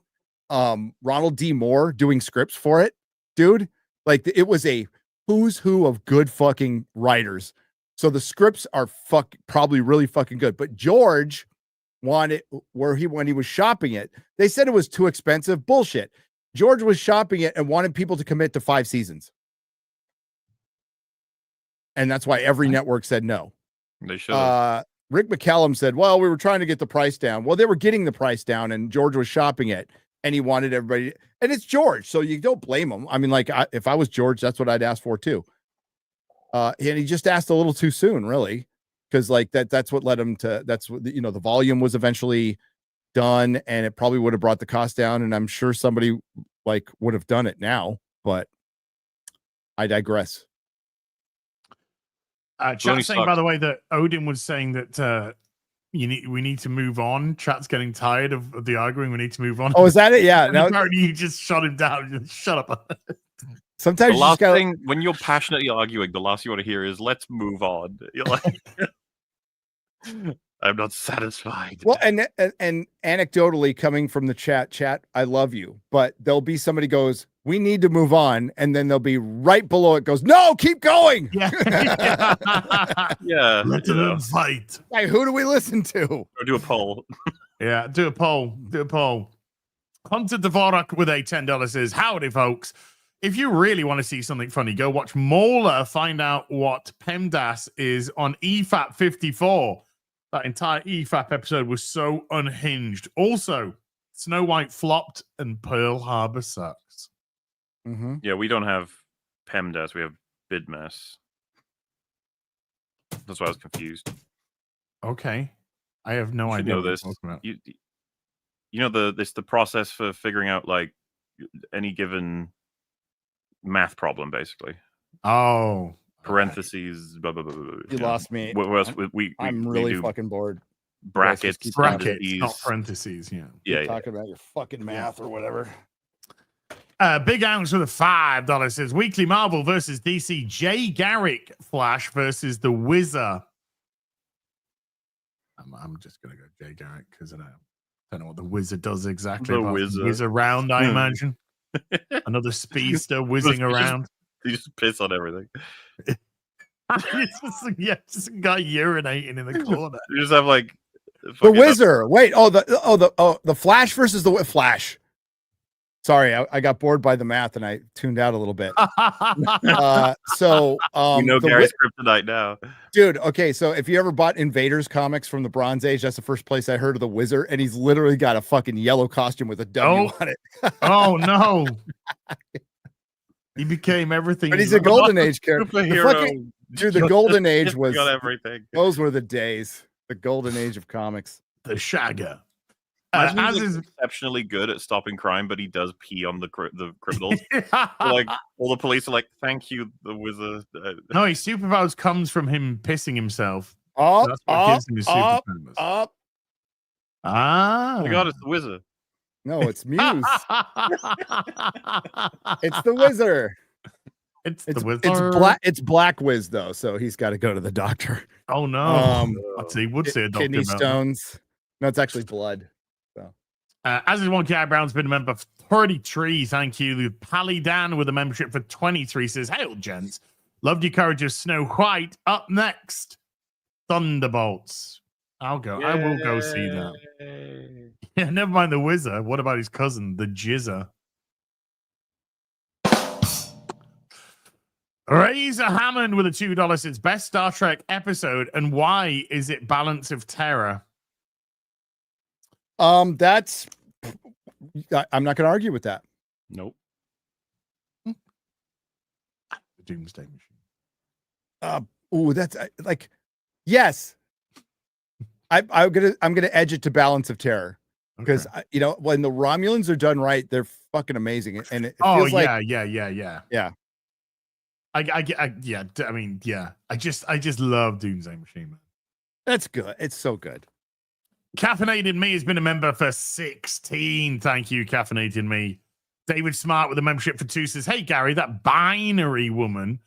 Ronald D. Moore doing scripts for it, dude. Like, it was a who's who of good fucking writers. So the scripts are probably really fucking good. But George wanted when he was shopping it, they said it was too expensive. Bullshit. George was shopping it and wanted people to commit to 5 seasons. And that's why every network said no.
They should have.
Rick McCallum said, well, we were trying to get the price down. Well, they were getting the price down and George was shopping it and he wanted everybody. And it's George. So you don't blame him. I mean, like if I was George, that's what I'd ask for too. And he just asked a little too soon, really. Because like that's what led him to, that's what, you know, the volume was eventually done and it probably would have brought the cost down. And I'm sure somebody like would have done it now, but I digress.
Chat's saying, by the way, that Odin was saying that we need to move on. Chat's getting tired of the arguing. We need to move on.
Oh, is that it? Yeah.
No, apparently you just shut him down. Just shut up.
Sometimes
the last thing when you're passionately arguing, the last you want to hear is "Let's move on." You're like, "I'm not satisfied."
Well, and anecdotally, coming from the chat, I love you, but there'll be somebody goes, "We need to move on," and then there'll be right below it goes, "No, keep going."
Yeah,
yeah.
Let them fight.
Hey, who do we listen to?
Or do a poll.
Yeah, do a poll. Do a poll. Hunter Dvorak with a $10 says, "Howdy, folks. If you really want to see something funny, go watch Mauler find out what PEMDAS is on EFAP 54. That entire EFAP episode was so unhinged. Also, Snow White flopped and Pearl Harbor sucks."
Mm-hmm.
Yeah, we don't have PEMDAS. We have BidMess. That's why I was confused.
Okay. I have no idea.
Know this. You know the process for figuring out like any given math problem, basically.
Oh,
parentheses. Blah, blah, blah, blah,
you lost me.
What else?
I'm really fucking bored.
Brackets,
not parentheses.
Yeah.
Talking about your fucking math or whatever.
Big Ounce with a $5 says Weekly Marvel versus DC. Jay Garrick Flash versus the Wizard. I'm just gonna go Jay Garrick because I don't know what the Wizard does exactly.
The Wizard.
Whiz around, I imagine. Another speedster whizzing around.
You just piss on everything.
Just a guy urinating in the corner.
You just have like
the Wizard. Wait, the Flash versus the Flash. Sorry, I got bored by the math and I tuned out a little bit.
Gary's kryptonite now,
dude. Okay, so if you ever bought Invaders comics from the Bronze Age, that's the first place I heard of the Wizard, and he's literally got a fucking yellow costume with a W on it.
Oh no! He became everything.
But he's a Golden Age character. The Golden Age was
everything.
Those were the days. The Golden Age of comics.
The Shagger.
He's exceptionally good at stopping crime, but he does pee on the criminals. Like all the police are like, "Thank you, the Wizard."
No, his superpowers comes from him pissing himself.
Oh,
that's what gives him his superpowers.
Ah!
Oh my God, it's the Wizard.
No, it's Muse. It's the Wizard.
It's the Wizard.
It's Black Wiz though, so he's got to go to the doctor.
Oh no! He would say a doctor.
Kidney stones. No, it's actually blood.
As is one K Brown's been a member for 33. Thank you. Pally Dan with a membership for 23 says, "Hail, gents. Loved your courage of Snow White. Up next, Thunderbolts." I'll go. Yay. I will go see that. Yeah, never mind the Wizard. What about his cousin, the Jizzer? Razor Hammond with a $2 says, "Best Star Trek episode, and why is it Balance of Terror?"
I'm not going to argue with that.
Nope.
The Doomsday Machine.
That's like, yes. I'm gonna edge it to Balance of Terror because when the Romulans are done right, they're fucking amazing, and it feels like
yeah. I just love Doomsday Machine, man.
That's good. It's so good.
Caffeinated Me has been a member for 16. Thank you, Caffeinated Me. David Smart with a membership for 2 says, "Hey, Gary, that binary woman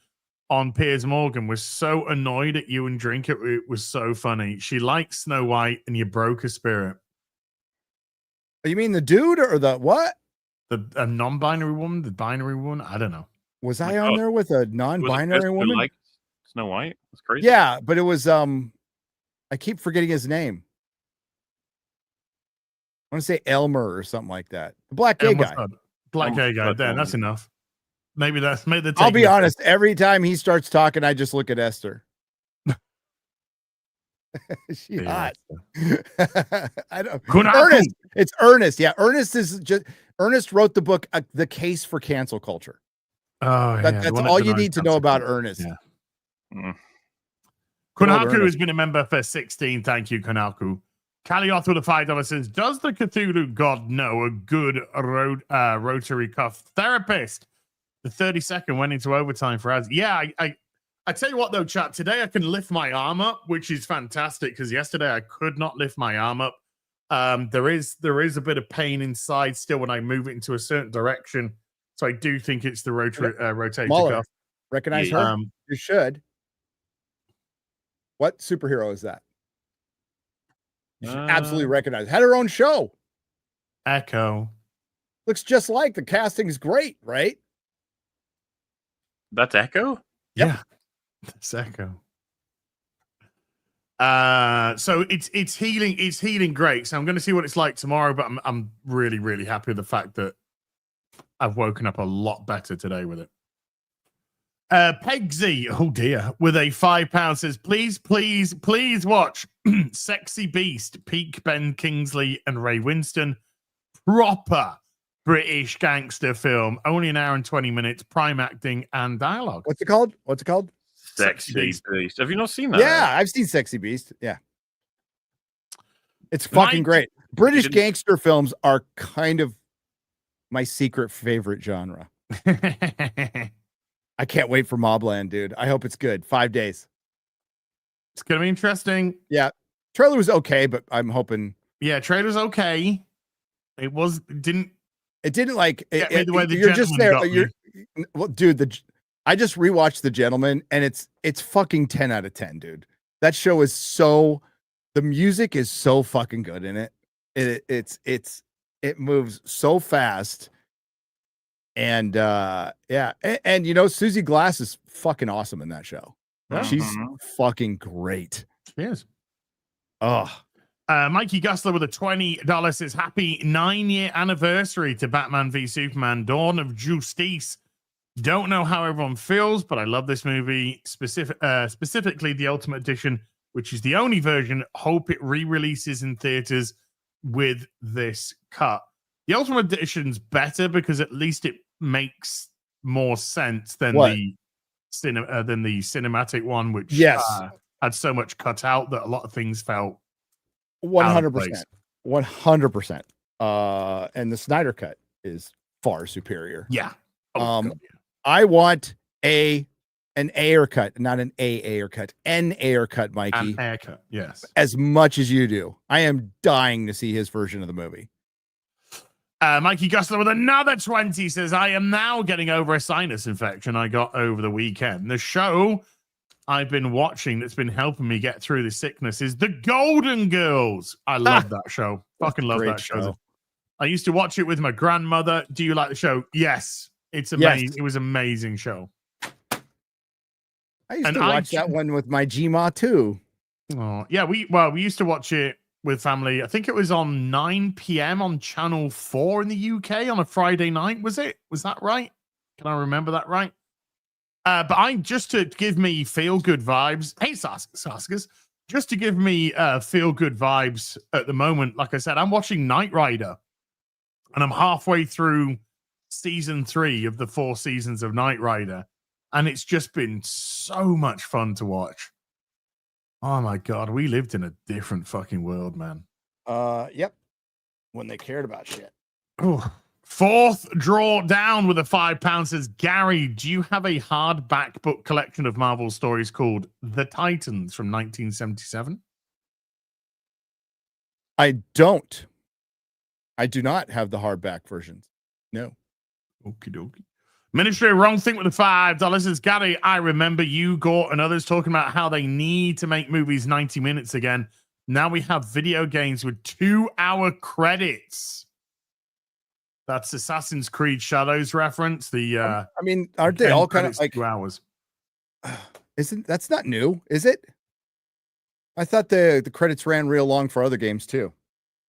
on Piers Morgan was so annoyed at you and drink. It was so funny. She likes Snow White and you broke her spirit."
You mean the dude or the what?
A non-binary woman? The binary one? I don't know.
Was I on there with a non-binary woman?
Like Snow White? That's crazy.
Yeah, but it was I keep forgetting his name. I want to say Elmer or something like that. The black gay guy.
Black gay guy. Then that's enough. Maybe the.
I'll be honest. Every time he starts talking, I just look at Esther. She hot. I don't.
Kunaku.
Ernest. It's Ernest. Yeah, Ernest wrote the book, The Case for Cancel Culture.
Oh, yeah.
That's all you need to know about Ernest.
Yeah.
Mm.
Kunaku has been a member for 16. Thank you, Kunaku. Kalioth with a $5 says, does the Cthulhu god know a good rotary cuff therapist? The 32nd went into overtime for us. Yeah, I tell you what, though, chat, today I can lift my arm up, which is fantastic because yesterday I could not lift my arm up. There is a bit of pain inside still when I move it into a certain direction. So I do think it's the rotator cuff.
Recognize her? You should. What superhero is that? You should absolutely recognize. Had her own show.
Echo.
Looks just like. The casting is great, right?
That's Echo?
Yeah. That's Echo. So it's healing great. So I'm going to see what it's like tomorrow, but I'm really, really happy with the fact that I've woken up a lot better today with it. Pegsy, oh dear, with a £5 says, please watch Sexy Beast, peak Ben Kingsley and Ray Winston. Proper British gangster film, only an hour and 20 minutes, prime acting and dialogue.
What's it called?
Sexy Beast. Have you not seen that?
Yeah, I've seen Sexy Beast. Yeah. It's fucking great. British gangster films are kind of my secret favorite genre. I can't wait for Mobland, dude. I hope it's good. 5 days.
It's going to be interesting.
Yeah. Trailer was okay, but I'm hoping.
Yeah, trailer's okay. It didn't like the way the
you're just there. Well, dude, I just rewatched The Gentleman and it's fucking 10 out of 10, dude. That show is the music is so fucking good in it. It moves so fast. And and you know, Susie Glass is fucking awesome in that show. She's fucking great.
She is.
Oh.
Mikey Gustler with a $20 says, happy 9-year anniversary to Batman v Superman Dawn of Justice. Don't know how everyone feels, but I love this movie, specifically the Ultimate Edition, which is the only version. Hope it re-releases in theaters with this cut. The Ultimate Edition's better because at least it makes more sense than the cinematic one, which had so much cut out that a lot of things felt
100%. 100%. And the Snyder cut is far superior.
Yeah.
I want an Ayer cut, not an Ayer cut, an Ayer cut, Mikey.
An Ayer cut, yes.
As much as you do. I am dying to see his version of the movie.
Mikey Gustler with another 20 says, I am now getting over a sinus infection I got over the weekend. The show I've been watching that's been helping me get through the sickness is The Golden Girls. I love that show. Fucking love that show. I used to watch it with my grandmother. Do you like the show? Yes. It's amazing. Yes. It was an amazing show.
I used to watch that one with my Gma too.
Oh, yeah. We used to watch it with family. I think it was on 9 p.m. on Channel 4 in the UK on a Friday night. Was that right? Can I remember that right? But just to give me feel-good vibes. Hey, Saskas. Just to give me feel-good vibes at the moment, like I said, I'm watching Knight Rider. And I'm halfway through season 3 of the 4 seasons of Knight Rider. And it's just been so much fun to watch. Oh my God, we lived in a different fucking world, man.
Yep. When they cared about shit.
Ooh. Fourth draw down with a £5 says, Gary, do you have a hardback book collection of Marvel stories called The Titans from 1977?
I don't. I do not have the hardback versions. No.
Okie dokie. Ministry of Wrong Thing with the $5 says, Gary, I remember you, Gort, and others talking about how they need to make movies 90 minutes again. Now we have video games with 2-hour credits. That's Assassin's Creed Shadows reference.
I mean, aren't they all kind of like
2 hours?
That's not new, is it? I thought the credits ran real long for other games too.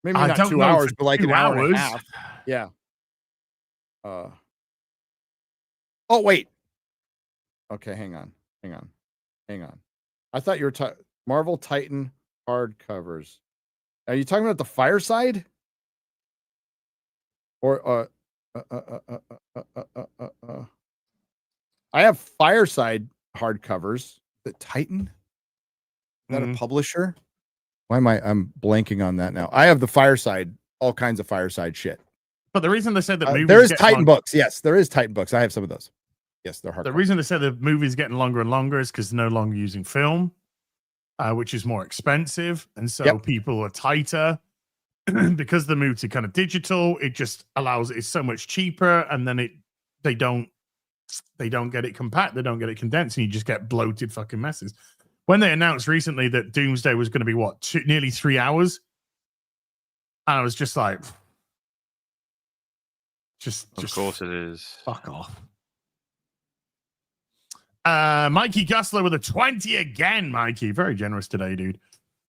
Maybe not 2 hours, but like an hour and a half. Yeah. Oh, wait. Okay, hang on. I thought you were Marvel Titan hardcovers. Are you talking about the Fireside? Or I have Fireside hardcovers. The Titan? Is that a publisher? Why am I'm blanking on that now? I have the Fireside, all kinds of Fireside shit.
But the reason they said that movies
there is Titan books. Yes, there is Titan books. I have some of those. Yes, they're hard.
The reason they said the movie's getting longer and longer is because they're no longer using film, which is more expensive, and so people are tighter. Because the move to kind of digital, it just allows it's so much cheaper, and then they don't get it compact, they don't get it condensed, and you just get bloated fucking messes. When they announced recently that Doomsday was going to be nearly 3 hours, and I was just like,
of course it is.
Fuck off. Mikey Gusler with a 20 again. Mikey, very generous today, dude.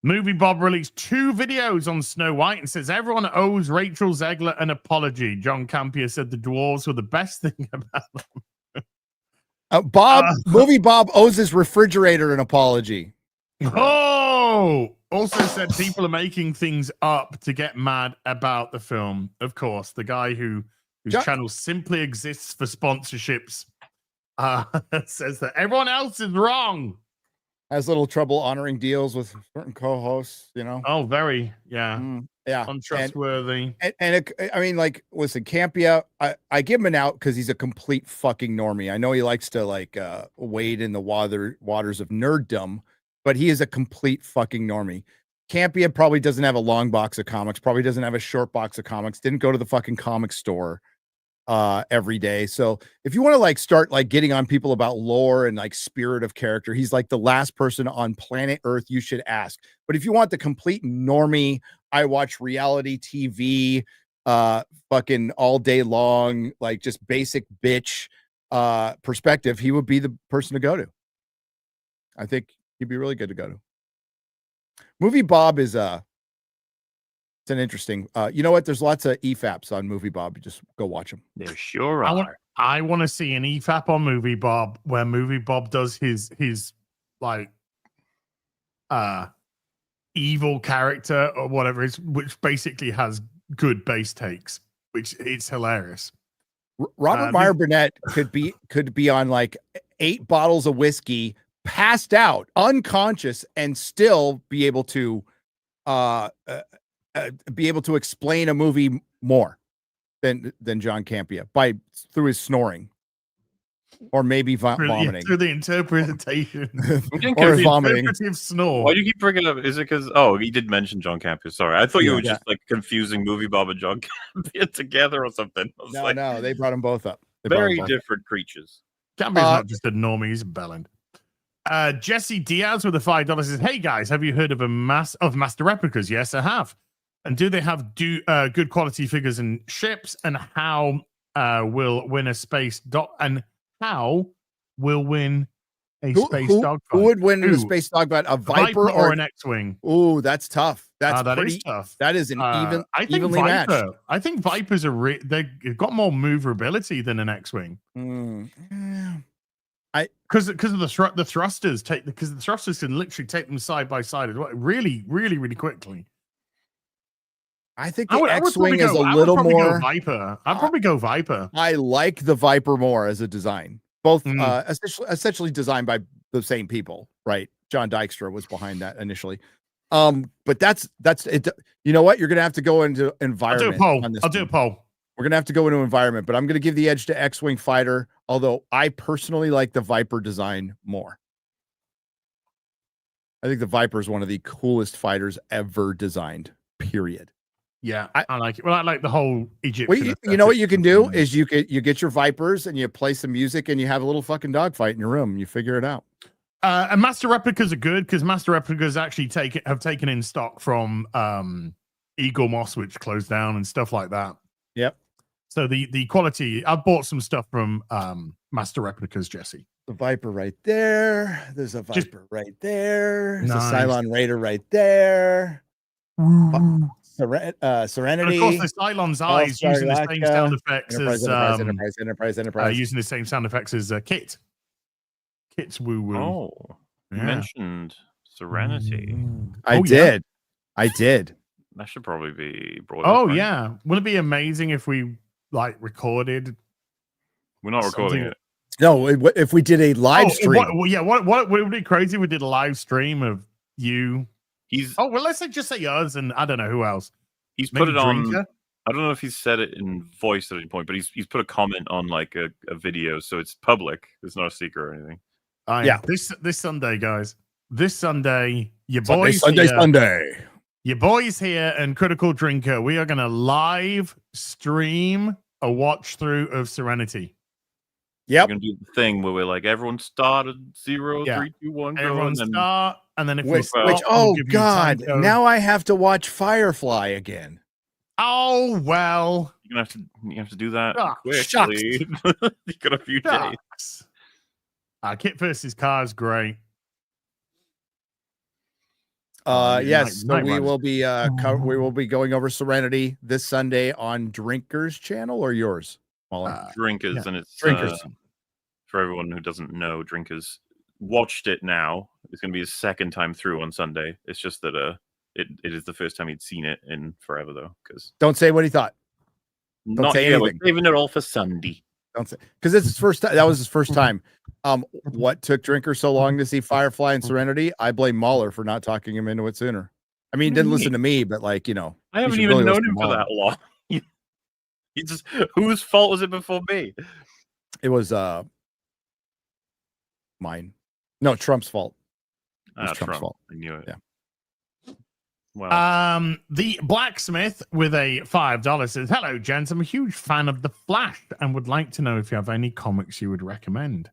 Movie Bob released 2 videos on Snow White and says everyone owes Rachel Zegler an apology. John Campier said the dwarves were the best thing about them.
Movie Bob owes his refrigerator an apology.
Oh, also said people are making things up to get mad about the film. Of course, the guy whose channel simply exists for sponsorships says that everyone else is wrong.
Has little trouble honoring deals with certain co-hosts, you know.
Oh, very, yeah,
And
untrustworthy.
I mean, like, listen, Campia, I give him an out because he's a complete fucking normie. I know he likes to wade in the waters of nerddom, but he is a complete fucking normie. Campia probably doesn't have a long box of comics, probably doesn't have a short box of comics, didn't go to the fucking comic store every day. So if you want to start getting on people about lore and spirit of character, he's like the last person on planet Earth you should ask. But if you want the complete normie, I watch reality TV fucking all day long, just basic bitch perspective, he would be the person to go to. I think he'd be really good to go to. Movie Bob is it's an interesting, you know what? There's lots of EFAPs on Movie Bob. You just go watch them.
There sure are.
I want to see an EFAP on Movie Bob where Movie Bob does his evil character or whatever it is, which basically has good base takes, which it's hilarious.
Robert Meyer Burnett could be on 8 bottles of whiskey, passed out, unconscious, and still be able to explain a movie more than John Campia through his snoring, or maybe vomiting
through the interpretation
or his vomiting.
Snore.
Why do you keep bringing up? Is it because he did mention John Campia? Sorry, I thought you were just confusing Movie Bob and John Campia together or something.
No, they brought them both up.
Very different creatures.
Campia's not just a normie; he's a bellend. Jesse Diaz with the $5 says, "Hey guys, have you heard of Master Replicas?" Yes, I have. And do they have good quality figures and ships? And how will win a space dog? And how will win a space dog?
Who would win in a space dog fight? A Viper
or an X-wing?
Oh, that's tough. That
is tough.
That is an evenly
Viper,
matched.
I think Vipers are they've got more maneuverability than an X-wing. Because of the thrusters because the thrusters can literally take them side by side as well, really, really, really quickly.
I think the X-wing is a little more
Viper. I'd probably go Viper.
I like the Viper more as a design. Both essentially designed by the same people, right? John Dykstra was behind that initially. But that's it. You know what? You're gonna have to go into environment.
I'll do a poll.
We're gonna have to go into environment, but I'm gonna give the edge to X-wing fighter. Although I personally like the Viper design more. I think the Viper is one of the coolest fighters ever designed. Period.
Yeah, I like it. Well, I like the whole Egyptian.
Well, you know what you can do is you get your Vipers and you play some music and you have a little fucking dogfight in your room. And you figure it out.
And Master Replicas are good because Master Replicas actually have taken in stock from Eagle Moss, which closed down and stuff like that.
Yep.
So the quality, I've bought some stuff from Master Replicas, Jesse.
The Viper right there. There's a Viper right there. There's a Cylon Raider right there. Serenity.
And of course, the Cylon's eyes using the same sound effects Enterprise. Using the same sound effects as Kit. Kit's woo woo.
Oh, you mentioned Serenity.
I did. I did.
That should probably be brought
Oh
up, right?
yeah. Would it be amazing if we like recorded?
We're not recording
something-
it.
No, if we did a live stream.
What would it be crazy if we did a live stream of you?
He's
Let's just say us and I don't know who else.
he's
Maybe
put it on.
Drinker?
I don't know if he's said it in voice at any point, but he's put a comment on like a video, so it's public. It's not a secret or anything.
Yeah.
This Sunday, guys. This Sunday, your
Sunday,
boys
Sunday,
here,
Sunday.
your boys here, and Critical Drinker. We are going to live stream a watch through of Serenity.
We're
Yep.
gonna do the thing where we're like, everyone start at 0,
Yeah.
3, 2, 1, go,
Everyone
and then
start, and then if we
Which,
stop,
which
we'll
oh
give you a time
God,
code.
now I have to watch Firefly again.
Oh well.
you have to do that
Ah,
quickly. You got a few days.
Shucks. Kit versus Cars, great.
Yes, so
Night
we
Runners.
will be we will be going over Serenity this Sunday on Drinkers channel or yours, Molly?
Drinkers,
yeah.
and it's
Drinkers.
for everyone who doesn't know, Drinkers watched it now. It's going to be his second time through on Sunday. It's just that it is the first time he'd seen it in forever, though, because
Don't say what he thought.
not
say
yet. We're
anything.
saving it all for Sunday.
Don't say because it's his first time. That was his first time. What took Drinker so long to see Firefly and Serenity? I blame Mahler for not talking him into it sooner. I mean, he didn't listen to me, but like, you know,
I haven't
should
even
really
known
listen
him
to
for
Mahler.
that long. He just whose fault was it before me?
It was mine. No, Trump's fault. It was Trump's fault.
I knew it.
Yeah.
Well,
The blacksmith with a $5 says, "Hello, gents. I'm a huge fan of The Flash and would like to know if you have any comics you would recommend."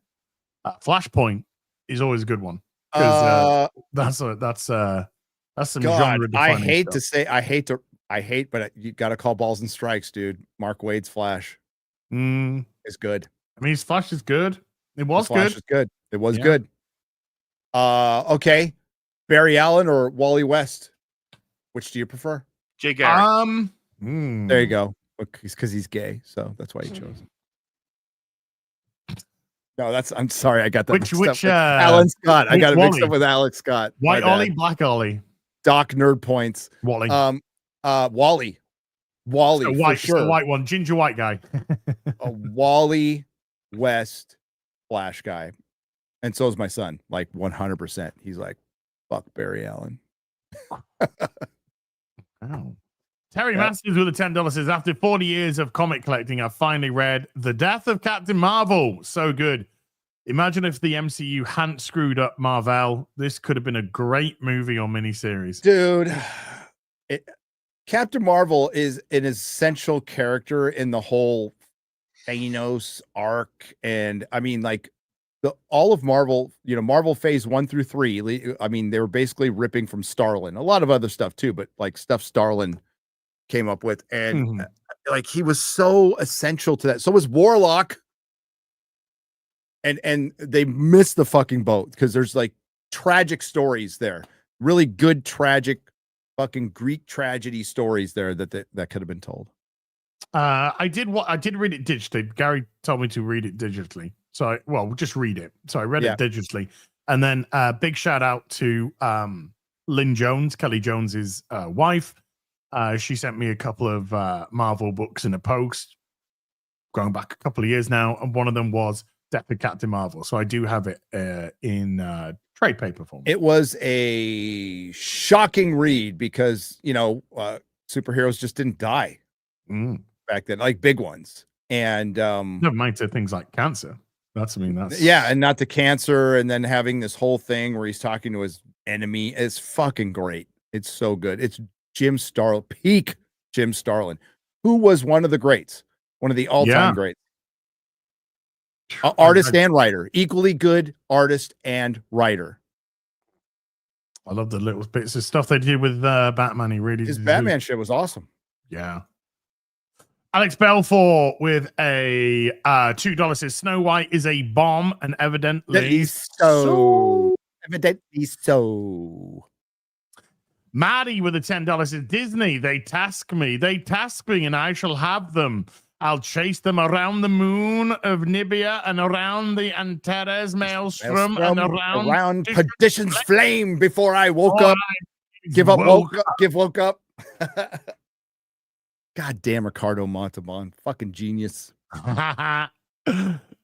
Flashpoint is always a good one because that's some
God,
genre.
I hate to say, but you got to call balls and strikes, dude. Mark Waid's Flash is good.
I mean, his Flash is good. It was
Flash
good.
is good. It was
Yeah.
good. Okay, Barry Allen or Wally West? Which do you prefer?
Jay Garrick.
There you go. Because he's gay, so that's why he chose him. No, I'm sorry, I got that.
Which
Alan Scott. I got it mixed
Wally?
up with Alex Scott.
White
My bad.
Ollie, Black Ollie,
Doc Nerd Points.
Wally.
Wally. Wally,
It's a white,
for sure.
it's a white one, ginger white guy.
A Wally West Flash guy. And so is my son, like 100%. He's like, fuck Barry Allen.
Oh. Terry Masters with a $10 says, "After 40 years of comic collecting, I finally read The Death of Captain Marvel. So good. Imagine if the MCU hadn't screwed up Marvel. This could have been a great movie or miniseries."
Dude, Captain Marvel is an essential character in the whole Thanos arc. And I mean, like, all of Marvel, Marvel phase 1 through 3. I mean, they were basically ripping from Starlin, a lot of other stuff too, but like stuff Starlin came up with. And like, he was so essential to that. So was Warlock. And they missed the fucking boat because there's like tragic stories there, really good, tragic fucking Greek tragedy stories there that could have been told.
I did read it digitally. Gary told me to read it digitally. So, just read it. So I read it digitally. And then big shout out to Lynn Jones, Kelly Jones's wife. She sent me a couple of Marvel books in a post going back a couple of years now. And one of them was Death of Captain Marvel. So I do have it in trade paper form.
It was a shocking read because, superheroes just didn't die back then, like big ones. And
never mind to things like cancer. That's
and not the cancer, and then having this whole thing where he's talking to his enemy is fucking great. It's so good. It's peak Jim Starlin, who was one of the greats, one of the all-time greats. Artist and writer, equally good artist and writer.
I love the little bits of stuff they did with Batman.
His Batman shit was awesome.
Yeah. Alex Belfort with a $2 says, "Snow White is a bomb and evidently so." Maddie with a $10 says, "Disney, they task me and I shall have them. I'll chase them around the moon of Nibia and around the Antares Maelstrom and around
perdition's flame before I woke up. Woke up. God damn, Ricardo Montalban. Fucking genius.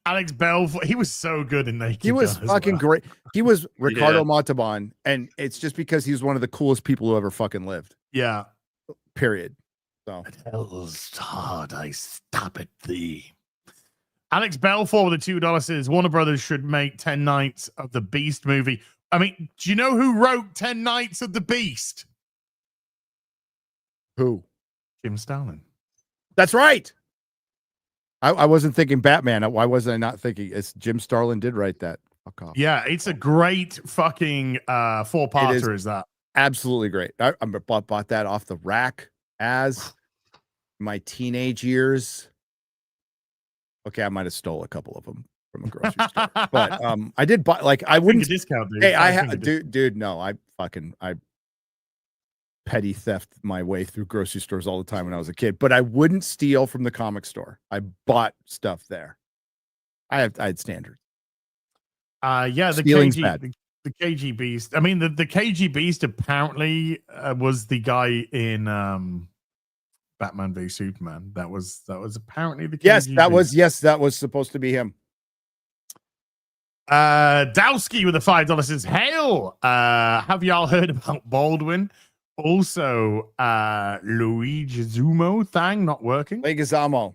Alex Belfort, he was so good in Naked.
He was fucking great. He was Ricardo Montalban, and it's just because he was one of the coolest people who ever fucking lived.
Yeah.
Period. So
hell's hard I stop at thee. Alex Belfort with the $2 says Warner Brothers should make 10 Nights of the Beast movie. I mean, do you know who wrote 10 Nights of the Beast?
Who?
Jim Starlin.
That's right. I wasn't thinking Batman. Why wasn't I not thinking? It's Jim Starlin did write that. Fuck off.
Yeah, it's a great fucking four-parter. Is that
absolutely great? I bought that off the rack as my teenage years. Okay, I might have stole a couple of them from a grocery store, but I did buy. Like, I wouldn't
discount. Dude.
Hey, I have, dude. No, I petty theft my way through grocery stores all the time when I was a kid, but I wouldn't steal from the comic store. I bought stuff there. I had standards.
Yeah, the KG Beast. I mean, the KG Beast apparently was the guy in Batman v Superman. That was apparently the KG
Beast. That was supposed to be him.
Dowski with the $5 says, "Hail! Have y'all heard about Baldwin? Also, Luigi Zumo thing not working.
Leguizamo.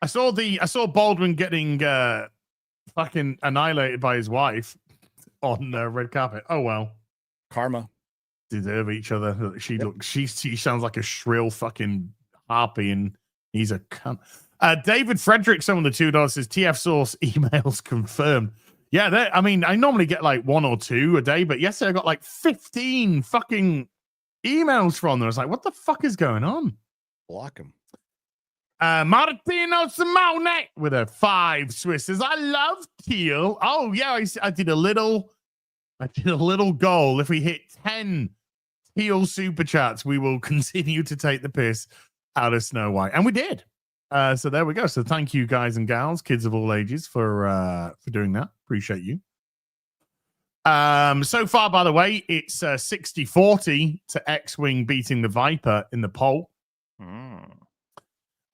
I saw Baldwin getting fucking annihilated by his wife on red carpet. Oh well,
karma.
Deserve each other. She sounds like a shrill fucking harpy, and he's a cunt. David Frederickson on the $2 says TF source emails confirmed. Yeah, I mean, I normally get like 1 or 2 a day, but yesterday I got like 15 fucking emails from them. I was like, what the fuck is going on?
Block them.
Martino Simone with a 5 Swisses. I love teal. Oh yeah, I did a little goal. If we hit 10 teal super chats, we will continue to take the piss out of Snow White, and we did. So there we go. So thank you, guys and gals, kids of all ages, for doing that. Appreciate you. So far, by the way, it's 60-40 to X-Wing beating the Viper in the poll.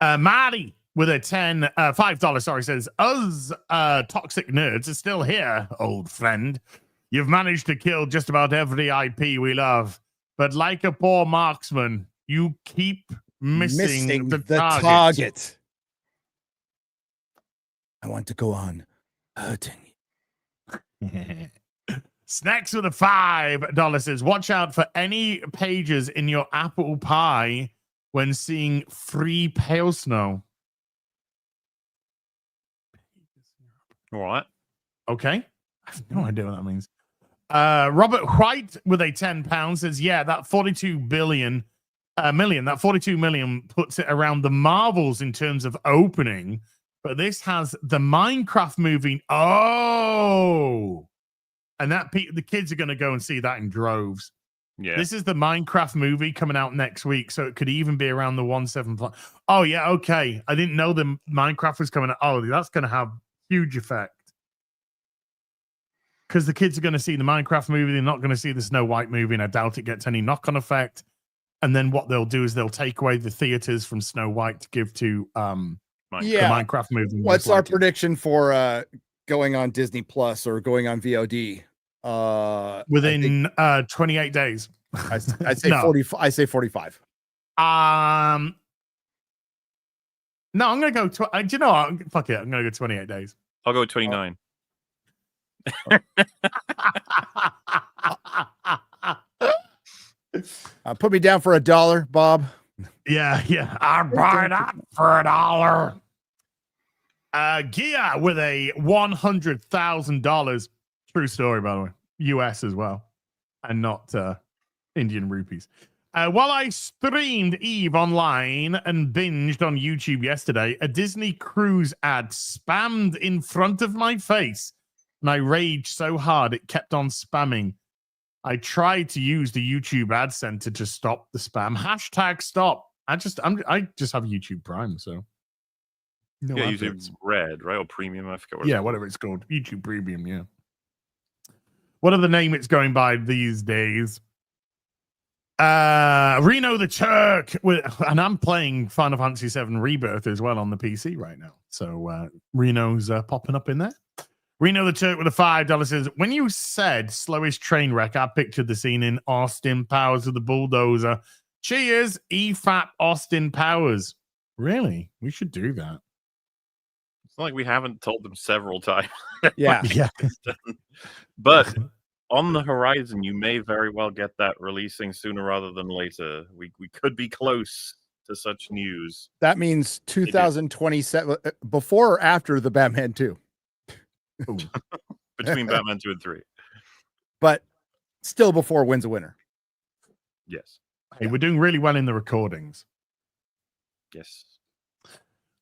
Marty with a $5, sorry, says, us toxic nerds are still here, old friend. You've managed to kill just about every IP we love, but like a poor marksman, you keep missing the target.
I want to go on hurting.
Snacks with a $5 says, watch out for any pages in your apple pie when seeing free pale snow.
All right.
Okay. I have no idea what that means. Robert White with a £10 says, yeah, that 42 million, that 42 million puts it around the Marvels in terms of opening, but this has the Minecraft movie. Oh, and the kids are going to go and see that in droves.
Yeah,
this is the Minecraft movie coming out next week, so it could even be around the 1.7. Oh yeah, okay. I didn't know the Minecraft was coming out. Oh, that's going to have huge effect because the kids are going to see the Minecraft movie. They're not going to see the Snow White movie, and I doubt it gets any knock-on effect. And then what they'll do is they'll take away the theaters from Snow White to give to the Minecraft movie.
What's our prediction for going on Disney Plus or going on VOD?
Within 28 days.
I say 40. I say 45.
No, I'm gonna go. Do you know what? Fuck it. I'm gonna go 28 days.
I'll go 29.
Put me down for $1, Bob.
Yeah. I'll buy that for $1. Gia with a $100,000. True story, by the way. US as well, and not Indian rupees. While I streamed Eve online and binged on YouTube yesterday, a Disney cruise ad spammed in front of my face, and I raged so hard it kept on spamming. I tried to use the YouTube ad center to stop the spam. #stop. I just have YouTube Prime, so no
Yeah, usually
adverts.
Red, right? Or Premium, I forget what
Yeah, whatever it's called. YouTube Premium, yeah. Whatever the name it's going by these days. Reno the Turk and I'm playing Final Fantasy VII Rebirth as well on the PC right now. So Reno's popping up in there. Reno the Turk with a $5 says, when you said slowest train wreck, I pictured the scene in Austin Powers of the Bulldozer. Cheers, EFAP Austin Powers. Really? We should do that.
It's not like we haven't told them several times.
Yeah.
Yeah.
But on the horizon, you may very well get that releasing sooner rather than later. We could be close to such news.
That means 2027, before or after the Batman 2.
Between Batman 2 and 3.
But still before Wins a Winner.
Yes.
Hey, we're doing really well in the recordings.
Yes.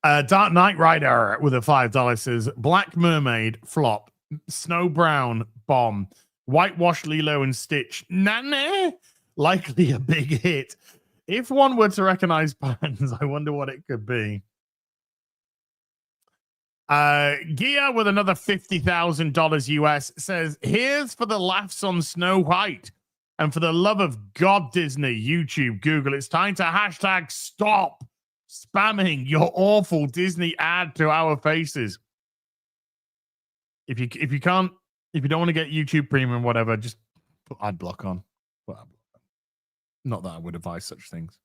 Dark Knight Rider with a $5 says, Black Mermaid, flop. Snow Brown, bomb. Whitewash Lilo and Stitch, nah, likely a big hit. If one were to recognize patterns, I wonder what it could be. Gia with another $50,000 US says, here's for the laughs on Snow White. And for the love of God, Disney, YouTube, Google, it's time to hashtag stop spamming your awful Disney ad to our faces. If you don't want to get YouTube Premium, whatever, just put ad block on. Not that I would advise such things.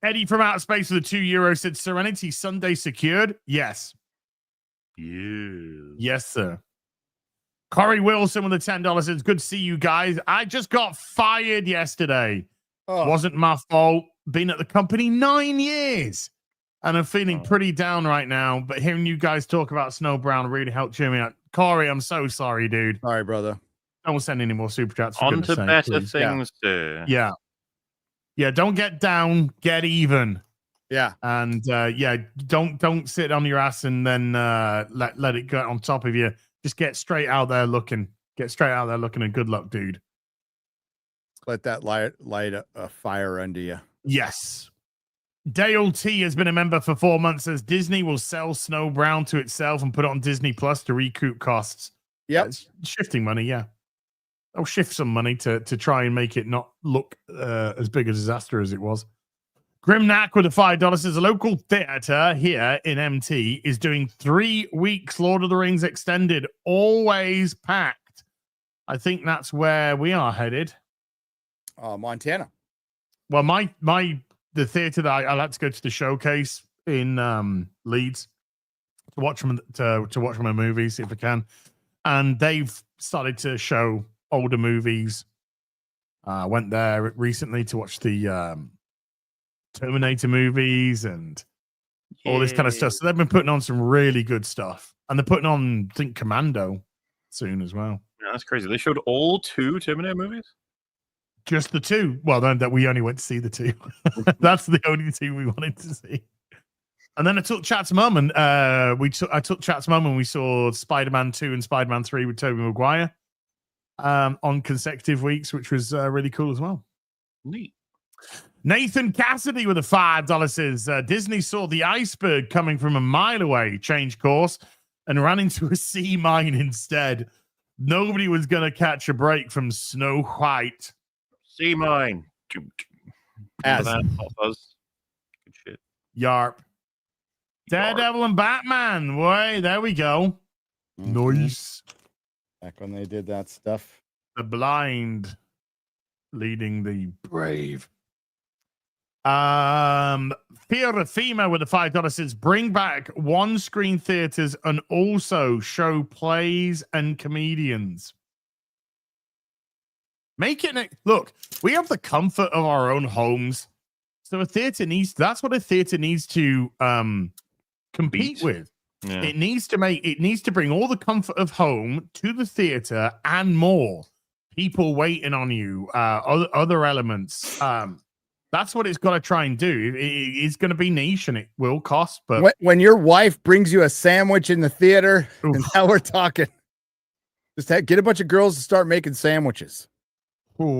Eddie from Outer Space with a €2 said, Serenity Sunday secured? Yes. Yes, sir. Corey Wilson with a $10 says, good to see you guys. I just got fired yesterday. Wasn't my fault. Been at the company 9 years. And I'm feeling pretty down right now. But hearing you guys talk about Snow Brown really helped cheer me up. Corey, I'm so sorry, dude.
Sorry, brother.
Don't send any more super chats.
On to better things.
Yeah. Yeah, don't get down, get even.
Yeah.
And don't sit on your ass and then let it get on top of you. Just get straight out there looking. Get straight out there looking, and good luck, dude.
Let that light a fire under you.
Yes. Dale T has been a member for 4 months. Says Disney will sell Snow Brown to itself and put it on Disney Plus to recoup costs.
Yep.
Shifting money, yeah. They'll shift some money to try and make it not look as big a disaster as it was. Grimnack with a $5 says a local theater here in MT is doing 3 weeks Lord of the Rings extended, always packed. I think that's where we are headed.
Montana.
Well, the theater that I like to go to the showcase in Leeds to watch my movies if I can, and they've started to show older movies. I went there recently to watch the Terminator movies and all this kind of stuff. So they've been putting on some really good stuff, and they're putting on, I think, Commando soon as well.
Yeah, that's crazy. They showed all 2 Terminator movies.
Just the 2. Well, then that we only went to see the 2. That's the only 2 we wanted to see. And then I took Chat's mum, and I took Chat's mum, and we saw Spider-Man 2 and Spider-Man 3 with Tobey Maguire on consecutive weeks, which was really cool as well.
Neat.
Nathan Cassidy with a $5 says Disney saw the iceberg coming from a mile away, changed course, and ran into a sea mine instead. Nobody was going to catch a break from Snow White.
Sea mine.
As
that, good shit.
Yarp. Daredevil and Batman. Boy, there we go. Nice.
Back when they did that stuff.
The blind leading the brave. Fear of FEMA with a $5 says bring back one screen theaters and also show plays and comedians. Make it look, we have the comfort of our own homes. So that's what a theater needs to compete with.
Yeah.
It needs to bring all the comfort of home to the theater and more. People waiting on you, other elements. That's what it's got to try and do. It's going to be niche and it will cost. But
when your wife brings you a sandwich in the theater, and now we're talking, just get a bunch of girls to start making sandwiches.
Oh,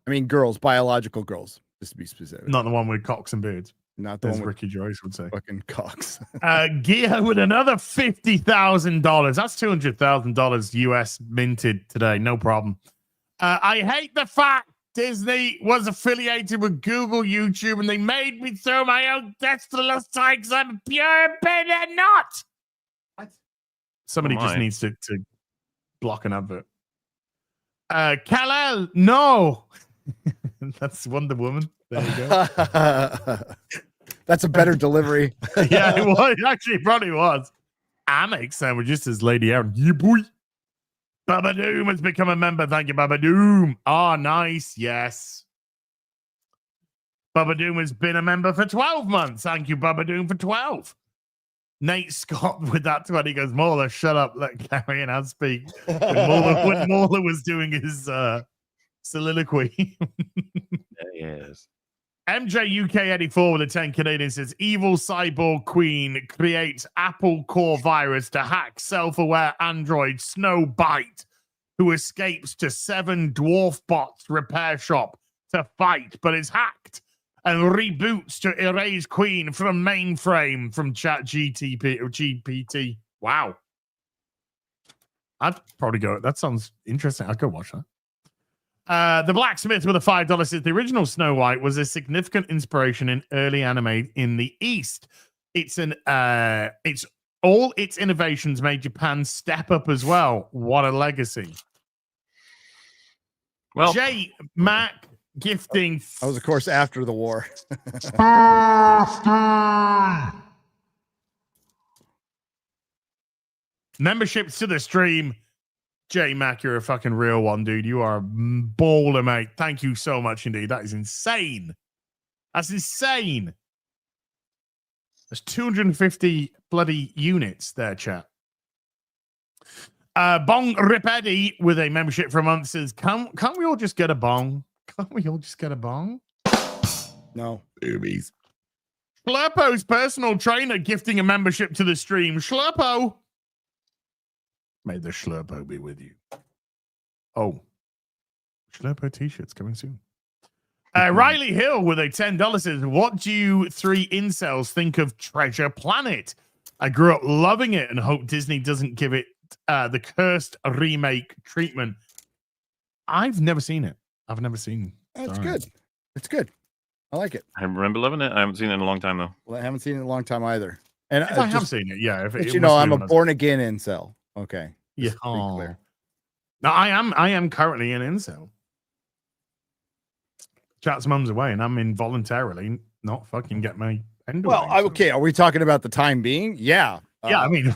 I mean, girls, biological girls, just to be specific.
Not the one with cocks and beards,
Not the
as
one with
Ricky Joyce would say.
fucking cocks.
Gia with another $50,000. That's $200,000 US minted today. No problem. I hate the fact Disney was affiliated with Google, YouTube, and they made me throw my own Tesla last time because I'm a pure bitter nut. Somebody just needs to block an advert. Kal-El, no. That's Wonder Woman. There you go.
That's a better delivery.
Yeah, it was. It actually probably was. I make sandwiches, says Lady Aaron. Yeah, boy. Baba Doom has become a member. Thank you, Baba Doom. Oh, nice. Yes. Baba Doom has been a member for 12 months. Thank you, Baba Doom, for 12. Nate Scott with that 20 goes, Mauler, shut up. Let Carrie and I speak. When Mauler was doing his soliloquy.
Yes.
MJ UK 84 with a 10 Canadian says, evil cyborg queen creates Apple core virus to hack self-aware android Snowbite, who escapes to 7 dwarf bots repair shop to fight, but is hacked and reboots to erase queen from mainframe from chat GTP or GPT. Wow. I'd probably go. That sounds interesting. I'd go watch that. The Blacksmith with a $5 says the original Snow White was a significant inspiration in early anime in the East. It's all its innovations made Japan step up as well. What a legacy.
Well,
J Mac gifting.
That was, of course, after the war.
Memberships to the stream. J Mac, you're a fucking real one, dude. You are a baller, mate. Thank you so much indeed. That is insane. That's insane. There's 250 bloody units there, chat. Bong Ripedi with a membership for a month says, can't we all just get a bong? Can't we all just get a bong?
No.
Boobies. Schlurpo's personal trainer gifting a membership to the stream. Schlurpo. May the Schlurpo be with you. Oh. Schlurpo t-shirts coming soon. Riley Hill with a $10 says, what do you 3 incels think of Treasure Planet? I grew up loving it and hope Disney doesn't give it the cursed remake treatment. I've never seen it. I've never seen.
It's good. It's good. I like it.
I remember loving it. I haven't seen it in a long time, though.
Well, I haven't seen it in a long time either. And
I have seen it, yeah.
But you know, I'm a born-again incel. Okay.
Yeah.
Just to be clear.
No, I am currently an incel. Chat's mum's away, and I'm involuntarily not fucking get my end.
Well, okay. Are we talking about the time being? Yeah.
Yeah, I mean,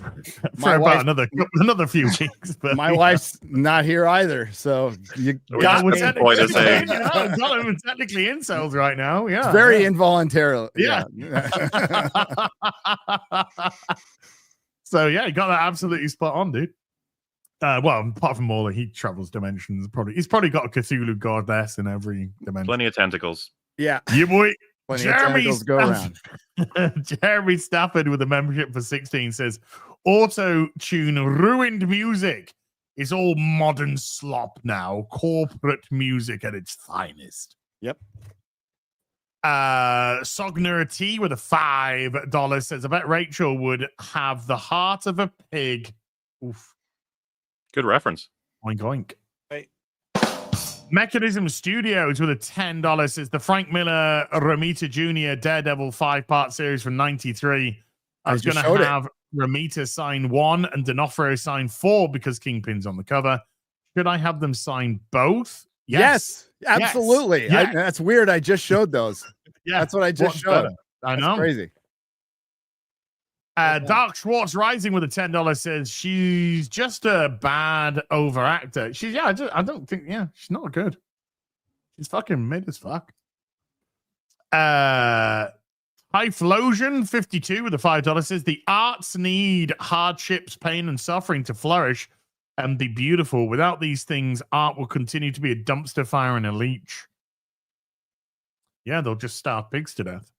for about another few weeks. But
my wife's not here either, so you
got
we're technically
incels right now. Yeah,
it's very involuntarily.
Yeah. So yeah, you got that absolutely spot on, dude. Well, apart from Mauler, he travels dimensions. He's probably got a Cthulhu goddess in every dimension.
Plenty of tentacles.
Yeah,
you boy.
Jeremy go around.
Jeremy Stafford with a membership for 16 says, auto-tune ruined music. It's all modern slop now. Corporate music at its finest.
Yep.
Sogner T with a $5 says, I bet Rachel would have the heart of a pig. Oof.
Good reference.
Oink, oink. Mechanism Studios with a $10 says the Frank Miller Romita Jr. Daredevil 5-part series from 93. I was going to have Romita sign 1 and D'Onofrio sign 4 because Kingpin's on the cover. Should I have them sign both?
Yes, absolutely.
Yes.
That's weird. I just showed those.
Yeah,
that's what I just showed.
I know.
That's crazy.
Dark Schwartz Rising with a $10 says she's just a bad overactor. I don't think, she's not good. She's fucking mid as fuck. Typhlosion 52 with a $5 says the arts need hardships, pain, and suffering to flourish and be beautiful. Without these things, art will continue to be a dumpster fire and a leech. Yeah, they'll just starve pigs to death.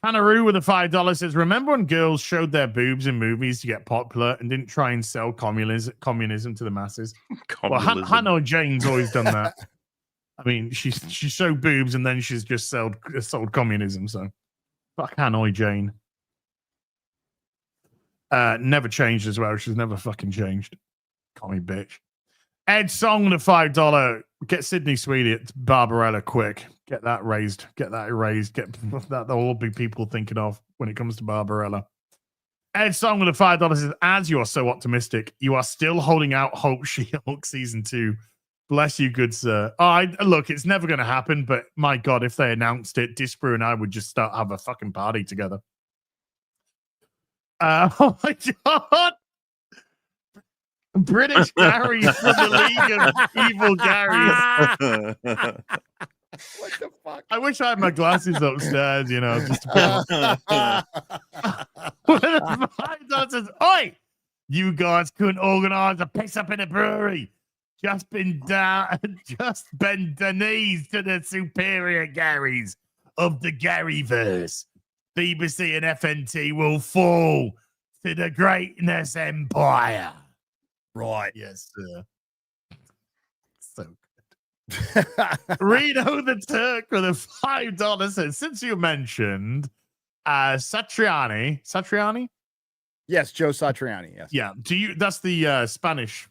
Tanaroo with a $5 says, remember when girls showed their boobs in movies to get popular and didn't try and sell communism to the masses? Well, Hannah Jane's always done that. I mean, she showed boobs and then she's just sold communism. So fuck Hanoi Jane. Never changed as well. She's never fucking changed. Commie bitch. Ed Song with a $5. Get Sydney Sweeney at Barbarella quick. Get that raised. Get that erased. Get that. There'll all be people thinking of when it comes to Barbarella. Ed Song with a $5 says, as you are so optimistic, you are still holding out hope She-Hulk season 2. Bless you, good sir. Look, it's never going to happen, but my God, if they announced it, Disbrew and I would just have a fucking party together. Oh my God. British Gary from the League of Evil Garys.
What the fuck?
I wish I had my glasses upstairs, just to says, oi! You guys couldn't organise a piss up in a brewery. Just bend the knees to the superior Garys of the Garyverse. BBC and FNT will fall to the greatness empire.
Right.
Yes, sir. So good. Reno the Turk with a $5 says, since you mentioned Satriani?
Yes, Joe Satriani. Yes.
Yeah. That's the Spanish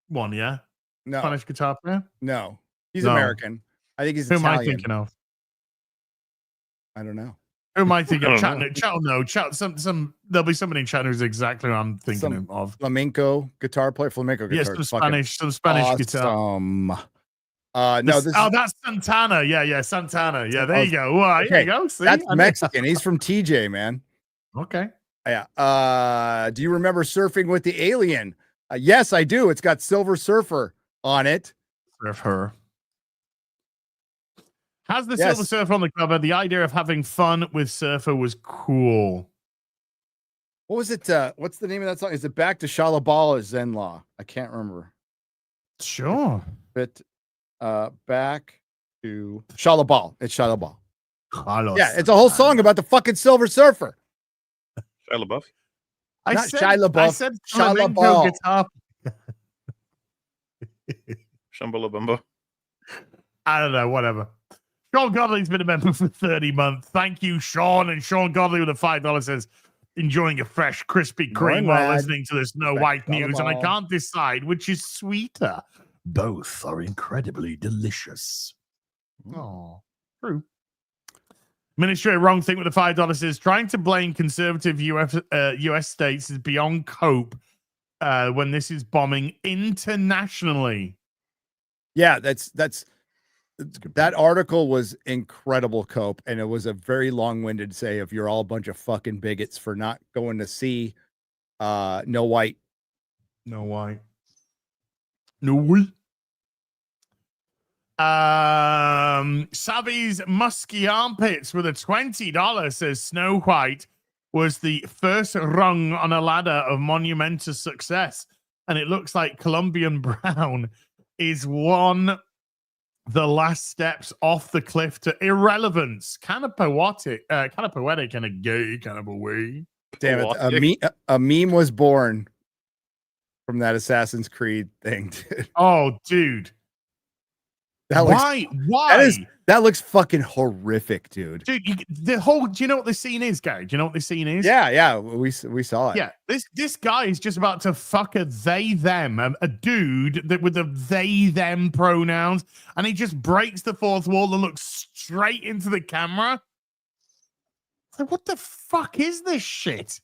one, yeah?
No.
Spanish guitar player?
No. He's
No.
American. I think he's
Who
Italian.
am I thinking of?
I don't know.
Who am I thinking of? Chat, there'll be somebody in chat who's exactly what I'm thinking of.
Flamenco guitar player. Flamenco guitar.
Yes, some Spanish guitar.
No,
that's Santana. Yeah, Santana. Yeah, there you go. Well,
okay.
There you go. See?
That's Mexican. He's from TJ, man.
Okay.
Yeah. Do you remember Surfing with the Alien? Yes, I do. It's got Silver Surfer on it.
Surfer. Has the Silver Surfer on the cover? The idea of having fun with Surfer was cool.
What was it? What's the name of that song? Is it Back to Shalabala Zen Law? I can't remember.
Sure.
But Back to Shalabal. It's Shalabal. Yeah, it's a whole song about the fucking Silver Surfer.
Shia LaBeouf.
I said
flamenco guitar.
Shambhala Bumbo.
I don't know, whatever. Sean Godley's been a member for 30 months. Thank you, Sean. And Sean Godley with a $5 says, enjoying a fresh Krispy Kreme while listening to the Snow White news, and I can't decide which is sweeter. Both are incredibly delicious. Oh, true. Ministry of Wrong Thing with the $5 says, trying to blame conservative US states is beyond cope when this is bombing internationally.
Yeah, that article was incredible, Cope, and it was a very long-winded say if you're all a bunch of fucking bigots for not going to see No White.
Savvy's Musky Armpits with a $20 says Snow White was the first rung on a ladder of monumentous success, and it looks like Colombian Brown is the last steps off the cliff to irrelevance. Kind of poetic and a gay kind of a way.
Damn it. A meme was born from that Assassin's Creed thing, dude.
Oh, dude. Why?
That looks fucking horrific, dude.
Dude, do you know what the scene is, Gary? Do you know what the scene is?
Yeah, we saw it.
Yeah, this guy is just about to fuck a they them, a dude that with the they them pronouns, and he just breaks the fourth wall and looks straight into the camera. Like, what the fuck is this shit?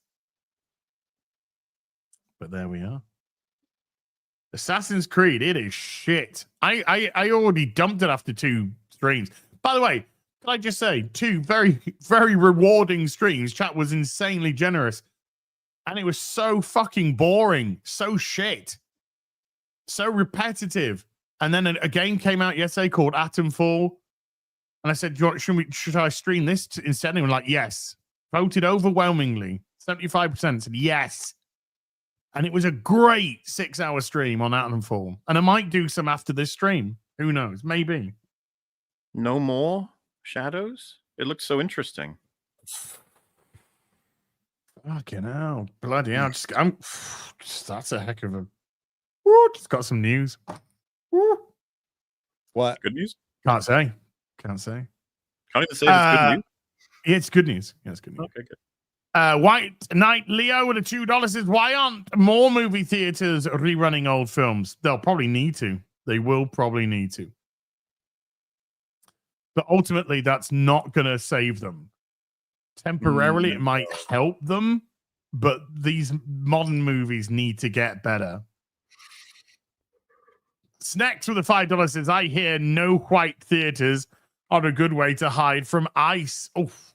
But there we are. Assassin's Creed, it is shit. I already dumped it after 2 streams. By the way, can I just say, 2 very, very rewarding streams. Chat was insanely generous. And it was so fucking boring. So shit. So repetitive. And then a game came out yesterday called Atomfall. And I said, should I stream this instead? And they were like, yes. Voted overwhelmingly. 75% said yes. And it was a great 6-hour stream on Atomfall. And I might do some after this stream. Who knows? Maybe.
No more shadows? It looks so interesting.
Fucking hell. Bloody hell. That's a heck of a... Just got some news.
What?
Good news?
Can't say.
Can't even say it's good news.
It's good news. Yeah, it's good news.
Okay, good.
White Knight Leo with a $2 says, why aren't more movie theaters rerunning old films? They'll probably need to. They will probably need to. But ultimately, that's not going to save them. Temporarily, it might help them, but these modern movies need to get better. Snacks with a $5 says, I hear no white theaters are a good way to hide from ICE. Oof.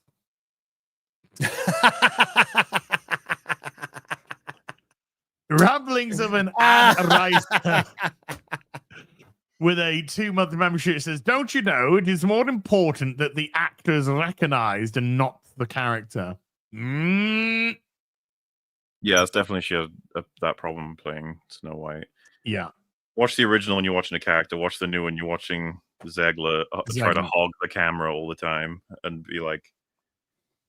Ramblings of an Anne Rice with a 2-month membership says, don't you know it is more important that the actors recognized and not the character?
Yeah, it's definitely she has that problem playing Snow White.
Yeah.
Watch the original when you're watching a character. Watch the new one you're watching Zegler try to hog the camera all the time and be like,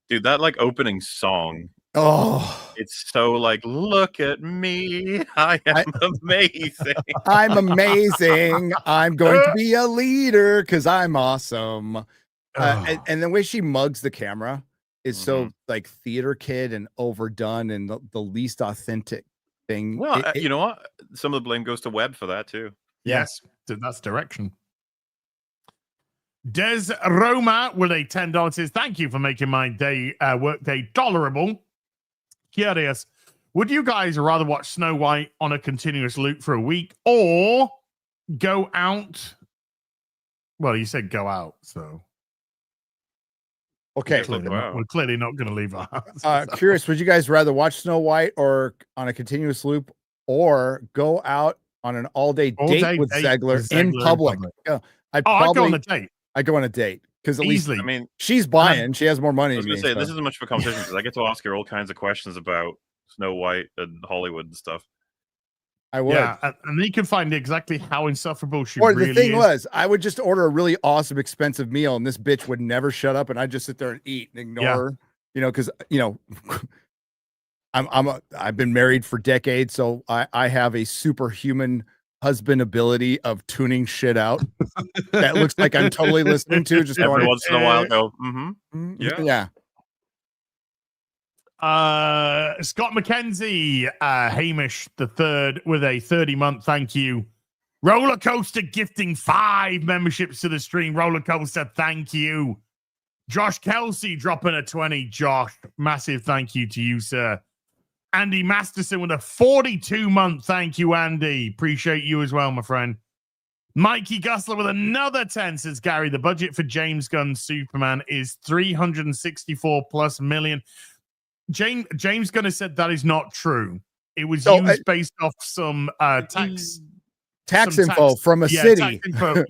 dude, that like opening song.
Oh,
it's so like, look at me. I am amazing.
I'm amazing. I'm going to be a leader because I'm awesome. And the way she mugs the camera is so like theater kid and overdone and the least authentic thing.
Well, you know what? Some of the blame goes to Webb for that too.
Yes, that's direction. Des Roma with a $10 says, thank you for making my day work day tolerable. Curious, would you guys rather watch Snow White on a continuous loop for a week or go out? Well, you said go out, so
okay.
We're clearly not going to leave our house.
Curious, would you guys rather watch Snow White or on a continuous loop or go out on an all-day date with Zegler in public?
I'd go on a date.
I go on a date because at
Easily.
least, I mean, she's buying. She has more money.
I was going to say, this isn't much of a competition because I get to ask her all kinds of questions about Snow White and Hollywood and stuff.
I would.
Yeah, and you can find exactly how insufferable she
or
really is.
The thing was, I would just order a really awesome, expensive meal, and this bitch would never shut up, and I'd just sit there and eat and ignore her. You know, because, you know, I've been married for decades, so I have a superhuman husband ability of tuning shit out that looks like I'm totally listening to. Just
every once in a while, go,
yeah.
Scott McKenzie, Hamish the third with a 30-month thank you. Roller Coaster gifting 5 memberships to the stream. Roller Coaster, thank you. Josh Kelsey dropping a 20. Josh, massive thank you to you, sir. Andy Masterson with a 42-month thank you, Andy. Appreciate you as well, my friend. Mikey Gussler with another 10 says, Gary, the budget for James Gunn's Superman is $364+ million. James Gunn has said that is not true. It was used based off some tax
info from a city.
Info,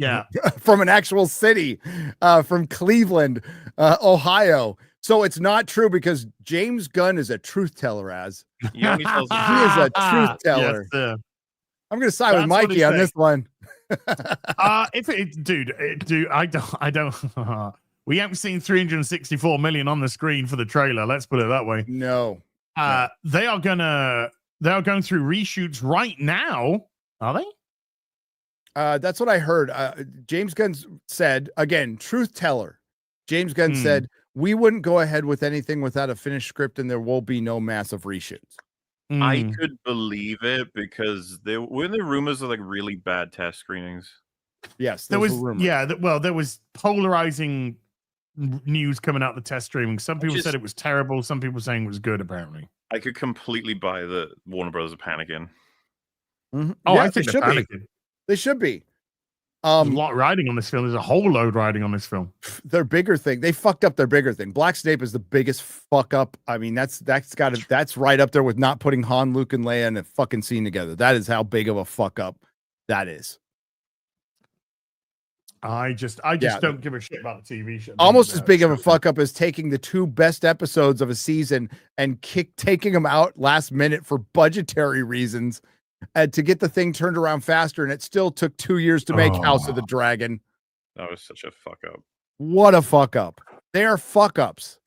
from an actual city, from Cleveland, Ohio. So it's not true because James Gunn is a truth teller, he is a truth teller. Yes, I'm going to side with Mikey on this one.
Dude, I don't. We haven't seen 364 million on the screen for the trailer. Let's put it that way.
No.
They are going through reshoots right now. Are they?
That's what I heard. James Gunn said, again, truth teller. James Gunn said, we wouldn't go ahead with anything without a finished script and there will be no massive reshoots.
I could believe it because there were rumors of like really bad test screenings.
Yes,
there was. There was polarizing news coming out the test streaming. Some people said it was terrible. Some people saying it was good. Apparently,
I could completely buy the Warner Brothers are panicking.
Mm-hmm. Oh, yeah, I think they're panicking. They should be.
There's a lot riding on this film. There's a whole load riding on this film.
Their bigger thing, they fucked up their bigger thing. Black Snape is the biggest fuck up. I mean, that's right up there with not putting Han, Luke, and Leia in a fucking scene together. That is how big of a fuck up that is.
I just don't give a shit about the TV show.
Almost as big of a fuck up as taking the 2 best episodes of a season and taking them out last minute for budgetary reasons. To get the thing turned around faster, and it still took 2 years to make House of the Dragon.
That was such a fuck up.
What a fuck up. They are fuck ups.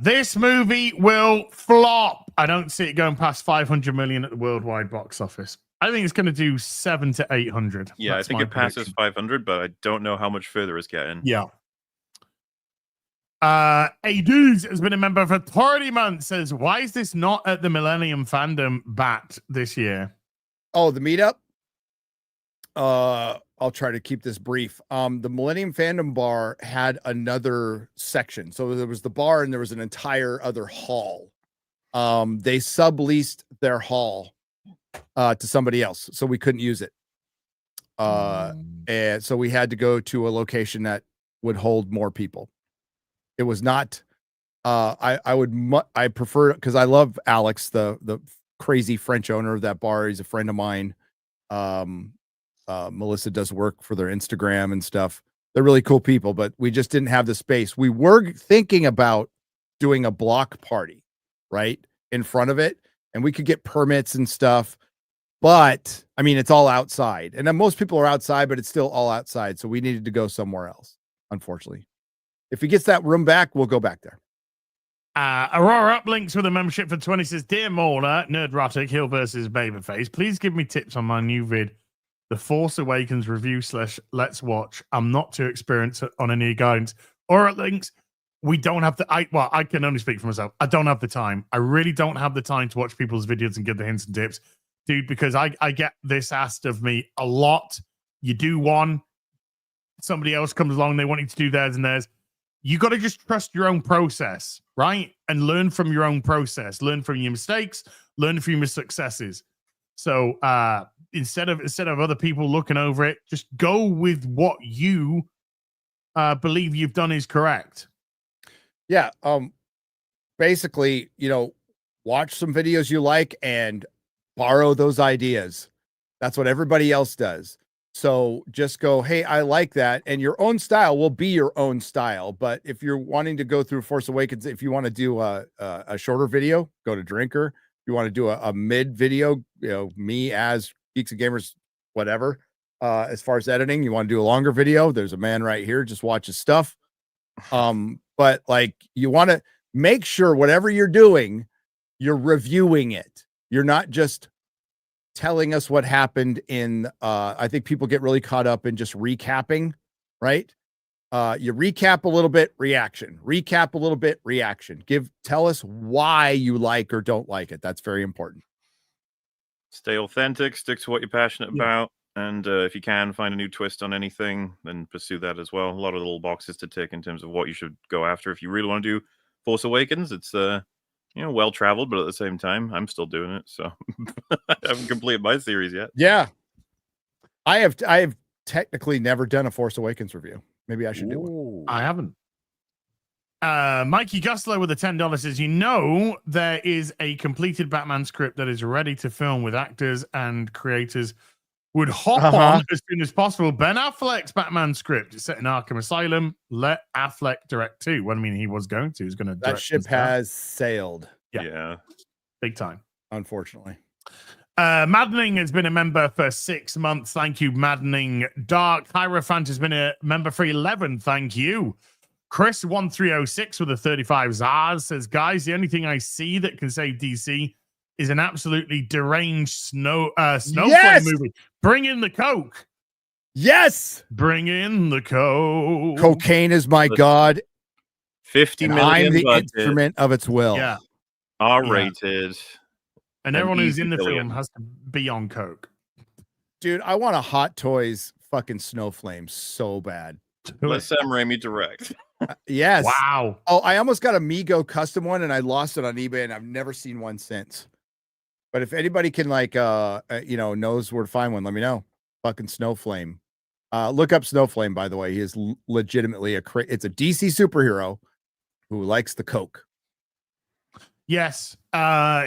This movie will flop. I don't see it going past 500 million at the worldwide box office. I think it's going to do 700 to 800.
Yeah,
That's
I think
my
it passes
prediction.
500, but I don't know how much further it's getting.
Yeah. A dude has been a member for 30 months. Says, why is this not at the Millennium Fandom Bat this year?
Oh, the meetup. I'll try to keep this brief. The Millennium Fandom Bar had another section, so there was the bar and there was an entire other hall. They subleased their hall to somebody else, so we couldn't use it. And so we had to go to a location that would hold more people. It was not. I prefer, because I love Alex, the crazy French owner of that bar. He's a friend of mine. Melissa does work for their Instagram and stuff. They're really cool people, but we just didn't have the space. We were thinking about doing a block party right in front of it, and we could get permits and stuff. But I mean, it's all outside, and then most people are outside, but it's still all outside. So we needed to go somewhere else, unfortunately. If he gets that room back, we'll go back there.
Aurora Uplinks with a membership for 20 says, Dear Mauler, Nerdrotic, Hill versus Babyface, please give me tips on my new vid, The Force Awakens review / let's watch. I'm not too experienced on any guidance. Aurora Links, we don't have the, I can only speak for myself. I don't have the time. I really don't have the time to watch people's videos and give the hints and tips. Dude, because I get this asked of me a lot. You do one, somebody else comes along, they want you to do theirs and theirs. You got to just trust your own process, right? And learn from your own process. Learn from your mistakes. Learn from your successes. So instead of other people looking over it, just go with what you believe you've done is correct.
Yeah. Basically, watch some videos you like and borrow those ideas. That's what everybody else does. So just go, hey, I like that. And your own style will be your own style. But if you're wanting to go through Force Awakens, if you want to do a shorter video, go to Drinker. If you want to do a mid video, me as Geeks and Gamers, whatever. As far as editing, you want to do a longer video, there's a man right here. Just watch his stuff. But like, you want to make sure whatever you're doing, you're reviewing it. You're not just telling us what happened in I think people get really caught up in just recapping, right? You recap a little bit, reaction, recap a little bit, reaction. Tell us why you like or don't like it. That's very important.
Stay authentic, stick to what you're passionate about, and if you can find a new twist on anything, then pursue that as well. A lot of little boxes to tick in terms of what you should go after if you really want to do Force Awakens. It's well traveled, but at the same time, I'm still doing it, so I haven't completed my series yet.
Yeah, I have technically never done a Force Awakens review. Maybe I should do one.
I haven't. Mikey Gusler with a $10 says, there is a completed Batman script that is ready to film with actors and creators would hop on as soon as possible. Ben Affleck's Batman script is set in Arkham Asylum. Let Affleck direct too. Well, I mean, he was going to. He's going to direct.
That ship has sailed.
Yeah. Big time.
Unfortunately.
Maddening has been a member for 6 months. Thank you, Maddening. Dark Hierophant has been a member for 11. Thank you. Chris 1306 with a 35 Zars says, guys, the only thing I see that can save DC is an absolutely deranged snowflake movie. Bring in the coke.
Yes.
Bring in the coke.
Cocaine is my god.
50 million.
I'm the
budget.
instrument of its will.
Yeah.
R-rated.
And everyone who's in the film has to be on coke.
Dude, I want a Hot Toys fucking snow flame so bad.
Let Sam Raimi direct.
Yes.
Wow.
Oh, I almost got a Mego custom one and I lost it on eBay and I've never seen one since. But if anybody can knows where to find one, let me know. Fucking Snow Flame. Look up Snow Flame, by the way. He is legitimately it's a DC superhero who likes the coke.
Yes.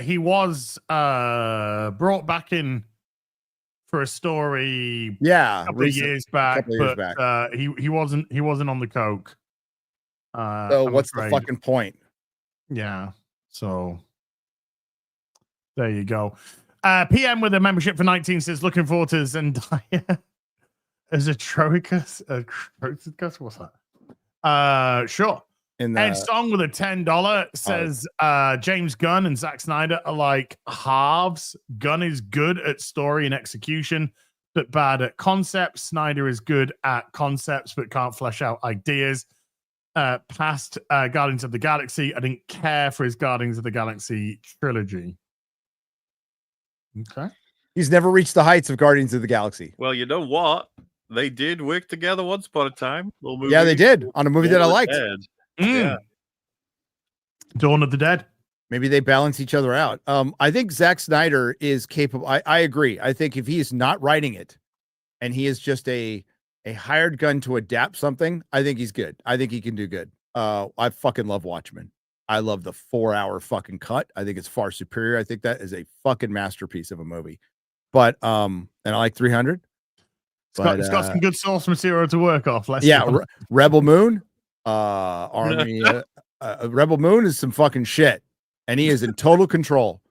He was brought back in for a story a couple of years back. He wasn't on the coke.
So what's the fucking point?
Yeah. So there you go. PM with a membership for 19 says, looking forward to Zendaya as a Troicus. What's that? Sure.
in
Ed
the
Song with a $10 says James Gunn and Zack Snyder are like halves. Gunn is good at story and execution, but bad at concepts. Snyder is good at concepts, but can't flesh out ideas. Past Guardians of the Galaxy, I didn't care for his Guardians of the Galaxy trilogy. Okay.
He's never reached the heights of Guardians of the Galaxy.
Well, you know what? They did work together once upon a time. Little movie.
Yeah, they did on a movie that I liked.
Yeah.
Dawn of the Dead.
Maybe they balance each other out. I think Zack Snyder is capable. I agree. I think if he is not writing it and he is just a hired gun to adapt something, I think he's good. I think he can do good. I fucking love Watchmen. I love the 4-hour fucking cut. I think it's far superior. I think that is a fucking masterpiece of a movie. But and I like 300.
It's got some good source material to work off.
Rebel Moon, Army. Rebel Moon is some fucking shit, and he is in total control.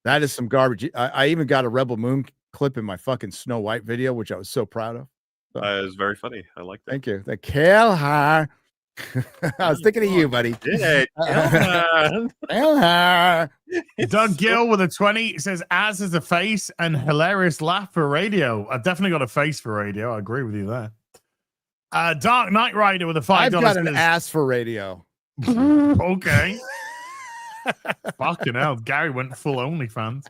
That is some garbage. I even got a Rebel Moon clip in my fucking Snow White video, which I was so proud of. So,
it was very funny. I like that.
Thank you. The kill her. I was thinking of you, buddy.
Doug Gill with a 20 says, "As is a face and hilarious laugh for radio." I've definitely got a face for radio. I agree with you there. Dark Knight Rider with a $5.
I've got an ass for radio.
Okay. Fucking hell. Gary went full OnlyFans.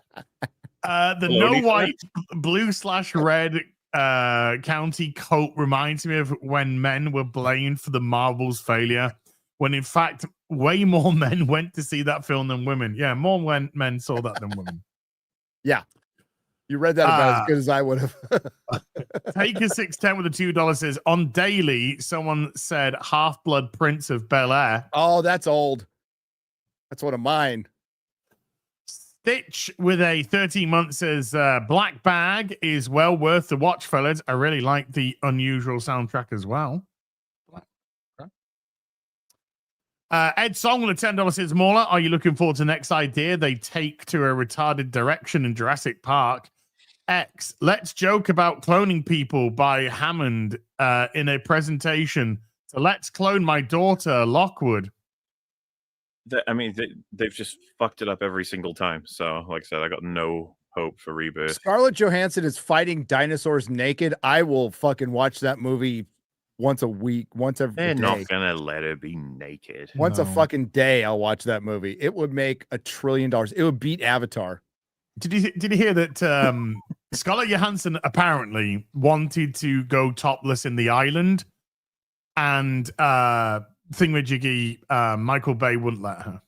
The no white, blue/red county coat reminds me of when men were blamed for the Marvel's failure, when in fact way more men went to see that film than women. Yeah, more men saw that than women.
Yeah. You read that about as good as I would have.
Taker 610 with a $2 says, on Daily, someone said Half-Blood Prince of Bel-Air.
Oh, that's old. That's one of mine.
Stitch with a 13-month says, Black Bag is well worth the watch, fellas. I really like the unusual soundtrack as well. Ed Song with a $10 says, Mauler, are you looking forward to the next idea they take to a retarded direction in Jurassic Park? X, let's joke about cloning people by Hammond in a presentation. So let's clone my daughter, Lockwood.
They've just fucked it up every single time. So, like I said, I got no hope for rebirth.
Scarlett Johansson is fighting dinosaurs naked. I will fucking watch that movie once a week, once every
They're
day.
not gonna let her be naked.
Once a fucking day, I'll watch that movie. It would make $1 trillion. It would beat Avatar.
Did you hear that Scarlett Johansson apparently wanted to go topless in The Island, and thingamajiggy Michael Bay wouldn't let her?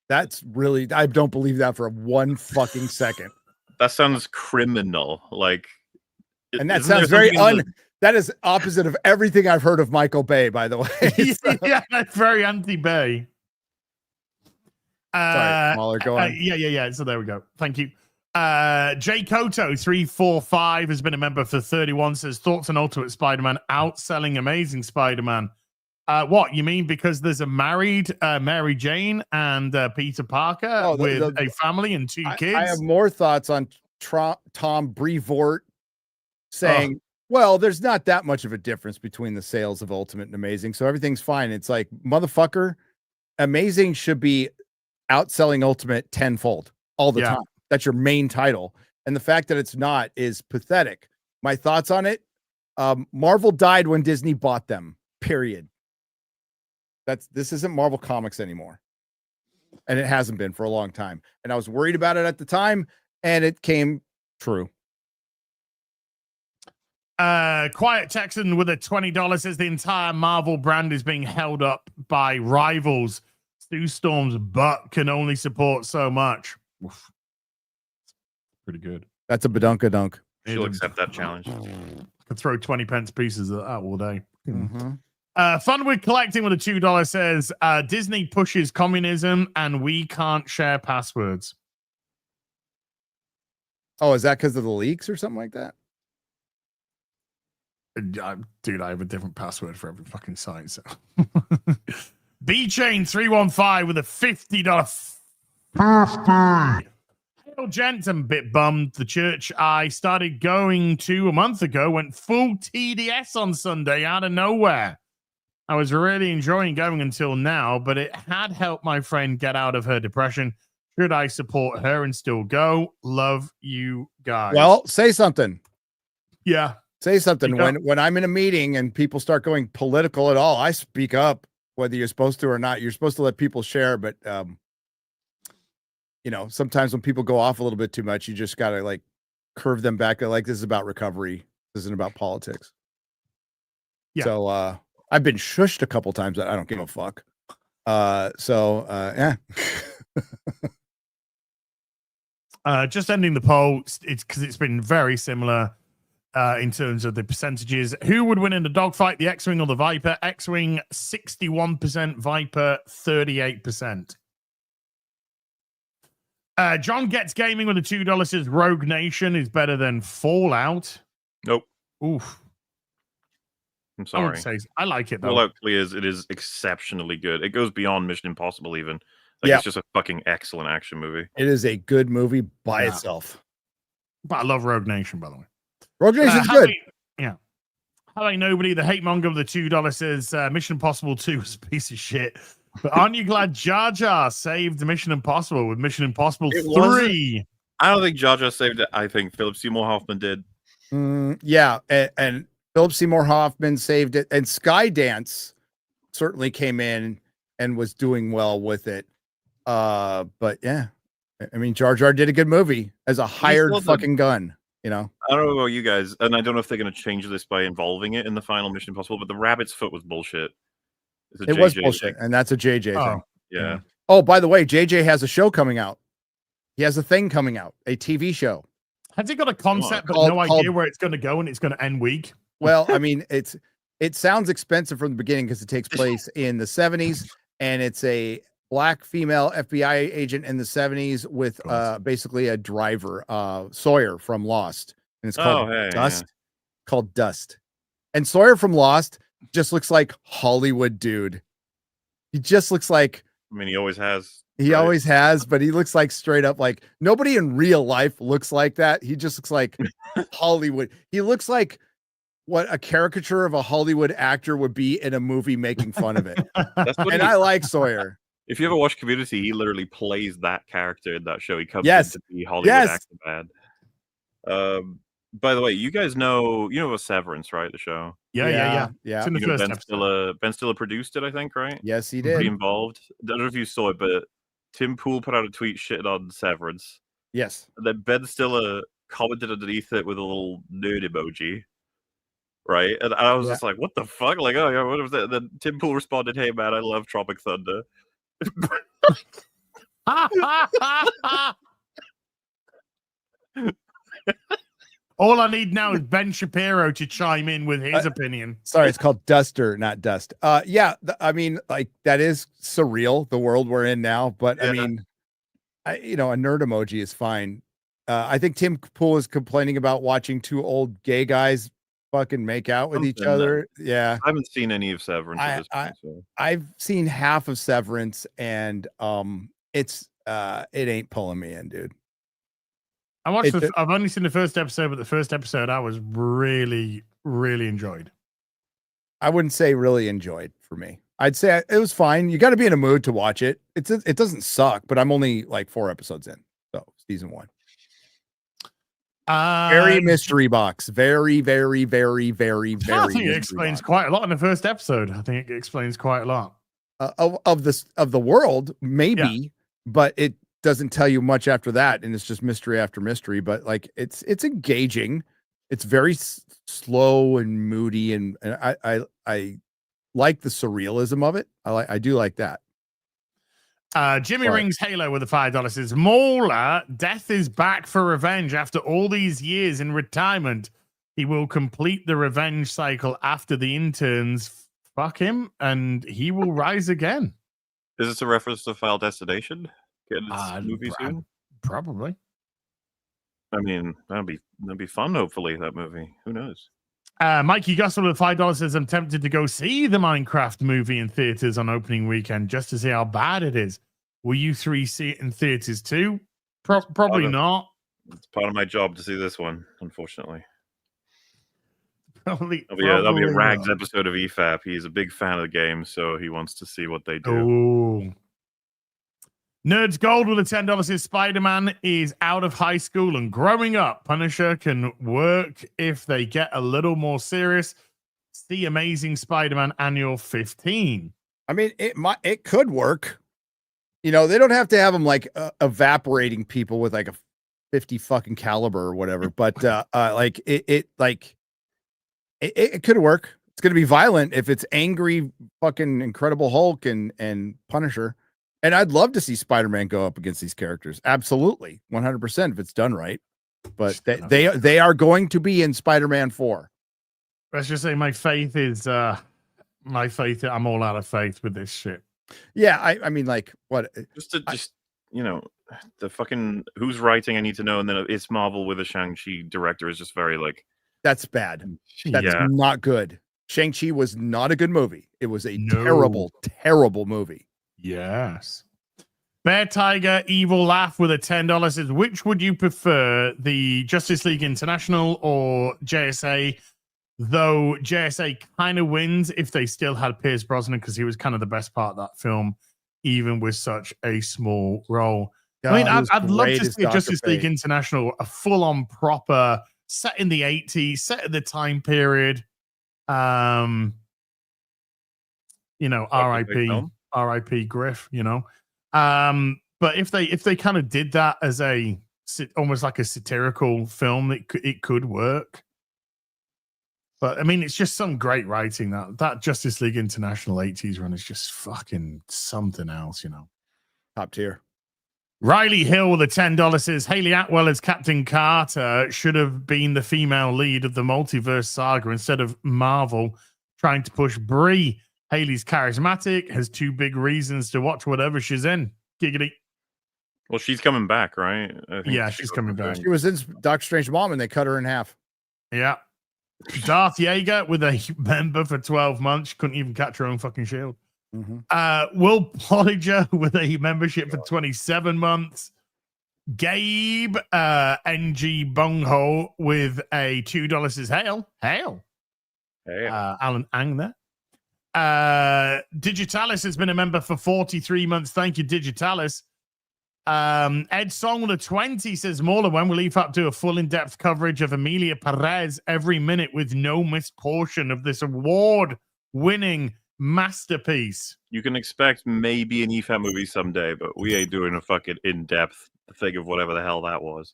That's really, I don't believe that for one fucking second.
That sounds criminal. Like,
and that sounds very that is opposite of everything I've heard of Michael Bay, by the way.
Yeah, that's very anti-Bay.
Sorry, Mahler, go on.
Yeah. So there we go. Thank you. Jay Koto 345 has been a member for 31. Says thoughts on Ultimate Spider-Man outselling Amazing Spider-Man. What you mean? Because there's a married Mary Jane and Peter Parker with a family and 2 kids.
I have more thoughts on Tom Brevoort saying, well, there's not that much of a difference between the sales of Ultimate and Amazing, so everything's fine. It's like, motherfucker, Amazing should be outselling Ultimate tenfold all the time. That's your main title. And the fact that it's not is pathetic. My thoughts on it, Marvel died when Disney bought them, period. This isn't Marvel Comics anymore. And it hasn't been for a long time. And I was worried about it at the time, and it came true.
Quiet Texan with a $20 says the entire Marvel brand is being held up by rivals. Sue Storm's butt can only support so much. Oof. Pretty good.
That's a badunka dunk.
She'll accept that challenge.
I could throw 20 pence pieces at that all day.
Mm-hmm.
Fun with collecting with a $2 says Disney pushes communism and we can't share passwords.
Oh, is that because of the leaks or something like that?
Dude, I have a different password for every fucking site. So B-Chain 315 with a $50. Hello, gents. I'm a bit bummed. The church I started going to a month ago went full TDS on Sunday out of nowhere. I was really enjoying going until now, but it had helped my friend get out of her depression. Should I support her and still go? Love you guys.
Well, say something.
Yeah.
Say something.
Speak up.
When I'm in a meeting and people start going political at all, I speak up, whether you're supposed to or not. You're supposed to let people share, but you know, sometimes when people go off a little bit too much, you just gotta like curve them back. Like, this is about recovery. This isn't about politics.
Yeah.
So I've been shushed a couple times. I don't give a fuck. Yeah.
Just ending the poll. It's because it's been very similar in terms of the percentages. Who would win in a dogfight, the X-Wing or the Viper? X-Wing 61%, Viper 38%. John Gets Gaming with the $2 says Rogue Nation is better than Fallout.
Nope.
Oof.
I'm sorry.
I like it though.
Fallout clears. It is exceptionally good. It goes beyond Mission Impossible even. Like,
Yeah.
It's just a fucking excellent action movie.
It is a good movie by itself.
But I love Rogue Nation, by the way.
Rogue Nation's good.
Yeah. Hello, nobody. The hate monger with the $2 says Mission Impossible 2 is a piece of shit. But aren't you glad Jar Jar saved Mission Impossible with Mission Impossible 3?
I don't think Jar Jar saved it. I think Philip Seymour Hoffman did.
Yeah, and Philip Seymour Hoffman saved it, and Skydance certainly came in and was doing well with it. But yeah, I mean, Jar Jar did a good movie as a hired fucking gun. You know,
I don't know about you guys, and I don't know if they're going to change this by involving it in the final Mission Impossible. But the rabbit's foot was bullshit.
It was bullshit, and that's a JJ thing.
Yeah.
Oh, by the way, JJ has a show coming out. He has a thing coming out, a TV show.
Has it got a concept but no idea where it's going to go and it's going to end weak?
Well, I mean, it sounds expensive from the beginning because it takes place in the 70s, and it's a black female FBI agent in the 70s with basically a driver, Sawyer from Lost, and it's called Dust. Yeah. Called Dust, and Sawyer from Lost just looks like Hollywood dude. He just looks like.
I mean, he always has.
He always has, but he looks like straight up like nobody in real life looks like that. He just looks like Hollywood. He looks like what a caricature of a Hollywood actor would be in a movie making fun of it. And I like Sawyer.
If you ever watch Community, he literally plays that character in that show. He comes in to be Hollywood actor bad. By the way, you guys know about Severance, right? The show.
Yeah. It's in the first episode.
Ben Stiller produced it, I think, right?
Yes, he did.
Pretty involved. I don't know if you saw it, but Tim Pool put out a tweet shitting on Severance.
Yes.
And then Ben Stiller commented underneath it with a little nerd emoji. Right? And I was just like, what the fuck? Like, oh yeah, what was that? And then Tim Pool responded, hey man, I love Tropic Thunder.
All I need now is Ben Shapiro to chime in with his opinion.
Sorry, it's called Duster, not Dust. Yeah, I mean, like that is surreal, the world we're in now. But I mean, a nerd emoji is fine. I think Tim Pool is complaining about watching two old gay guys fucking make out with each other. Yeah,
I haven't seen any of Severance at this point, so.
I've seen half of Severance, and it ain't pulling me in, dude.
I've only seen the first episode, but the first episode I was really, really enjoyed.
I wouldn't say really enjoyed for me. I'd say it was fine. You got to be in a mood to watch it. It doesn't suck, but I'm only like 4 episodes in. So season 1. Very mystery box. Very, very, very, very, very.
I think it explains quite a lot in the first episode. I think it explains quite a lot
of the world, maybe, but it doesn't tell you much after that, and it's just mystery after mystery. But like it's engaging. It's very slow and moody, and I like the surrealism of it. I do like that.
Jimmy Rings Halo with the $5 says Mauler, Death is back for revenge after all these years in retirement. He will complete the revenge cycle after the interns fuck him, and he will rise again.
Is this a reference to Final Destination? Getting its movie soon?
Probably.
I mean, that'd be fun. Hopefully, that movie. Who knows?
Mikey Gussel with $5 says I'm tempted to go see the Minecraft movie in theaters on opening weekend just to see how bad it is. Will you 3 see it in theaters too? Probably not.
It's part of my job to see this one, unfortunately. That'll be a Rags episode of EFAP. He's a big fan of the game, so he wants to see what they do.
Oh. Nerds Gold with a $10 says Spider-Man is out of high school and growing up. Punisher can work if they get a little more serious. It's the Amazing Spider-Man Annual 15.
I mean, it could work. You know, they don't have to have them like evaporating people with like a 50 fucking caliber or whatever, but like it could work. It's going to be violent if it's angry fucking Incredible Hulk and Punisher. And I'd love to see Spider-Man go up against these characters. Absolutely. 100% if it's done right. But they are going to be in Spider-Man 4.
Let's just say my faith is I'm all out of faith with this shit.
Yeah, I mean, like, what?
Just you know, the fucking who's writing, I need to know. And then it's Marvel with a Shang-Chi director is just very like...
That's bad. That's not good. Shang-Chi was not a good movie. It was a terrible, terrible movie.
Yes. Bear Tiger Evil Laugh with a $10 says, which would you prefer, the Justice League International or JSA? Though JSA kind of wins if they still had Pierce Brosnan because he was kind of the best part of that film, even with such a small role. I mean, I'd love to see a Justice League International, a full-on proper set in the 80s, set at the time period. You know, R.I.P. Griff, you know. But if they kind of did that as almost like a satirical film, it could work. But I mean, it's just some great writing. That Justice League International 80s run is just fucking something else, you know.
Top tier.
Riley Hill with a $10 says Haley Atwell as Captain Carter should have been the female lead of the multiverse saga instead of Marvel trying to push Brie. Haley's charismatic, has two big reasons to watch whatever she's in. Giggity.
Well, she's coming back, right?
Yeah, she's coming back.
She was in Doctor Strange Mom and they cut her in half.
Yeah. Darth Yeager with a member for 12 months. She couldn't even catch her own fucking shield.
Mm-hmm.
Will Polliger with a membership for 27 months. Gabe NG Bungho with a $2 says hail. Alan Ang there. Digitalis has been a member for 43 months. Thank you, Digitalis. Ed Song with a 20 says Mauler, when will EFAP do a full in-depth coverage of Emilia Perez every minute with no missed portion of this award-winning masterpiece?
You can expect maybe an EFAP movie someday, but we ain't doing a fucking in-depth thing of whatever the hell that was.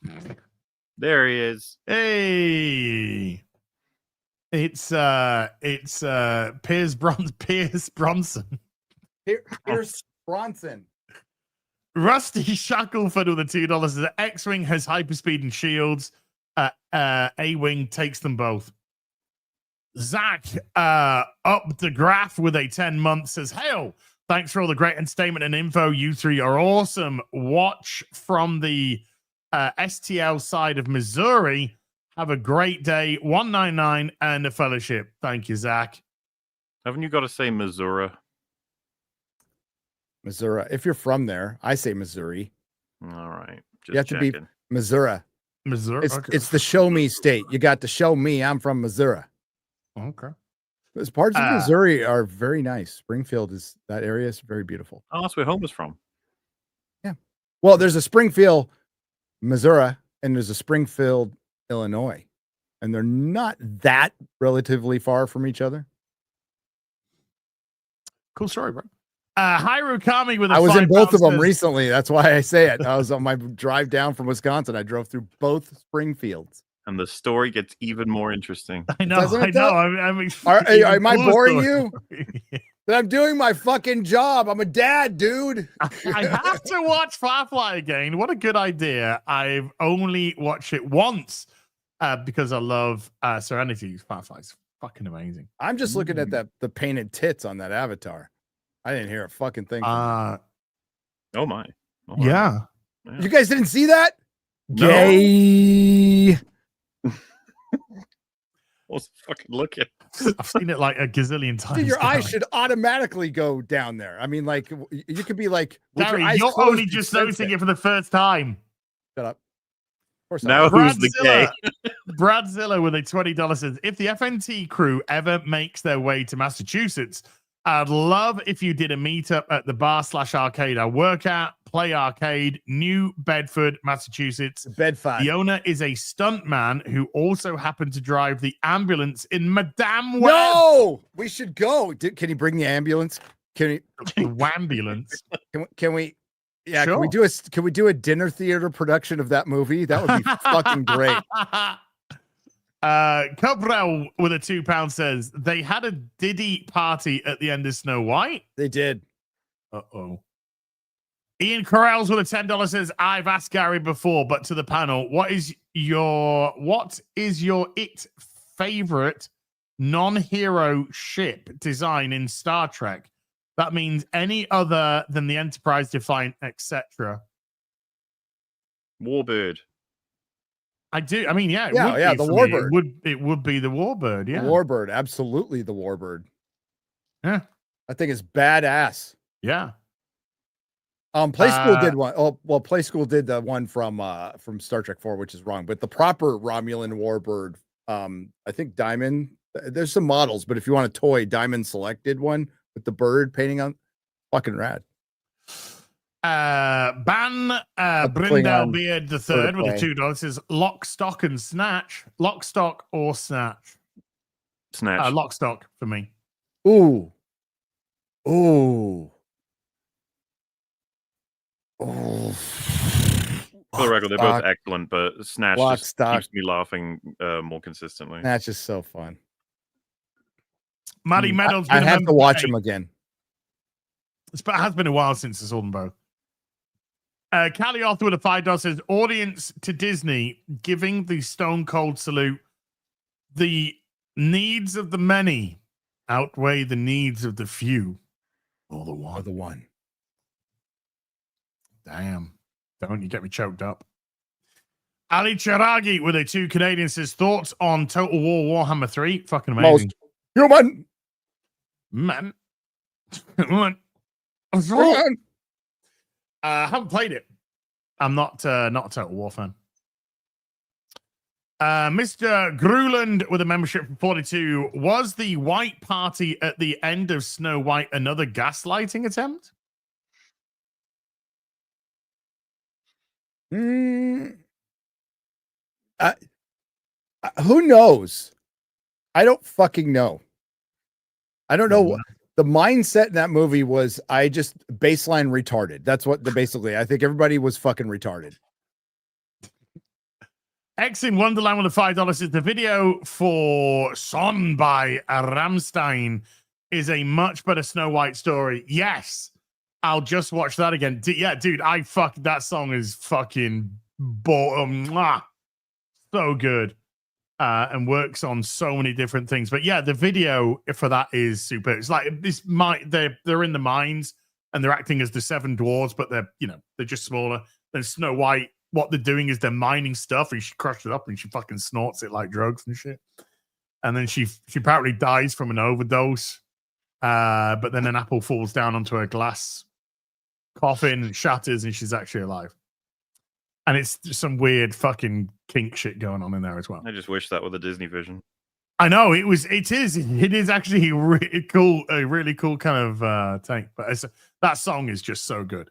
There he is.
Hey. It's Pierce Bronson.
Pierce Bronson.
Rusty Shackleford with the $2. The X-Wing has hyperspeed and shields. A-Wing takes them both. Zach up the graph with a 10-month says, hail, thanks for all the great entertainment and info. You three are awesome. Watch from the STL side of Missouri. Have a great day. 199 and a fellowship. Thank you, Zach.
Haven't you got to say Missouri?
Missouri. If you're from there, I say Missouri.
All right.
You have to be Missouri.
Missouri.
It's the show me state. You got to show me I'm from Missouri.
Okay.
Those parts of Missouri are very nice. Springfield that area is very beautiful.
Oh, that's where home is from.
Yeah. Well, there's a Springfield, Missouri, and there's a Springfield, Illinois, and they're not that relatively far from each other.
Cool story, bro. Hiro Kami with
I was in both of them recently. That's why I say it. I was on my drive down from Wisconsin. I drove through both Springfields.
And the story gets even more interesting.
I know.
Am I boring you? But I'm doing my fucking job. I'm a dad, dude.
I have to watch Firefly again. What a good idea. I've only watched it once because I love Serenity. Firefly's fucking amazing.
I'm just looking at the painted tits on that avatar. I didn't hear a fucking thing.
Oh my.
Yeah.
You guys didn't see that?
No.
Gay.
I was fucking looking.
I've seen it like a gazillion times.
Dude, your eyes should automatically go down there. I mean, like, you could be like,
Gary, you're only just noticing it for the first time.
Shut up. course.
Now who's the gay?
Bradzilla with a $20 says, if the FNT crew ever makes their way to Massachusetts, I'd love if you did a meetup at the bar/arcade I work at, Play Arcade, New Bedford, Massachusetts.
Bedford.
The owner is a stuntman who also happened to drive the ambulance in Madame Web.
No, we should go. Can you bring the ambulance? Can
The Wambulance.
can we? Yeah,
Sure.
can we do a dinner theater production of that movie? That would be fucking great.
Cabral with a £2 says they had a Diddy party at the end of Snow White.
They did.
Uh-oh. Ian Corrales with a $10 says, I've asked Gary before, but to the panel, what is your it favorite non-hero ship design in Star Trek? That means any other than the Enterprise, Defiant, etc.
Warbird.
I do. I mean, yeah,
Yeah, the Warbird.
It would be the Warbird. Yeah,
The Warbird, absolutely the Warbird.
Yeah,
I think it's badass.
yeah.
Play School did one. Oh, well, Play School did the one from Star Trek 4, which is wrong. But the proper Romulan Warbird, I think Diamond. There's some models, but if you want a toy, Diamond selected one with the bird painting on, fucking rad.
Brindle Beard the third with the $2 says Lock, Stock, and Snatch. Lock, Stock, or Snatch.
Snatch.
Lock, Stock for me.
Ooh.
For the record, they're both excellent, but Snatch
Lock,
just
Stock.
keeps me laughing more consistently.
That's just so fun.
Maddie Meadows.
I have to watch them again.
It has been a while since I saw them both. Callie Arthur with a $5 says, audience to Disney giving the Stone Cold salute. The needs of the many outweigh the needs of the few. Or the one.
Or the one.
Damn. Don't you get me choked up. Ali Charagi with a 2 Canadian says, thoughts on Total War Warhammer 3? Fucking amazing.
Most human.
Man.
Man.
I haven't played it. I'm not a Total War fan. Mr. Gruland with a membership for 42. Was the White Party at the end of Snow White another gaslighting attempt?
Who knows? I don't fucking know. I don't know. The mindset in that movie was I just baseline retarded. That's what basically, I think everybody was fucking retarded.
X in Wonderland with a $5 is the video for Son by Rammstein is a much better Snow White story. Yes, I'll just watch that again. Yeah, dude, that song is fucking so good. And works on so many different things. But yeah, the video for that is super. It's like they're in the mines and they're acting as the 7 dwarves, but they're just smaller than Snow White. What they're doing is they're mining stuff, and she crushes it up and she fucking snorts it like drugs and shit. And then she apparently dies from an overdose. But then an apple falls down onto her glass coffin, shatters, and she's actually alive. And it's some weird fucking kink shit going on in there as well.
I just wish that were the Disney vision.
I know it is actually really cool, a really cool kind of take. But that song is just so good.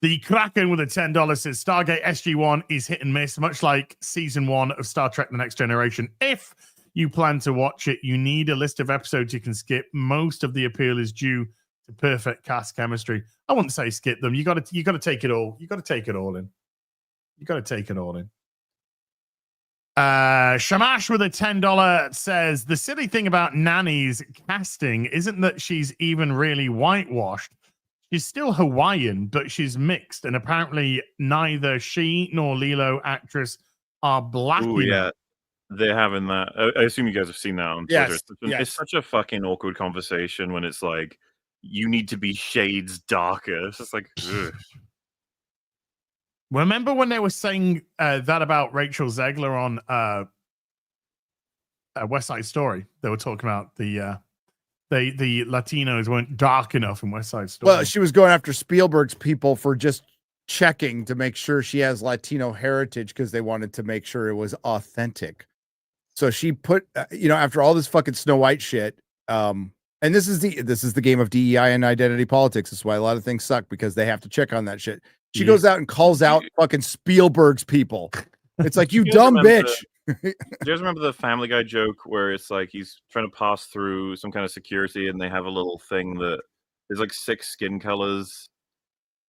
The Kraken with a $10 says Stargate SG-1 is hit and miss, much like season 1 of Star Trek: The Next Generation. If you plan to watch it, you need a list of episodes you can skip. Most of the appeal is due to perfect cast chemistry. I wouldn't say skip them. You got to take it all. You got to take it all in. You got to take it all in. Shamash with a $10 says the silly thing about Nani's casting isn't that she's even really whitewashed. She's still Hawaiian, but she's mixed, and apparently neither she nor Lilo actress are black.
Ooh, yeah. They're having that. I assume you guys have seen that on Twitter.
Yes.
It's such a fucking awkward conversation when it's like, you need to be shades darker. It's just like, ugh.
Remember when they were saying that about Rachel Zegler on West Side Story? They were talking about the Latinos weren't dark enough in West Side Story.
Well, she was going after Spielberg's people for just checking to make sure she has Latino heritage because they wanted to make sure it was authentic. So she put, after all this fucking Snow White shit, and this is the game of DEI and identity politics. That's why a lot of things suck, because they have to check on that shit. She goes out and calls out fucking Spielberg's people. It's like, you dumb bitch.
Do you guys remember the Family Guy joke where it's like he's trying to pass through some kind of security and they have a little thing that there's like 6 skin colors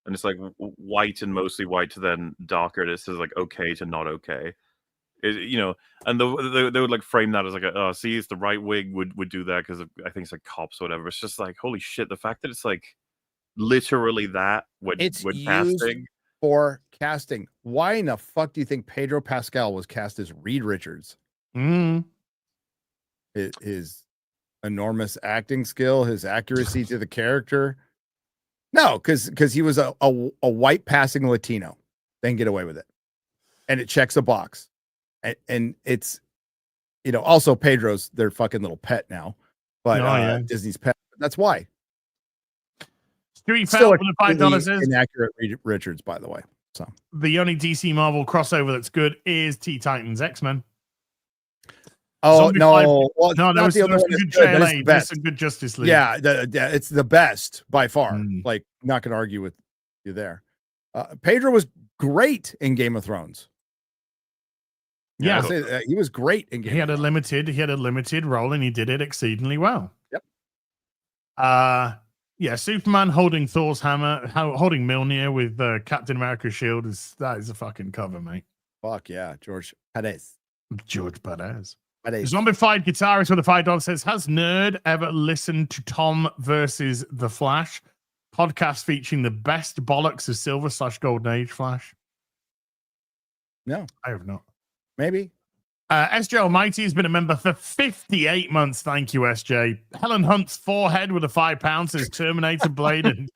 and it's like white and mostly white to then darker. It says like okay to not okay. And they would like frame that as like, see, it's the right wing would do that because I think it's like cops or whatever. It's just like, holy shit, the fact that it's like literally that when casting.
For casting. Why in the fuck do you think Pedro Pascal was cast as Reed Richards? His enormous acting skill, his accuracy to the character. No, because he was a white passing Latino. They can get away with it. And it checks a box. And it's, also Pedro's their fucking little pet now. But Disney's pet. That's why.
Stewie Felt with the $5 is
inaccurate Reed Richards, by the way. So
the only DC Marvel crossover that's good is Teen Titans X-Men.
Oh no!
No, there was some good JLA, there's some good Justice League.
Yeah, it's the best by far. Like, not gonna argue with you there. Pedro was great in Game of Thrones.
Yeah,
he was great in Game.
He had a limited role, and he did it exceedingly well.
Yep.
Yeah, Superman holding Thor's hammer, holding Mjolnir with Captain America's shield that is a fucking cover, mate.
Fuck yeah, George Perez.
Zombified guitarist with a $5 says, has Nerd ever listened to Tom versus the Flash podcast featuring the best bollocks of Silver/Golden Age Flash?
No,
I have not.
Maybe.
SJ Almighty has been a member for 58 months. Thank you, SJ. Helen Hunt's forehead with a £5 says Terminator Blade and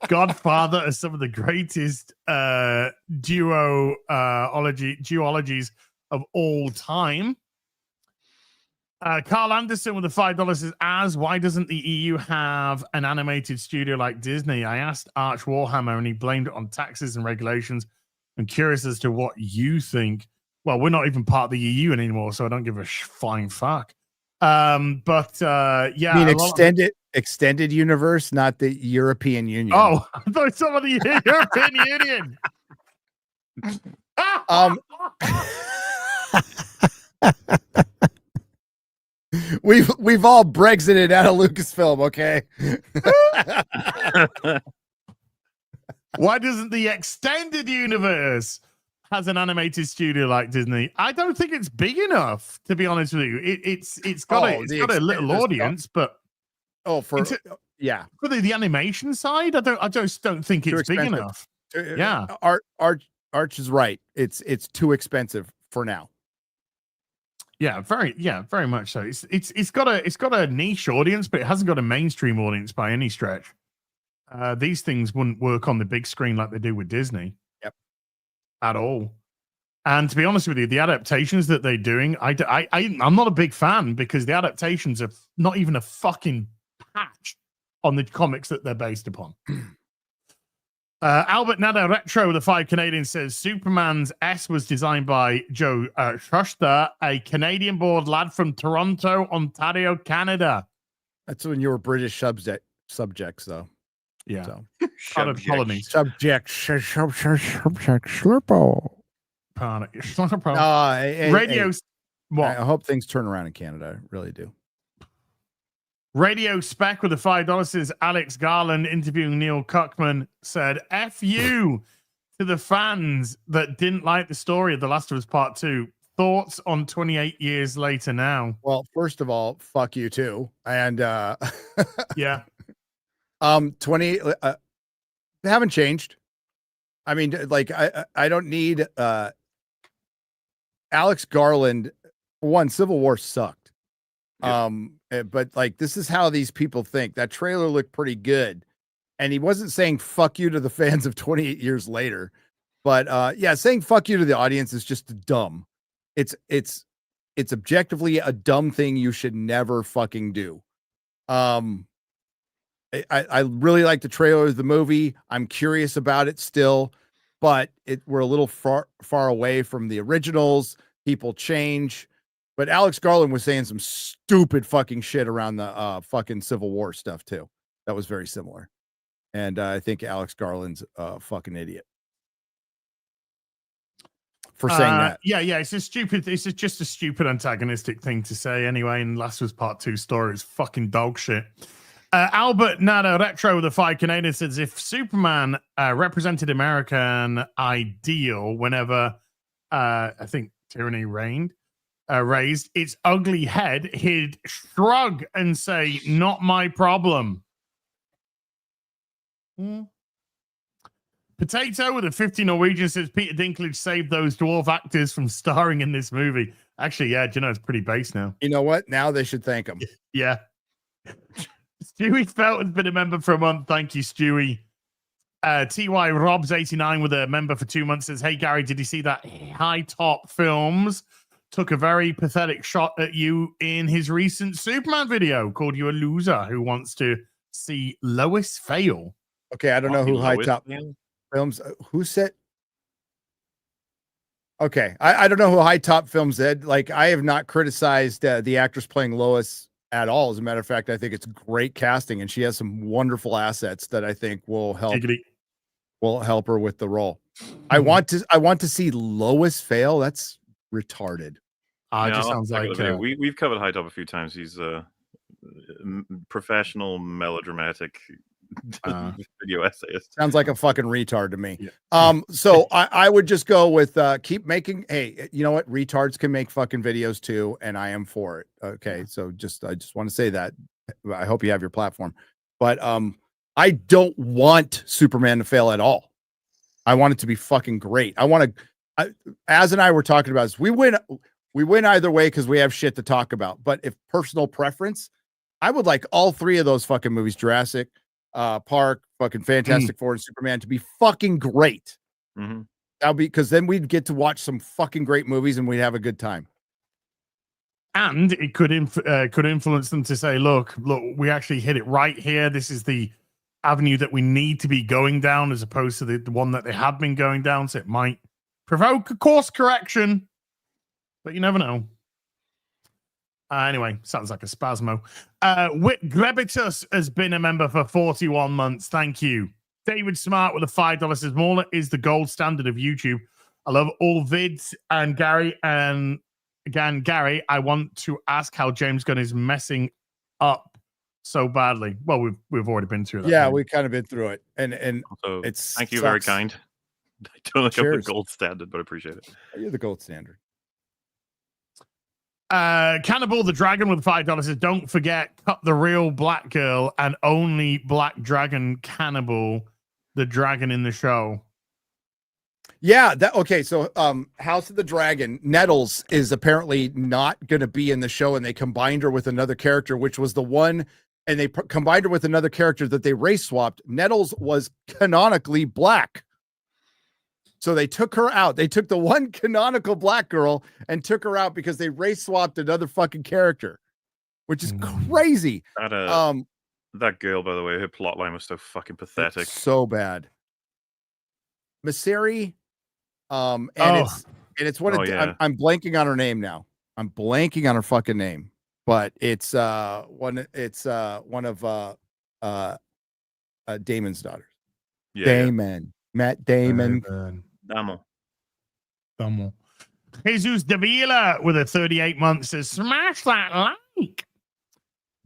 Godfather are some of the greatest duologies of all time. Carl Anderson with a $5 says, why doesn't the EU have an animated studio like Disney? I asked Arch Warhammer and he blamed it on taxes and regulations. I'm curious as to what you think. Well, we're not even part of the EU anymore, so I don't give a flying fuck. Yeah.
I mean, extended universe, not the European Union.
Oh, I thought some of the European Union.
We've all Brexited out of Lucasfilm, okay?
Why doesn't the extended universe has an animated studio like Disney? I don't think it's big enough, to be honest with you. It's got a little audience, but for the animation side, I just don't think it's big enough. Yeah,
Arch is right. It's too expensive for now.
Yeah, very much so. It's got a niche audience, but it hasn't got a mainstream audience by any stretch. These things wouldn't work on the big screen like they do with Disney. At all. And to be honest with you, the adaptations that they're doing, I'm not a big fan because the adaptations are not even a fucking patch on the comics that they're based upon. Albert Nada Retro, the 5 Canadian, says Superman's S was designed by Joe Shuster, a Canadian-born lad from Toronto, Ontario, Canada.
That's when you were British subjects, though.
Yeah.
So.
Colonies.
Subject slurpo.
Radio.
I hope things turn around in Canada. I really do.
Radio Spec with the $5 says Alex Garland interviewing Neil Cuckman said, F you to the fans that didn't like the story of The Last of Us Part 2. Thoughts on 28 years later now?
Well, first of all, fuck you too. And
yeah.
20 they haven't changed. I mean, like I don't need Alex Garland. One, Civil War sucked. Yeah. But like this is how these people think. That trailer looked pretty good. And he wasn't saying fuck you to the fans of 28 years later. But yeah, saying fuck you to the audience is just dumb. It's objectively a dumb thing you should never fucking do. I really like the trailer of the movie. I'm curious about it still. but we're a little far away from the originals. People change. But Alex Garland was saying some stupid fucking shit around the fucking Civil War stuff too. That was very similar. And I think Alex Garland's a fucking idiot for saying that.
Yeah, it's just a stupid antagonistic thing to say anyway. And last was part 2 story. It's fucking dog shit. Albert Nada Retro with the 5 Canadian says, if Superman represented American ideal whenever I think tyranny raised its ugly head, he'd shrug and say, not my problem. Potato with a 50 Norwegian says Peter Dinklage saved those dwarf actors from starring in this movie. Actually, yeah, it's pretty base now.
You know what? Now they should thank him.
Yeah. Stewie Felt has been a member for a month. Thank you, Stewie. TY Robs 89 with a member for 2 months says, hey, Gary, did you see that High Top Films took a very pathetic shot at you in his recent Superman video, called you a loser who wants to see Lois fail?
Okay, I don't know who High Top Films. Who said? Okay, I don't know who High Top Films said. Like, I have not criticized the actress playing Lois at all. As a matter of fact, I think it's great casting, and she has some wonderful assets that I think will help her with the role. I want to see Lois fail. That's retarded.
It just sounds like
we've covered High Top a few times. He's a professional melodramatic video essayist.
Sounds like a fucking retard to me. Yeah. So I would just go with keep making. Hey, you know what? Retards can make fucking videos too, and I am for it. Okay, so I just want to say that. I hope you have your platform, but I don't want Superman to fail at all. I want it to be fucking great. Az and I were talking about this. We win either way because we have shit to talk about. But if personal preference, I would like all 3 of those fucking movies, Jurassic Park, fucking Fantastic Four, and Superman, to be fucking great.
Mm-hmm.
That'll be, because then we'd get to watch some fucking great movies and we'd have a good time.
And it could influence them to say, look, we actually hit it right here. This is the avenue that we need to be going down, as opposed to the one that they have been going down. So it might provoke a course correction, but you never know. Anyway, sounds like a spasmo. Whit Grebitus has been a member for 41 months. Thank you. David Smart with a $5 says, Mauler is the gold standard of YouTube. I love all vids. And Gary, I want to ask how James Gunn is messing up so badly. Well, we've already been through that.
Yeah, we've kind of been through it. And
also,
it's
thank you, very kind. I don't think I'm the gold standard, but I appreciate it.
You're the gold standard.
Cannibal the Dragon with $5 says, don't forget, cut the real black girl and only black dragon Cannibal the dragon in the show.
Yeah, okay, so House of the Dragon, Nettles is apparently not going to be in the show, and they combined her with another character, which was the one, and they combined her with another character that they race swapped. Nettles was canonically black. So they took her out. They took the one canonical black girl and took her out because they race swapped another fucking character, which is crazy.
That girl, by the way, her plotline was so fucking pathetic.
So bad. Maseri, it's one of I'm blanking on her name now. I'm blanking on her fucking name, but it's one of Damon's daughters. Yeah. Matt Damon.
Damo. Jesus Davila with a 38 months says, smash that like.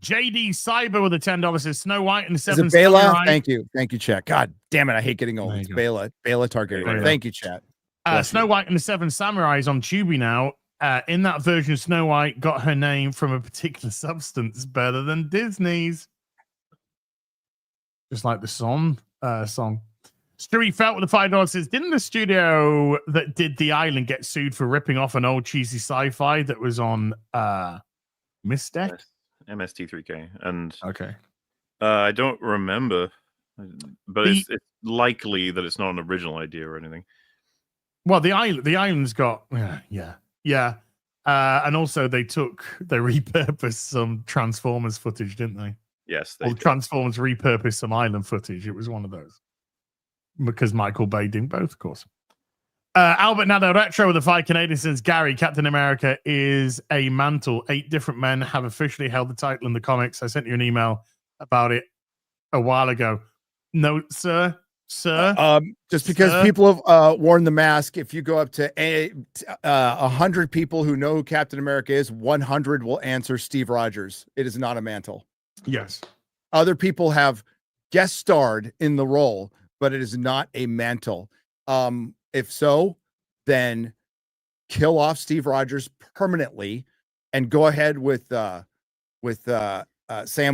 JD Cyber with a $10 says, Snow White and the Seven
Bela? Thank you, chat. God damn it, I hate getting old. It's Bela Targaryen. Thank you, chat.
Snow White and the Seven Samurais on Tubi now. In that version, Snow White got her name from a particular substance better than Disney's. Just like the song. Stewie Felt with a $5 says, didn't the studio that did The Island get sued for ripping off an old cheesy sci-fi that was on Mystic?
MST3K. And
okay.
I don't remember, but it's likely that it's not an original idea or anything.
Well, the island's got yeah. And also they repurposed some Transformers footage, didn't they?
Yes.
Transformers repurposed some island footage. It was one of those. because Michael Bay doing both, of course. Albert Nado Retro with the 5 Canadian says, Gary, Captain America is a mantle. 8 different men have officially held the title in the comics. I sent you an email about it a while ago. No, sir.
Just because people have worn the mask, if you go up to 100 people who know who Captain America is, 100 will answer Steve Rogers. It is not a mantle.
Yes.
Other people have guest starred in the role, but it is not a mantle. If so, then kill off Steve Rogers permanently and go ahead with Sam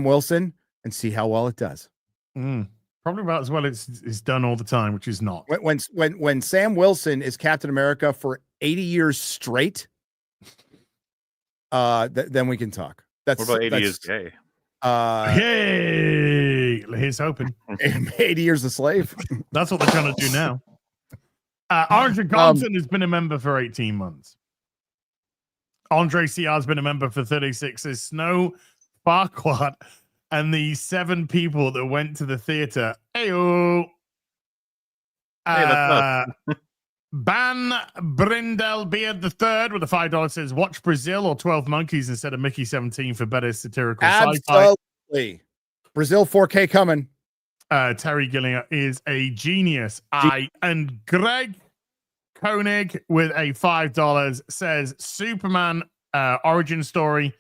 Wilson and see how well it does.
Probably about as well as it's done all the time, which is not.
When Sam Wilson is Captain America for 80 years straight, then we can talk.
What about 80 years gay?
Hey, here's hoping.
80 years a slave.
That's what they're trying to do now. Orange and Compton has been a member for 18 months. Andre CR has been a member for 36. There's Snow Farquaad and the 7 people that went to the theater. Heyo. Ban Brindel Beard III with a $5 says, watch Brazil or 12 Monkeys instead of Mickey 17 for better satirical sci-fi.
Absolutely. Brazil 4K coming.
Terry Gilliam is a genius. And Greg Koenig with a $5 says, Superman origin story,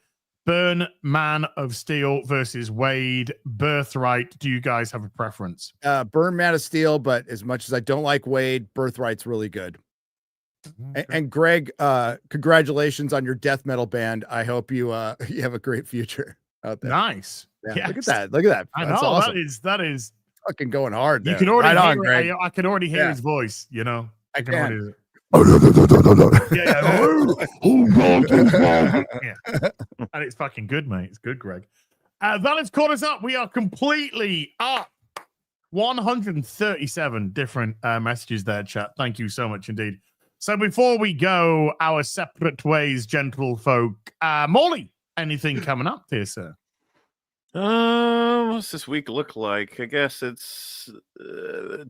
Burn Man of Steel versus Wade, Birthright. Do you guys have a preference?
Burn Man of Steel, but as much as I don't like Wade, Birthright's really good. Okay. And Greg, congratulations on your death metal band. I hope you have a great future out there.
Nice.
Yeah,
yes.
Look at that. Look at that.
I
That's
know.
awesome.
That is
fucking going hard.
You
there.
can already
right
hear
on, Greg.
I can already hear his voice, you know.
I can.
Already...
yeah.
And it's fucking good, mate. It's good, Greg. That has caught us up. We are completely up. 137 different messages there, chat. Thank you so much indeed. So before we go our separate ways, gentle folk, Morley, anything coming up here, sir?
What's this week look like? I guess it's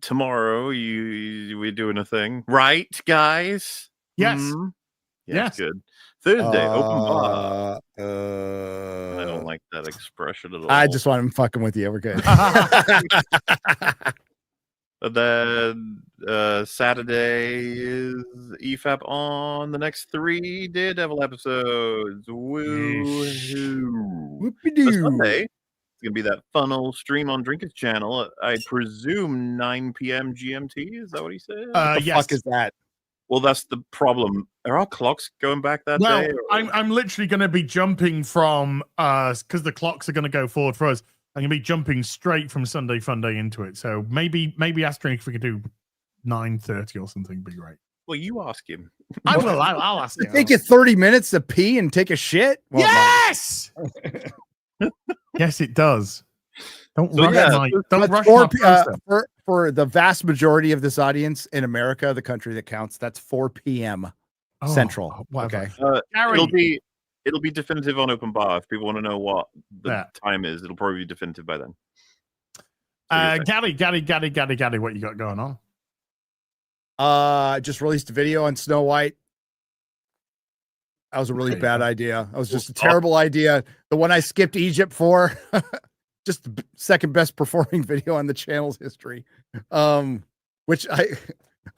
tomorrow. We're doing a thing, right, guys?
Yes.
Mm-hmm.
Yes.
Good. Thursday, open bar. I don't like that expression at all.
I just want him fucking with you. We're good.
And then Saturday is EFAP on the next 3 Daredevil episodes. Woo-hoo. Sunday, it's going to be that fun old stream on Drinker's channel. I presume 9 p.m. GMT. Is that what he said?
What the fuck is that?
Well, that's the problem. Are our clocks going back that day? Or...
I'm literally going to be jumping from because the clocks are going to go forward for us. I'm going to be jumping straight from Sunday Funday into it. So maybe asking if we could do 9:30 or something would be great.
Well, you ask him.
I will. I'll ask him.
Take you 30 minutes to pee and take a shit? Well,
yes! Yes, it does. Don't rush
for the vast majority of this audience in America, the country that counts, that's 4 p.m. Central. Okay.
It'll be definitive on open bar. If people want to know what the time is, it'll probably be definitive by then.
Gaddy, what you got going on?
I just released a video on Snow White. That was a really bad idea. That was just a terrible idea. The one I skipped Egypt for, just the second best performing video on the channel's history. Which I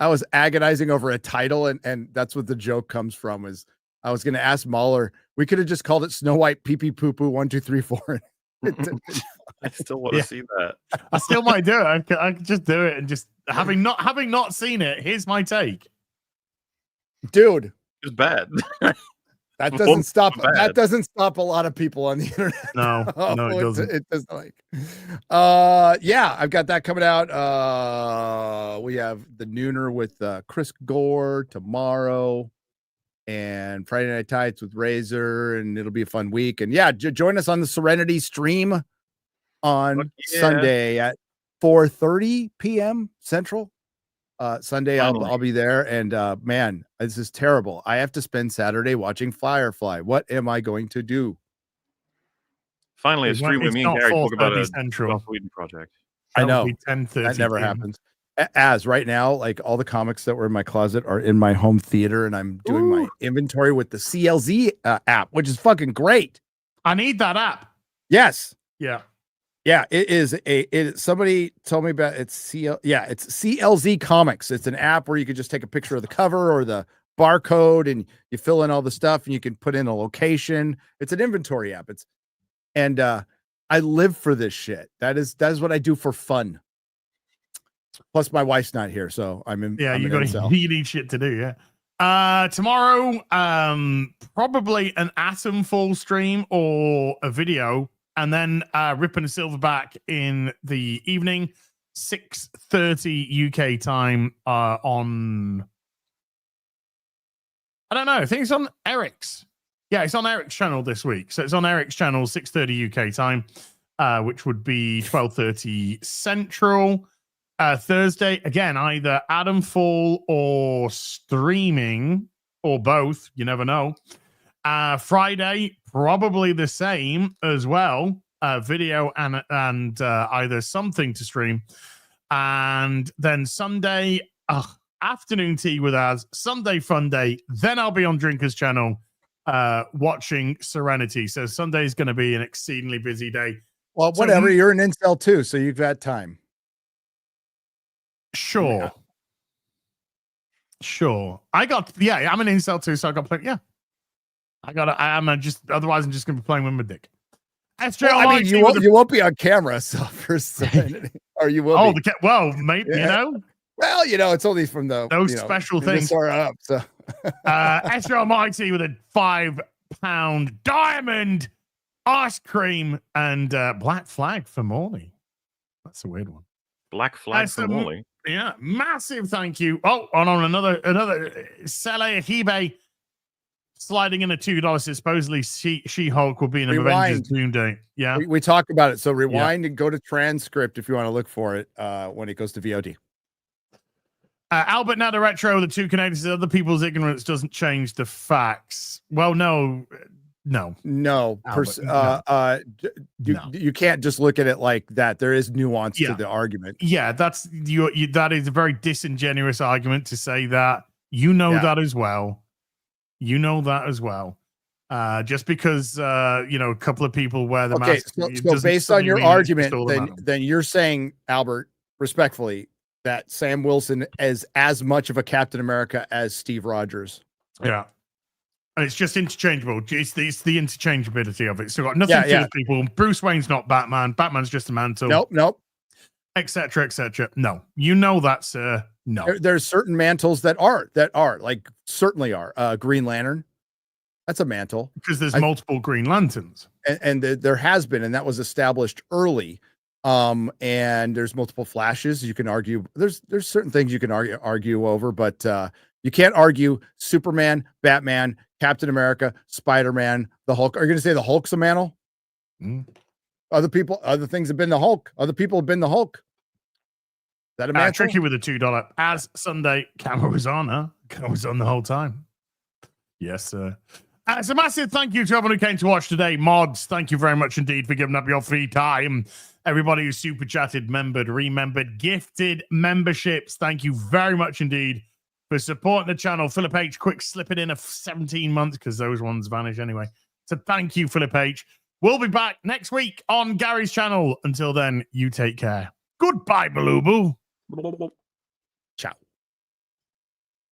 was agonizing over a title, and that's what the joke comes from. Is I was going to ask Mahler, we could have just called it Snow White Pee Pee Poo Poo 1 2 3 4.
I still want to see that.
I still might do it. I could just do it, and just having not seen it. Here's my take,
dude.
It's bad.
That doesn't stop. That doesn't stop a lot of people on the internet.
No, it doesn't.
It doesn't. Like, yeah, I've got that coming out. We have the Nooner with Chris Gore tomorrow, and Friday Night Tights with Razor, and it'll be a fun week. And yeah, join us on the Serenity stream on Sunday at 4:30 p.m. Central. Sunday I'll be there, and man, this is terrible. I have to spend Saturday watching Firefly. What am I going to do?
Finally, a stream with me and Gary talk about a
Central
Sweden project.
I know
10:30.
that never happens. As right now, like all the comics that were in my closet are in my home theater, and I'm doing my inventory with the CLZ app, which is fucking great.
I need that app.
Yes.
Yeah.
Yeah, it is somebody told me about it's CLZ Comics. It's an app where you can just take a picture of the cover or the barcode and you fill in all the stuff and you can put in a location. It's an inventory app. I live for this shit. That is what I do for fun. Plus my wife's not here, so I'm in.
Yeah,
I'm
you need shit to do. Yeah. Tomorrow, probably an Atom Fall stream or a video, and then Rip and Silverback in the evening, 6:30 UK time. On I don't know. I think it's on Eric's. Yeah, it's on Eric's channel this week. So it's on Eric's channel, 6:30 UK time, which would be 12:30 Central. Thursday, again, either Adam Fall or streaming or both. You never know. Friday, probably the same as well. Video and either something to stream. And then Sunday, afternoon tea with us. Sunday fun day. Then I'll be on Drinker's channel watching Serenity. So Sunday is going to be an exceedingly busy day.
Well, whatever. You're an incel too, so you've got time.
Sure. I'm an incel too, so I got plenty. Yeah. I'm just otherwise I'm just gonna be playing with my dick.
You won't be on camera, so for or you will.
Maybe you know.
Well, it's only from those
special things
are up. So
Esther Almighty with a £5 diamond ice cream and black flag for Morley. That's a weird one.
Black flag for Morley.
Yeah, massive thank you. Oh, and on another Sele Hibe sliding in a $2. Supposedly She-Hulk will be in Avengers Doomsday. Yeah,
we talked about it. So rewind and go to transcript if you want to look for it when it goes to VOD.
Albert Nada Retro, the two Canadians, other people's ignorance doesn't change the facts. Well, no.
You can't just look at it like that. There is nuance to the argument.
Yeah, that's that is a very disingenuous argument to say that. That as well. Just because a couple of people wear the mask.
So based on your argument, then you're saying, Albert, respectfully, that Sam Wilson is as much of a Captain America as Steve Rogers.
Yeah. And it's just interchangeable. It's the interchangeability of it. So got nothing to do with people. Bruce Wayne's not Batman. Batman's just a mantle.
Nope.
Etc. No. You know that, sir. No.
There's certain mantles that are like certainly are. Green Lantern. That's a mantle.
Because there's multiple Green Lanterns.
And there has been, and that was established early. And there's multiple Flashes. You can argue. There's certain things you can argue over, but you can't argue Superman, Batman, Captain America, Spider-Man, the Hulk. Are you going to say the Hulk's a mantle? Other things have been the Hulk. Other people have been the Hulk. Is that a mantle?
Tricky with a $2. As Sunday, camera was on, huh? Camera was on the whole time. Yes, sir. It's a massive thank you to everyone who came to watch today. Mods, thank you very much indeed for giving up your free time. Everybody who super chatted, remembered, gifted memberships. Thank you very much indeed for supporting the channel. Philip H, quick slipping in of 17 months because those ones vanish anyway. So thank you, Philip H. We'll be back next week on Gary's channel. Until then, you take care. Goodbye, Baloo Boo.